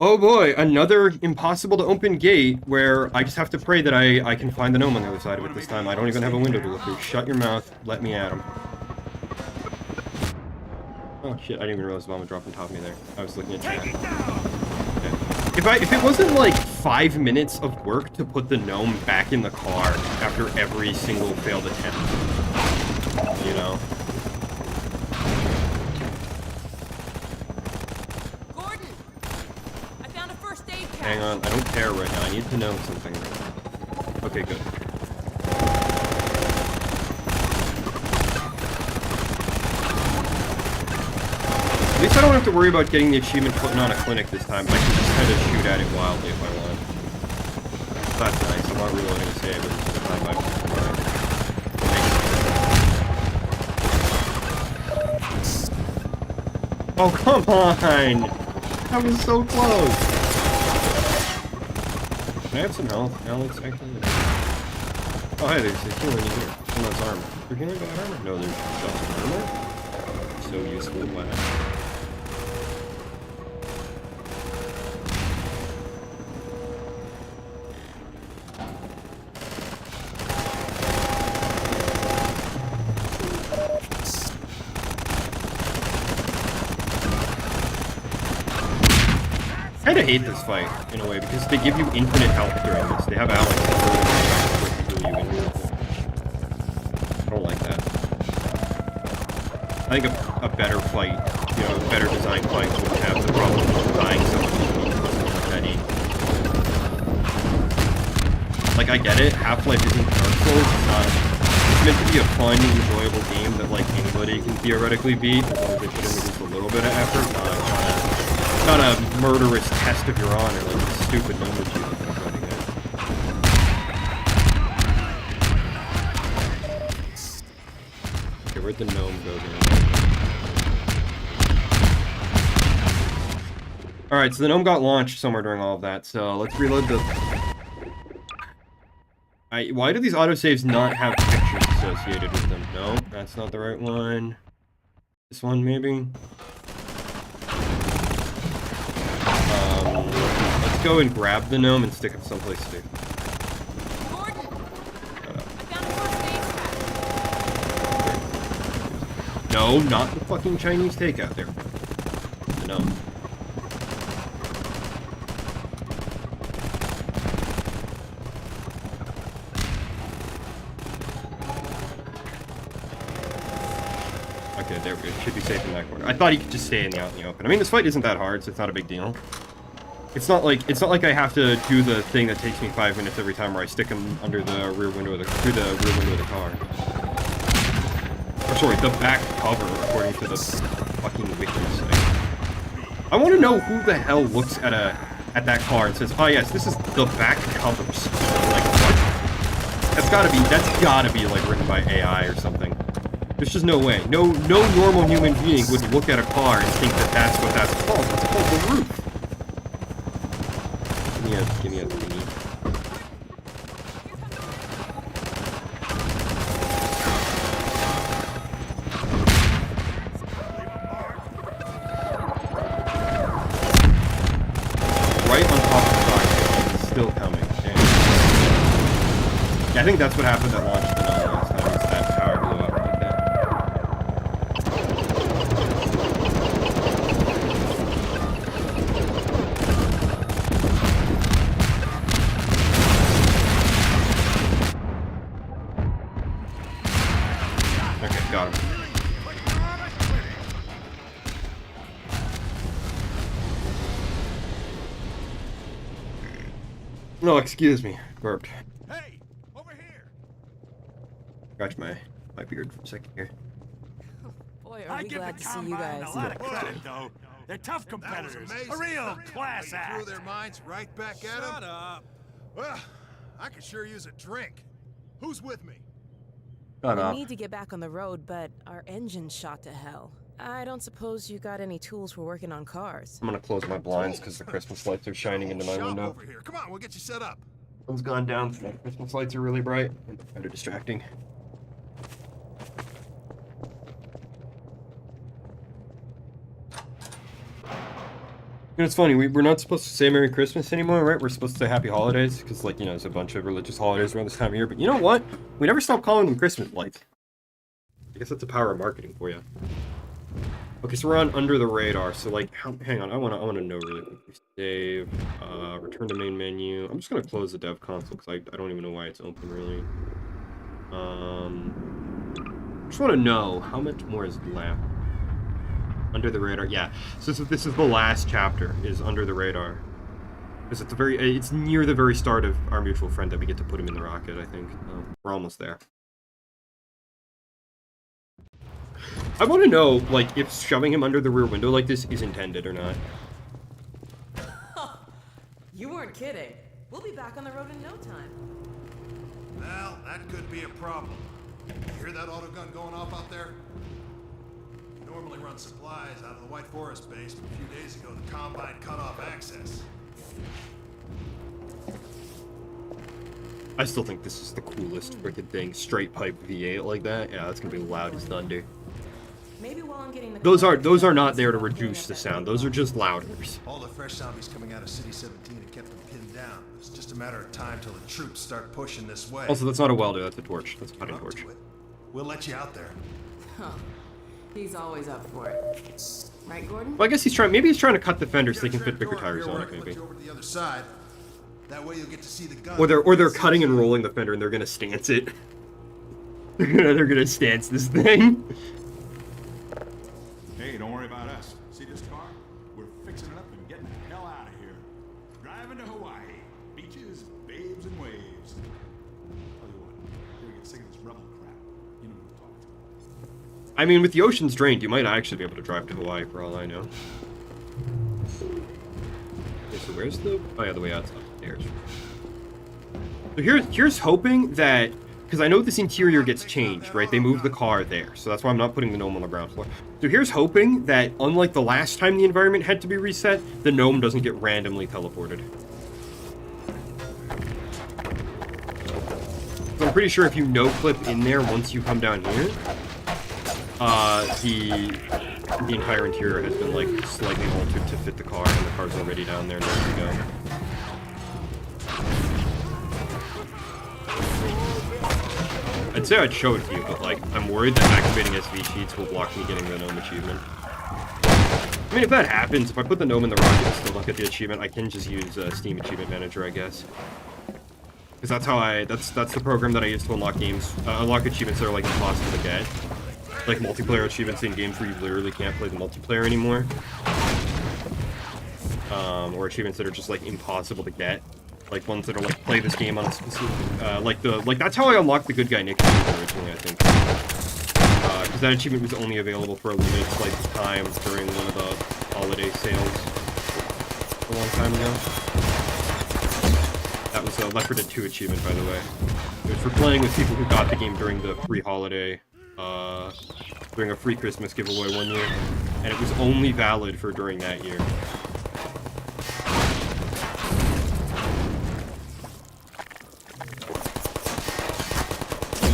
Oh boy, another impossible to open gate where I just have to pray that I can find the gnome on the other side of it this time. I don't even have a window to look through. Shut your mouth, let me at him. Oh shit, I didn't even realize the bomb would drop on top of me there. I was looking at chat. Okay. If it wasn't like 5 minutes of work to put the gnome back in the car after every single failed attempt, you know? Gordon! I found a first aid kit. Hang on, I don't care right now. I need to know something. Okay, good. At least I don't have to worry about getting the achievement putting on a clinic this time. I can just kind of shoot at it wildly if I want. That's nice. I'm not reloading to save it. Oh, come on! That was so close! Can I have some health? Alex, actually. Oh, hey, there's a healing in here. Someone's armor. They're healing by armor? No, there's just armor. So useful, wow. I kinda hate this fight, in a way, because they give you infinite health during this. They have Alex to heal you in here. I don't like that. I think a better fight, you know, a better designed fight would have the problem of dying so many. Like, I get it, Half-Life isn't Dark Souls, it's meant to be a fun, enjoyable game that, like, anybody can theoretically beat, as long as they put in at least a little bit of effort, not a murderous test of your honor, like a stupid number achievement I'm trying to get. Okay, where'd the gnome go then? Alright, so the gnome got launched somewhere during all of that, so let's reload the... why do these autosaves not have pictures associated with them? No, that's not the right one. This one, maybe? Let's go and grab the gnome and stick it someplace safe. Gordon! I found a first aid pack. No, not the fucking Chinese takeout there. The gnome. Okay, there we go. Should be safe in that corner. I thought he could just stay out in the open. I mean, this fight isn't that hard, so it's not a big deal. It's not like I have to do the thing that takes me 5 minutes every time where I stick him under the rear window of the car. Or sorry, the back cover, according to the fucking wiki site. I want to know who the hell looks at that car and says, "Oh yes, this is the back covers." Like what? That's gotta be like written by AI or something. There's just no way. No normal human being would look at a car and think that that's what that's called. That's called the roof. Give me a thingy. Right on top of the car. It's still coming. Okay. Yeah, I think that's what happened that launched the gnome last time. Is that tower blew up like that. No, excuse me. Burped. Hey, over here. Scratch my beard for a second here. Boy, are I we give glad the to see you Combine guys. a lot of credit, though. They're tough competitors. A real class act. Threw their minds right back at them. Shut up. Well, I could sure use a drink. Who's with me? Shut We up. need to get back on the road, but our engine's shot to hell. I don't suppose you got any tools for working on cars. I'm gonna close my blinds because the Christmas lights are shining into my Shop window. over here. Come on, we'll get you set up. Sun's gone down today. Christmas lights are really bright and kind of distracting. You know, it's funny, we're not supposed to say Merry Christmas anymore, right? We're supposed to say Happy Holidays, because, like, you know, there's a bunch of religious holidays around this time of year, but you know what? We never stop calling them Christmas lights. I guess that's the power of marketing for you. Okay, so we're on Under the Radar, so, like, hang on, I wanna know really quickly. Save, return to main menu. I'm just gonna close the dev console, because I don't even know why it's open, really. Just wanna know, how much more is left? Under the Radar, yeah. So this is the last chapter, is Under the Radar. Because it's near the very start of Our Mutual Friend that we get to put him in the rocket, I think. We're almost there. I want to know, like, if shoving him under the rear window like this is intended or not. You weren't kidding. We'll be back on the road in no time. Well, that could be a problem. You hear that autogun going off out there? Normally run supplies out of the White Forest base, but a few days ago the Combine cut off access. I still think this is the coolest freaking thing. Straight pipe V8 like that. Yeah, that's gonna be loud as thunder. Maybe while I'm getting the Those are not there to reduce the sound. Those are just louders. All the fresh zombies coming out of City 17 had kept them pinned down. It's just a matter of time till the troops start pushing this way. Also, that's not a welder. That's a torch. That's a cutting Up torch. to it. We'll let you out there. Huh. He's always up for it. Right, Gordon? Well, I guess maybe he's trying to cut the fenders so they can fit bigger tires on it, Put maybe. you over to the other side. That way you'll get to see the gun. Or they're cutting and rolling the fender and they're gonna stance it. They're gonna stance this thing. Hey, don't worry about us. See this car? We're fixing it up and getting the hell out of here. Driving to Hawaii. Beaches, babes, and waves. Tell you what, you're gonna get sick of this rebel crap. You know what I'm talking about. I mean, with the oceans drained, you might actually be able to drive to Hawaii for all I know. Okay, so where's the... Oh yeah, the way out's upstairs. So here's hoping that... Because I know this interior gets changed, right? They moved the car there, so that's why I'm not putting the gnome on the ground floor. So here's hoping that, unlike the last time the environment had to be reset, the gnome doesn't get randomly teleported. So I'm pretty sure if you no-clip in there once you come down here, the entire interior has been, like, slightly altered to fit the car, and the car's already down there and ready to go. I'd say I'd show it to you, but, like, I'm worried that activating SV cheats will block me getting the gnome achievement. I mean, if that happens, if I put the gnome in the rocket and still don't get the achievement, I can just use Steam Achievement Manager, I guess. Because that's how that's the program that I use to unlock games, unlock achievements that are, like, impossible to get. Like, multiplayer achievements in games where you literally can't play the multiplayer anymore. Or achievements that are just, like, impossible to get. Like, ones that are, like, play this game on a specific, like, that's how I unlocked the Good Guy Nick achievement originally, I think. Because that achievement was only available for a limited slice of time during one of the holiday sales a long time ago. That was a Left 4 Dead 2 achievement, by the way. It was for playing with people who got the game during the free holiday, during a free Christmas giveaway one year, and it was only valid for during that year.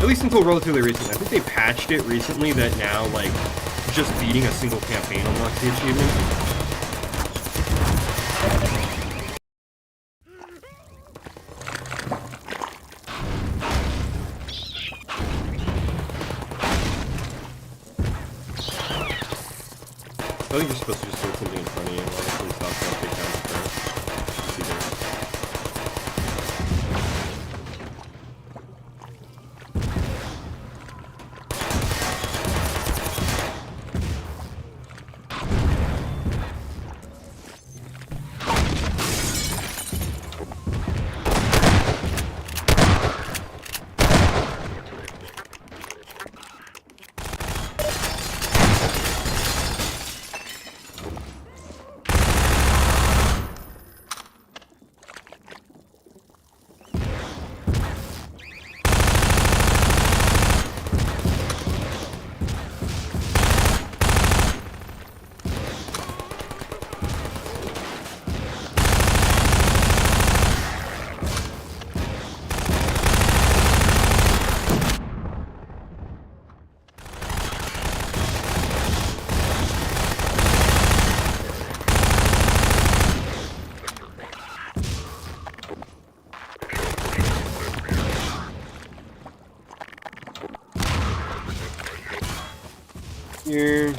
At least until relatively recently. I think they patched it recently that now, like, just beating a single campaign unlocks the achievement. I think you're supposed to just throw something in front of you and honestly stop trying to take down the turret. See there. here.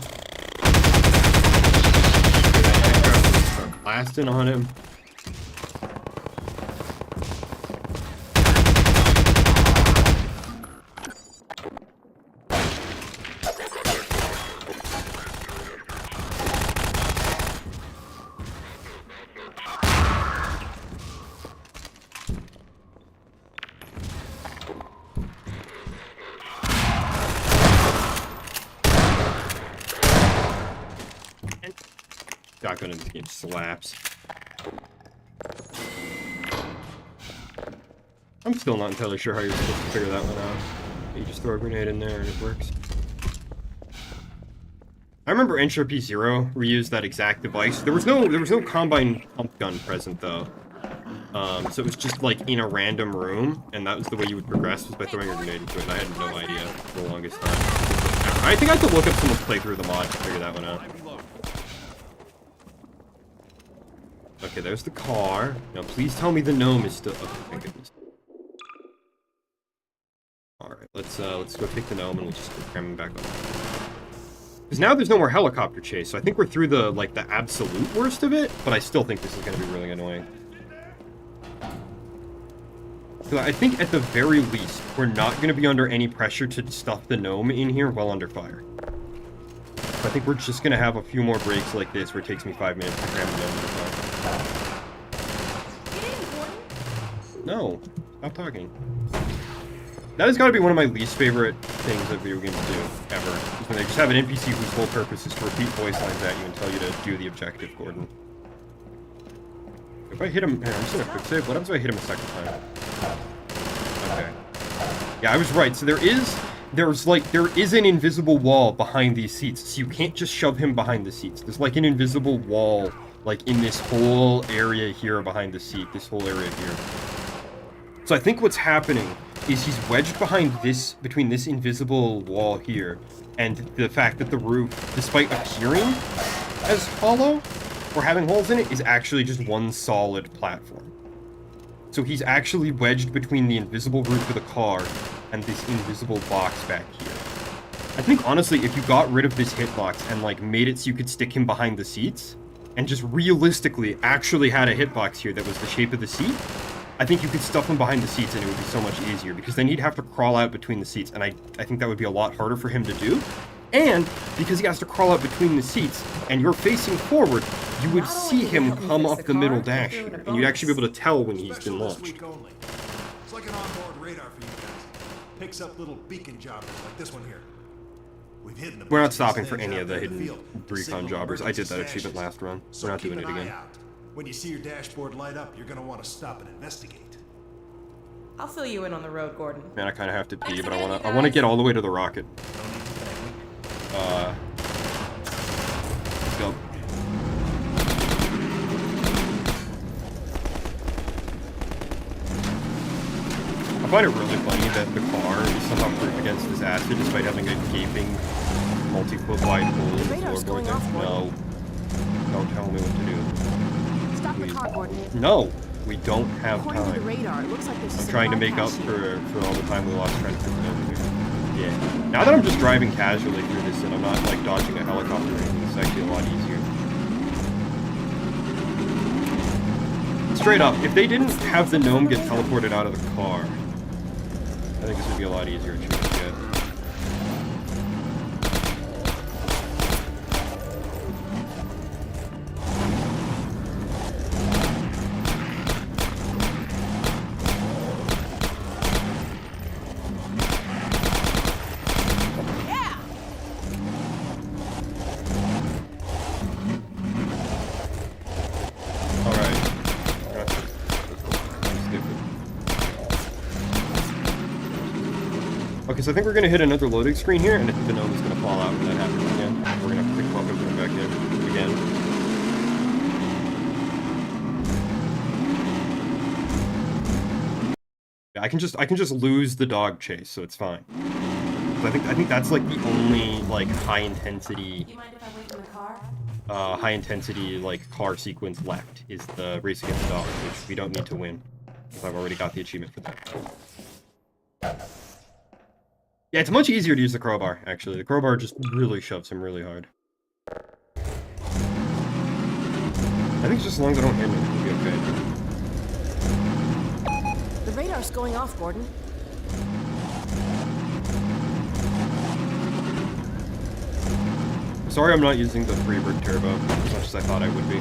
Start blasting on him. Shotgun in this game slaps. I'm still not entirely sure how you're supposed to figure that one out. You just throw a grenade in there and it works. I remember Entropy Zero reused that exact device. There was no combine pump gun present though. So it was just like in a random room, and that was the way you would progress, was by throwing a grenade into it, and I had no idea for the longest time. I think I have to look up someone's playthrough of the mod to figure that one out. Okay, there's the car. Now, please tell me the gnome is still. Oh, thank goodness. All right, let's go take the gnome and we'll just cram him back on. Because now there's no more helicopter chase, so I think we're through the absolute worst of it. But I still think this is going to be really annoying. So I think at the very least, we're not going to be under any pressure to stuff the gnome in here while under fire. So I think we're just going to have a few more breaks like this where it takes me 5 minutes to cram the gnome under fire. No, stop talking. That has got to be one of my least favorite things that video games do, ever. Is when they just have an NPC whose whole purpose is to repeat voice lines at you and tell you to do the objective, Gordon. If I hit him... Here, I'm just gonna quick save. What happens if I hit him a second time? Okay. Yeah, I was right. So there is an invisible wall behind these seats. So you can't just shove him behind the seats. There's like an invisible wall, like in this whole area here behind the seat. This whole area here. So I think what's happening is he's wedged behind this, between this invisible wall here, and the fact that the roof, despite appearing as hollow, or having holes in it, is actually just one solid platform. So he's actually wedged between the invisible roof of the car and this invisible box back here. I think, honestly, if you got rid of this hitbox and, like, made it so you could stick him behind the seats, and just realistically actually had a hitbox here that was the shape of the seat, I think you could stuff him behind the seats and it would be so muuld easier, because then he'd have to crawl out between the seats, and I think that would be a lot harder for him to do. And because he has to crawl out between the seats, and you're facing forward, you would see him come up the middle dash here, and you'd actually be able to tell when he's been launched. It's like an onboard radar for you guys. Picks up little beacon jobbers like this one here. We've hidden a We're not bunch of stopping these for things any out of the there in hidden field to recon signal jobbers. I did that emergency achievement stashes. last run. So We're not keep doing it an eye again. out. When you see your dashboard light up, you're gonna want to stop and investigate. I'll fill you in on the road, Gordon. Man, I kind of have to pee, but I want to get all the way to the rocket. Let's go. I find it really funny that the car is somehow proof against this acid despite having a gaping multi-foot wide hole in the floorboard there. No. Don't tell me what to do. Stop the car, Gordon. No! We don't have According to the time. radar, it looks like there's I'm trying to make up for all the time we lost trying to fix it over here. Yeah. Now that I'm just driving casually through this and I'm not like dodging a helicopter or anything, it's actually a lot easier. Straight up, if they didn't have the gnome get teleported out of the car, I think this would be a lot easier to get. Okay, so I think we're going to hit another loading screen here, and I think the gnome is going to fall out when that happens again. We're going to have to pick him up and put him back in again. Yeah, I can just lose the dog chase, so it's fine. So I think that's like the only like high intensity like car sequence left is the race against the dog, which we don't need to win because I've already got the achievement for that. Yeah, it's much easier to use the crowbar, actually. The crowbar just really shoves him really hard. I think just as long as I don't hit him, it'll be okay. The radar's going off, Gordon. Sorry I'm not using the Freebird Turbo as much as I thought I would be.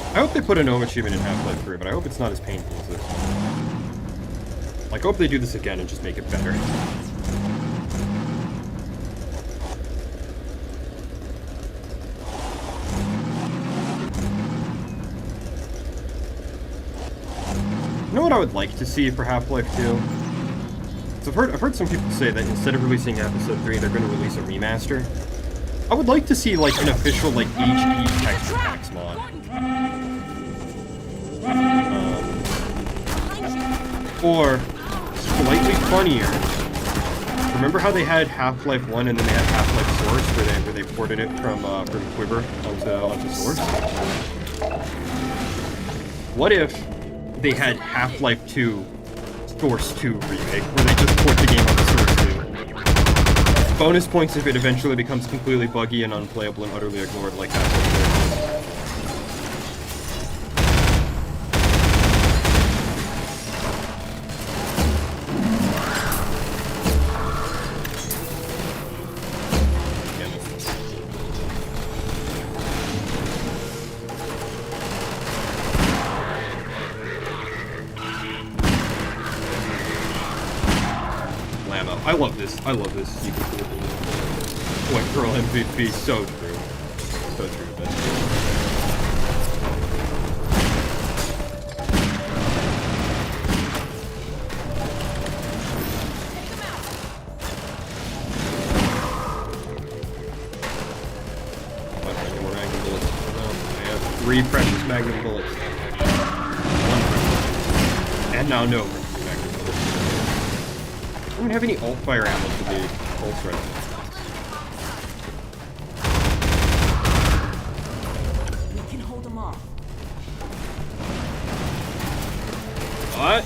I hope they put a gnome achievement in Half-Life 3, but I hope it's not as painful as this one. Like, I hope they do this again and just make it better. You know what I would like to see for Half-Life 2? So I've heard some people say that instead of releasing Episode 3, they're going to release a remaster. I would like to see, like, an official, like, HD texture packs mod. Or slightly funnier. Remember how they had Half-Life 1 and then they had Half-Life Source, where they ported it from Quiver onto Source? What if they had Half-Life 2 Source 2 remake, where they just port the game onto Source 2? Bonus points if it eventually becomes completely buggy and unplayable and utterly ignored like Half-Life 3. I love this. I love this. White girl MVP. So true. So true. That's true. More Magnum bullets. I have 3 precious Magnum bullets. 1 precious. And now no. I don't have any alt-fire ammo for the pulse right now. We can hold them off. What?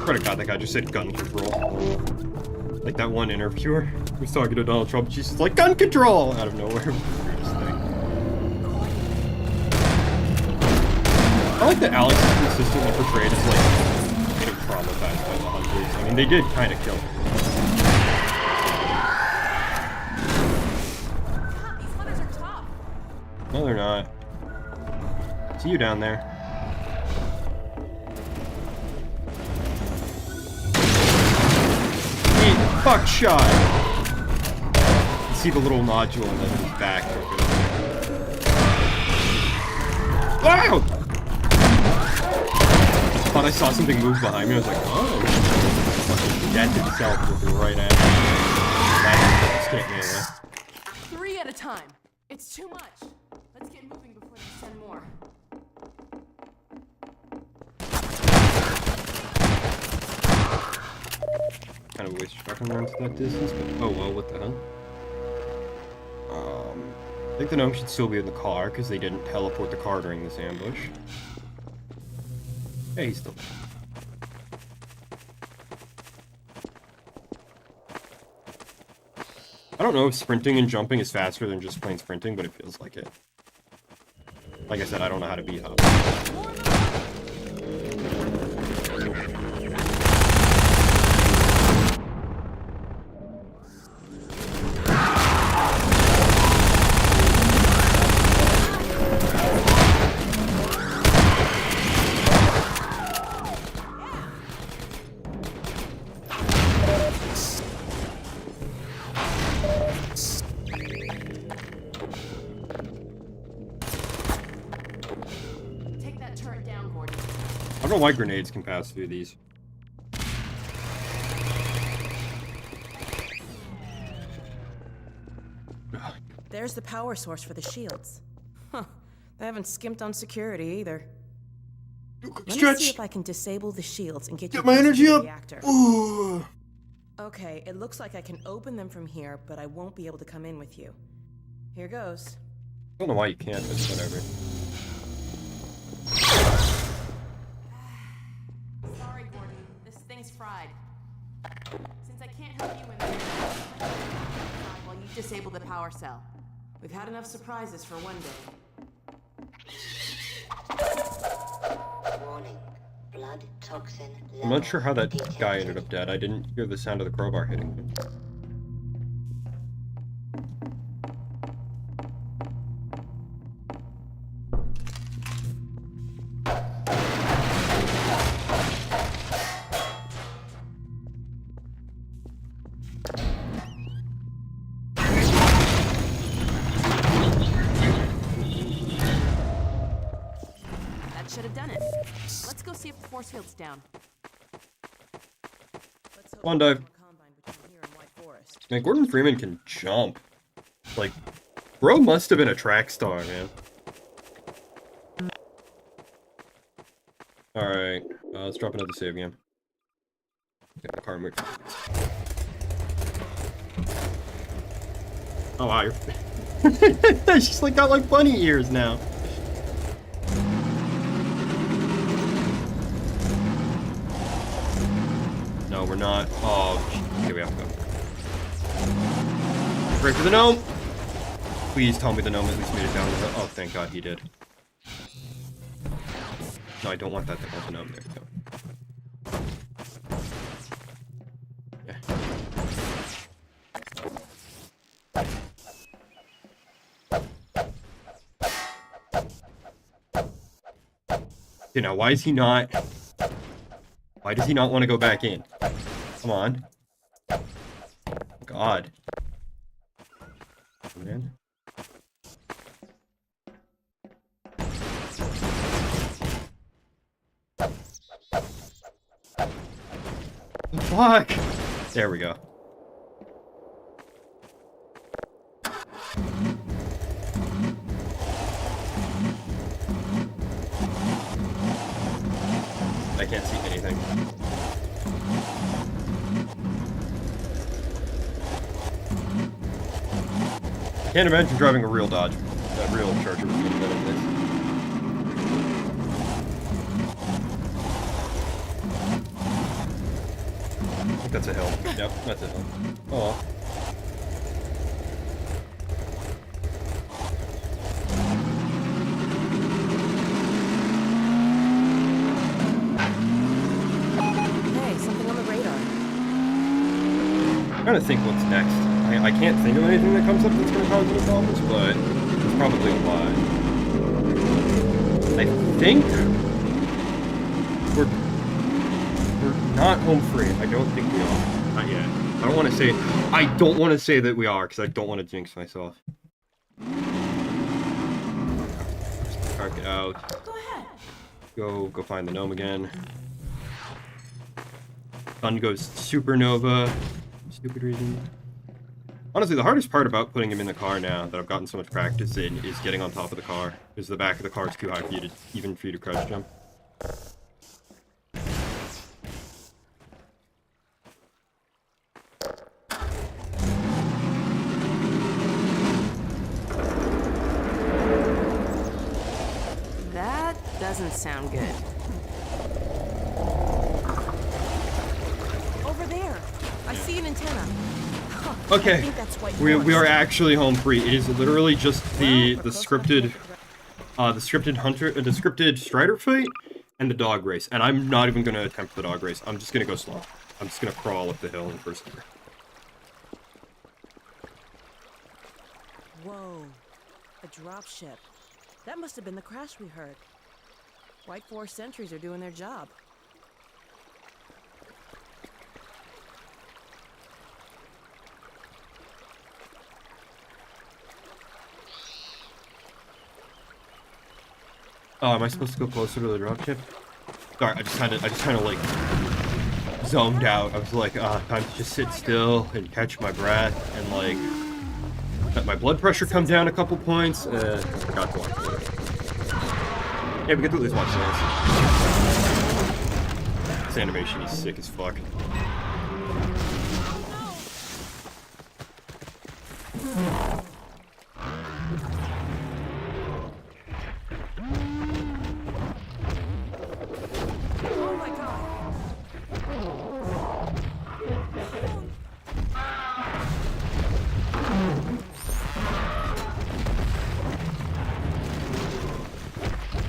swear to God, that guy just said gun control. Like that one interviewer who was talking to Donald Trump, she's just like, gun control! Out of nowhere. I like that Alex is consistently portrayed as like getting traumatized by the hunters. I mean, they did kind of kill him. These hunters are tough. No, they're not. See you down there. Fuck shot! You see the little nodule and then his back. Wow! I thought I saw something move behind me. I was like, oh. Fucking dented itself with the right hand. That just can't melee. 3 at a time. It's too much. Let's get moving before they send more. Kind of a waste of fucking rounds to that distance, but oh well, what the hell? I think the gnome should still be in the car because they didn't teleport the car during this ambush. Yeah, he's still there. I don't know if sprinting and jumping is faster than just plain sprinting, but it feels like it. Like I said, I don't know how to beat up. I don't know why grenades can pass through these. There's the power source for the shields. Huh. They haven't skimped on security either. Let me see if I can disable the shields and get you my energy to the up. reactor. Ooh. Okay, it looks like I can open them from here, but I won't be able to come in with you. Here goes. I don't know why you can't, but whatever. Sorry, Gordon. This thing's fried. Since I can't help you in there, while you disable the power cell. We've had enough surprises for one day. Warning. Blood toxin level I'm not sure how that detected. guy ended up dead. I didn't hear the sound of the crowbar hitting him. Should have done it. Let's go see if the force field's down. One dive. Man, Gordon Freeman can jump. Like, bro must have been a track star, man. Alright, let's drop another save game. Get the car moved. Oh wow, you're... She's like got like bunny ears now. No, we're not. Oh, okay, we have to go. Break for the gnome! Please tell me the gnome at least made it down. Oh, thank God he did. No, I don't want that thing on the gnome. There we go. Okay, now why is he not... Why does he not want to go back in? Come on. God. Man. Fuck! There we go. I can't see anything. I can't imagine driving a real Dodge. That real Charger would be better than this. I think that's a hill. Yep, that's a hill. Oh well. I'm trying to think what's next. I can't think of anything that comes up that's going to cause any problems, but there's probably a lot. I think we're not home free. I don't think we are. Not yet. I don't want to say. I don't want to say that we are because I don't want to jinx myself. Just park it out. Go ahead. Go find the gnome again. Sun goes supernova. Stupid reason. Honestly, the hardest part about putting him in the car now that I've gotten so much practice in is getting on top of the car. Because the back of the car is too high for you to, even for you to crouch jump. doesn't sound good. Over there. I see an antenna. Huh, I Okay, think that's White we Forest. are actually home free. It is literally just the scripted Strider fight and the dog race. And I'm not even gonna attempt the dog race. I'm just gonna go slow. I'm just gonna crawl up the hill in first gear. Whoa. A dropship. That must have been the crash we heard. White Forest sentries are doing their job. Oh, am I supposed to go closer to the dropship? Sorry, I just kind of like zoned out. I was like, time to just sit still and catch my breath and like let my blood pressure come down a couple points. Forgot to watch this. Yeah, we get to at least watch this. This animation is sick as fuck.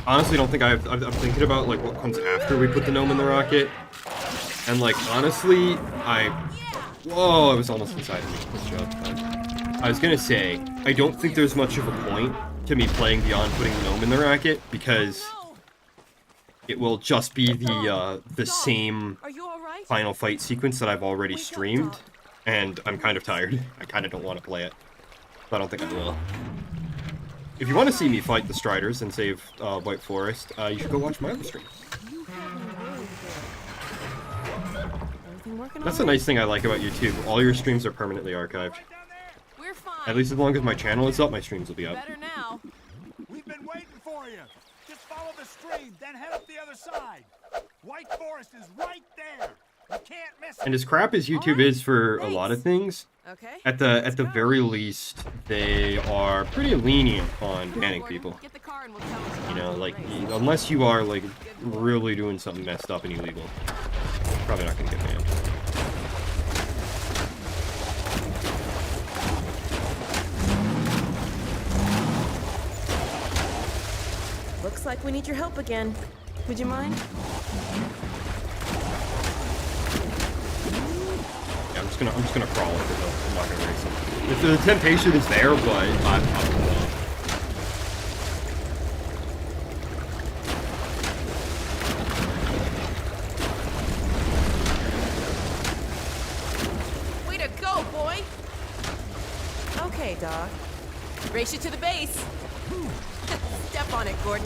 Honestly, don't think I'm thinking about like what comes after we put the gnome in the rocket, and like honestly, whoa, I was almost inside of me. Good job, I was gonna say I don't think there's much of a point to me playing beyond putting the gnome in the rocket because it will just be the same final fight sequence that I've already streamed, and I'm kind of tired. I kind of don't want to play it, so I don't think I will. If you want to see me fight the Striders and save White Forest, you should go watch my other stream. That's the nice thing I like about YouTube. All your streams are permanently archived. We're fine. At least as long as my channel is up, my streams will be up. Better now. We've been waiting for you. Just follow the stream, then head up the other side. White Forest is right there. You can't miss it. And as crap as YouTube is for a lot of things, Okay. at the very least, they are pretty lenient on banning people. Get the car and we'll tell You know, like unless you are like really doing something messed up and illegal, probably not gonna get banned. Looks like we need your help again. Would you mind? Yeah, I'm just gonna crawl over the hill. I'm not gonna race him. If the temptation is there, but I'm Way to go, boy! Okay, dog. Race you to the base. Step on it, Gordon.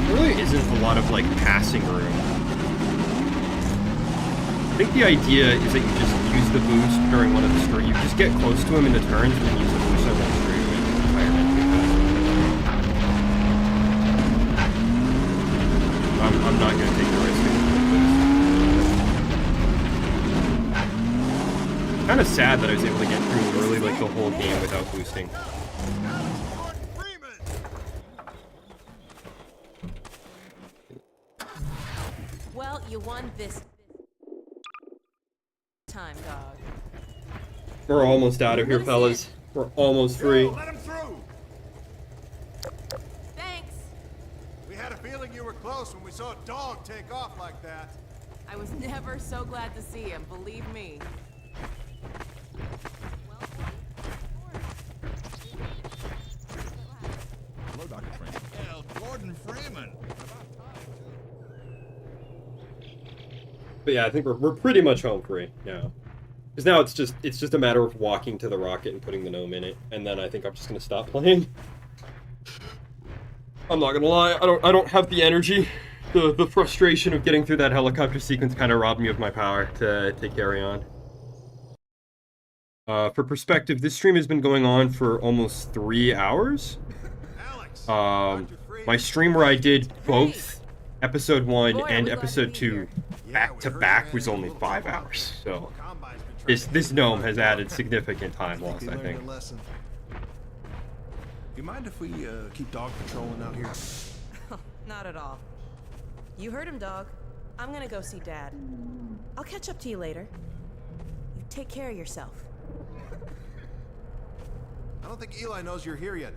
There really isn't a lot of like passing room. I think the idea is that you just use the boost during one of the straight. You just get close to him in the turns and then use the boost on one straight away. I'm not gonna take the risk. Kind of sad that I was able to get through literally like the whole game without boosting. Well, you won this time, dog. We're almost out of here, fellas. We're almost free. Let him through. Thanks. We had a feeling you were close when we saw a dog take off like that. I was never so glad to see him, believe me. Hello, Dr. Freeman. Hell, Gordon Freeman. But yeah, I think we're pretty much home free now. Because now it's just a matter of walking to the rocket and putting the gnome in it, and then I think I'm just gonna stop playing. I'm not gonna lie, I don't have the energy. The frustration of getting through that helicopter sequence kind of robbed me of my power to carry on. For perspective, this stream has been going on for almost 3 hours. My stream where I did both episode 1 Boy, are and we glad to episode be 2 here. back to back was only 5 hours. So this gnome has added significant time loss, I think. You mind if we keep dog patrolling out here? Not at all. You heard him, dog. I'm gonna go see Dad. I'll catch up to you later. You take care of yourself. I don't think Eli knows you're here yet.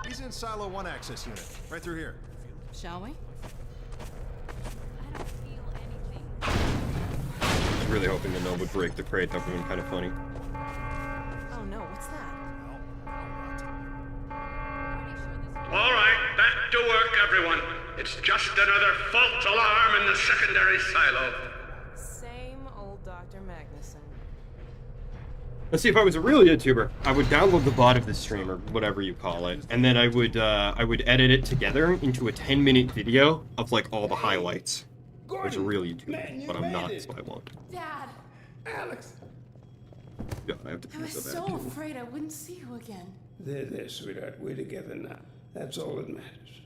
He's in Silo 1 access unit, right through here. Shall we? I was really hoping the gnome would break the crate. That would have been kind of funny. Oh no, what's that? All right, back to work, everyone. It's just another false alarm in the secondary silo. Same old Dr. Magnuson. Let's see, if I was a real YouTuber, I would download the bot of the stream, or whatever you call it, and then I would edit it together into a 10-minute video of, like, all the highlights. I was a real YouTuber, but I'm not, so I won't. Dad! Alex! God, I have to I was pee so so bad, too. afraid I wouldn't see you again. There, sweetheart. We're together now. That's all that matters.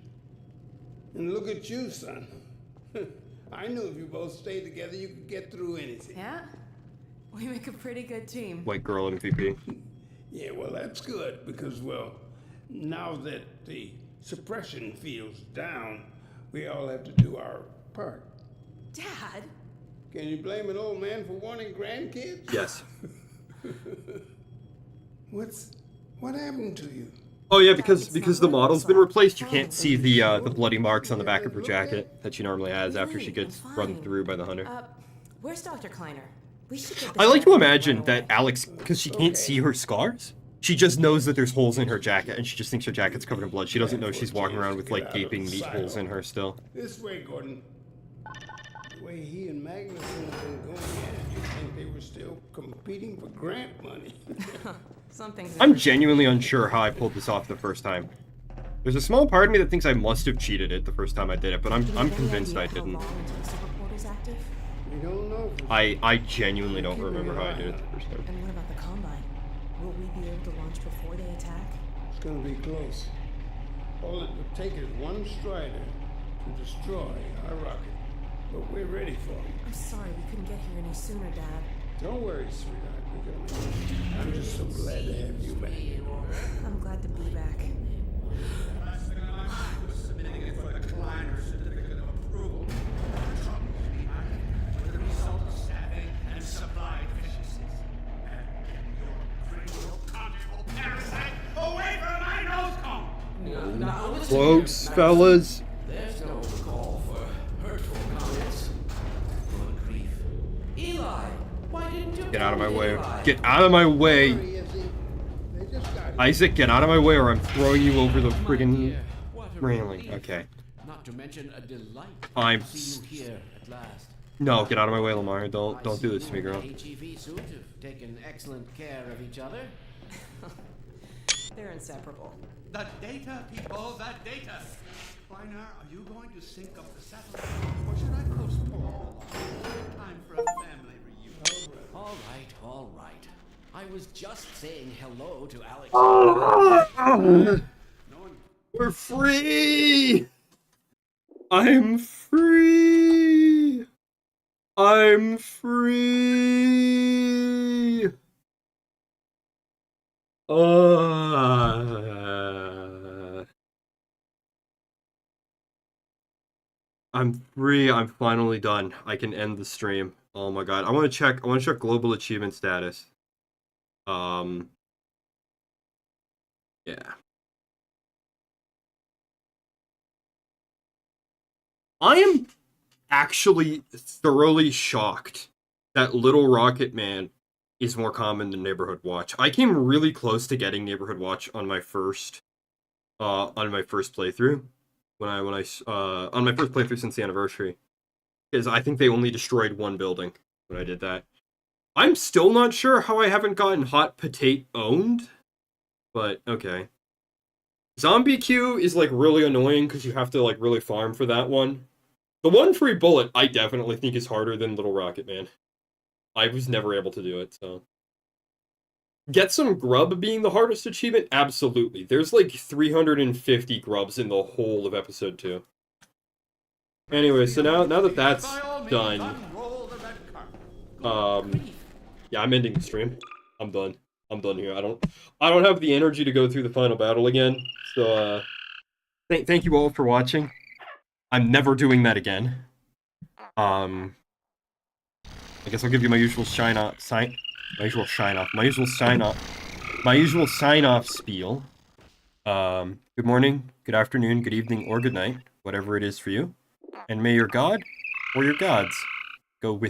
And look at you, son. I knew if you both stayed together, you could get through anything. Yeah? We make a pretty good team. White girl MVP. Yeah, well, that's good, because, well, now that the suppression field's down, we all have to do our part. Dad? Can you blame an old man for wanting grandkids? Yes. What happened to you? Oh yeah, because the model's been replaced, you can't see the bloody marks on the back of her jacket that she normally has after she gets run through by the hunter. Where's Dr. Kleiner? We should get I like to imagine that Alex, because she can't see her scars, she just knows that there's holes in her jacket, and she just thinks her jacket's covered in blood. She doesn't know she's walking around with, like, gaping meat holes in her still. This way, Gordon. The way he and Magnuson have been going at it, you'd think they were still competing for grant money. Something's I'm genuinely unsure how I pulled this off the first time. There's a small part of me that thinks I must have cheated it the first time I did it, but I'm convinced I didn't. We don't know. I genuinely don't remember how I did it the first time. And what about the Combine? Will we be able to launch before they attack? It's gonna be close. All it would take is one Strider to destroy our rocket. But we're ready for it. I'm sorry we couldn't get here any sooner, Dad. Don't worry, sweetheart. We're gonna. I'm just so glad to have you back. I'm glad to be back. Submitting it for the Kleiner certificate of approval. With the result of staffing and supply deficiencies. And your critical control parasite away from my nose cone! Now, Close, fellas. There's no call for hurtful comments. Good grief. Eli, why didn't you Get out of my way. Eli? Get out of my way. Isaac, get out of my way or I'm throwing you over the friggin' railing. Okay. Not to mention a delight I'm... to see you here at last. No, get out of my way, Lamar. Don't do this to me, girl. HEV suit have taken excellent care of each other. They're inseparable. The data, people, the data! Kleiner, are you going to sync up the satellite? Or should I postpone the time for a family reunion? All right. I was just saying hello to Alex. We're free! I'm free! I'm free! I'm free. I'm finally done. I can end the stream. Oh my god. I want to check global achievement status. Yeah. I am actually thoroughly shocked that Little Rocket Man is more common than Neighborhood Watch. I came really close to getting Neighborhood Watch on my first playthrough on my first playthrough since the anniversary, because I think they only destroyed one building when I did that. I'm still not sure how I haven't gotten Hot Potato owned, but okay. Zombie Q is like really annoying because you have to like really farm for that one. The one free bullet I definitely think is harder than Little Rocket Man. I was never able to do it, so. Get some grub being the hardest achievement? Absolutely. There's like 350 grubs in the whole of episode 2. Anyway, so now that that's By all means, done, unroll the red carpet. yeah, I'm ending the stream. I'm done. I'm done here. I don't have the energy to go through the final battle again. So thank you all for watching. I'm never doing that again. I guess I'll give you my usual sign off spiel. Good morning, good afternoon, good evening, or good night, whatever it is for you. And may your god or your gods go with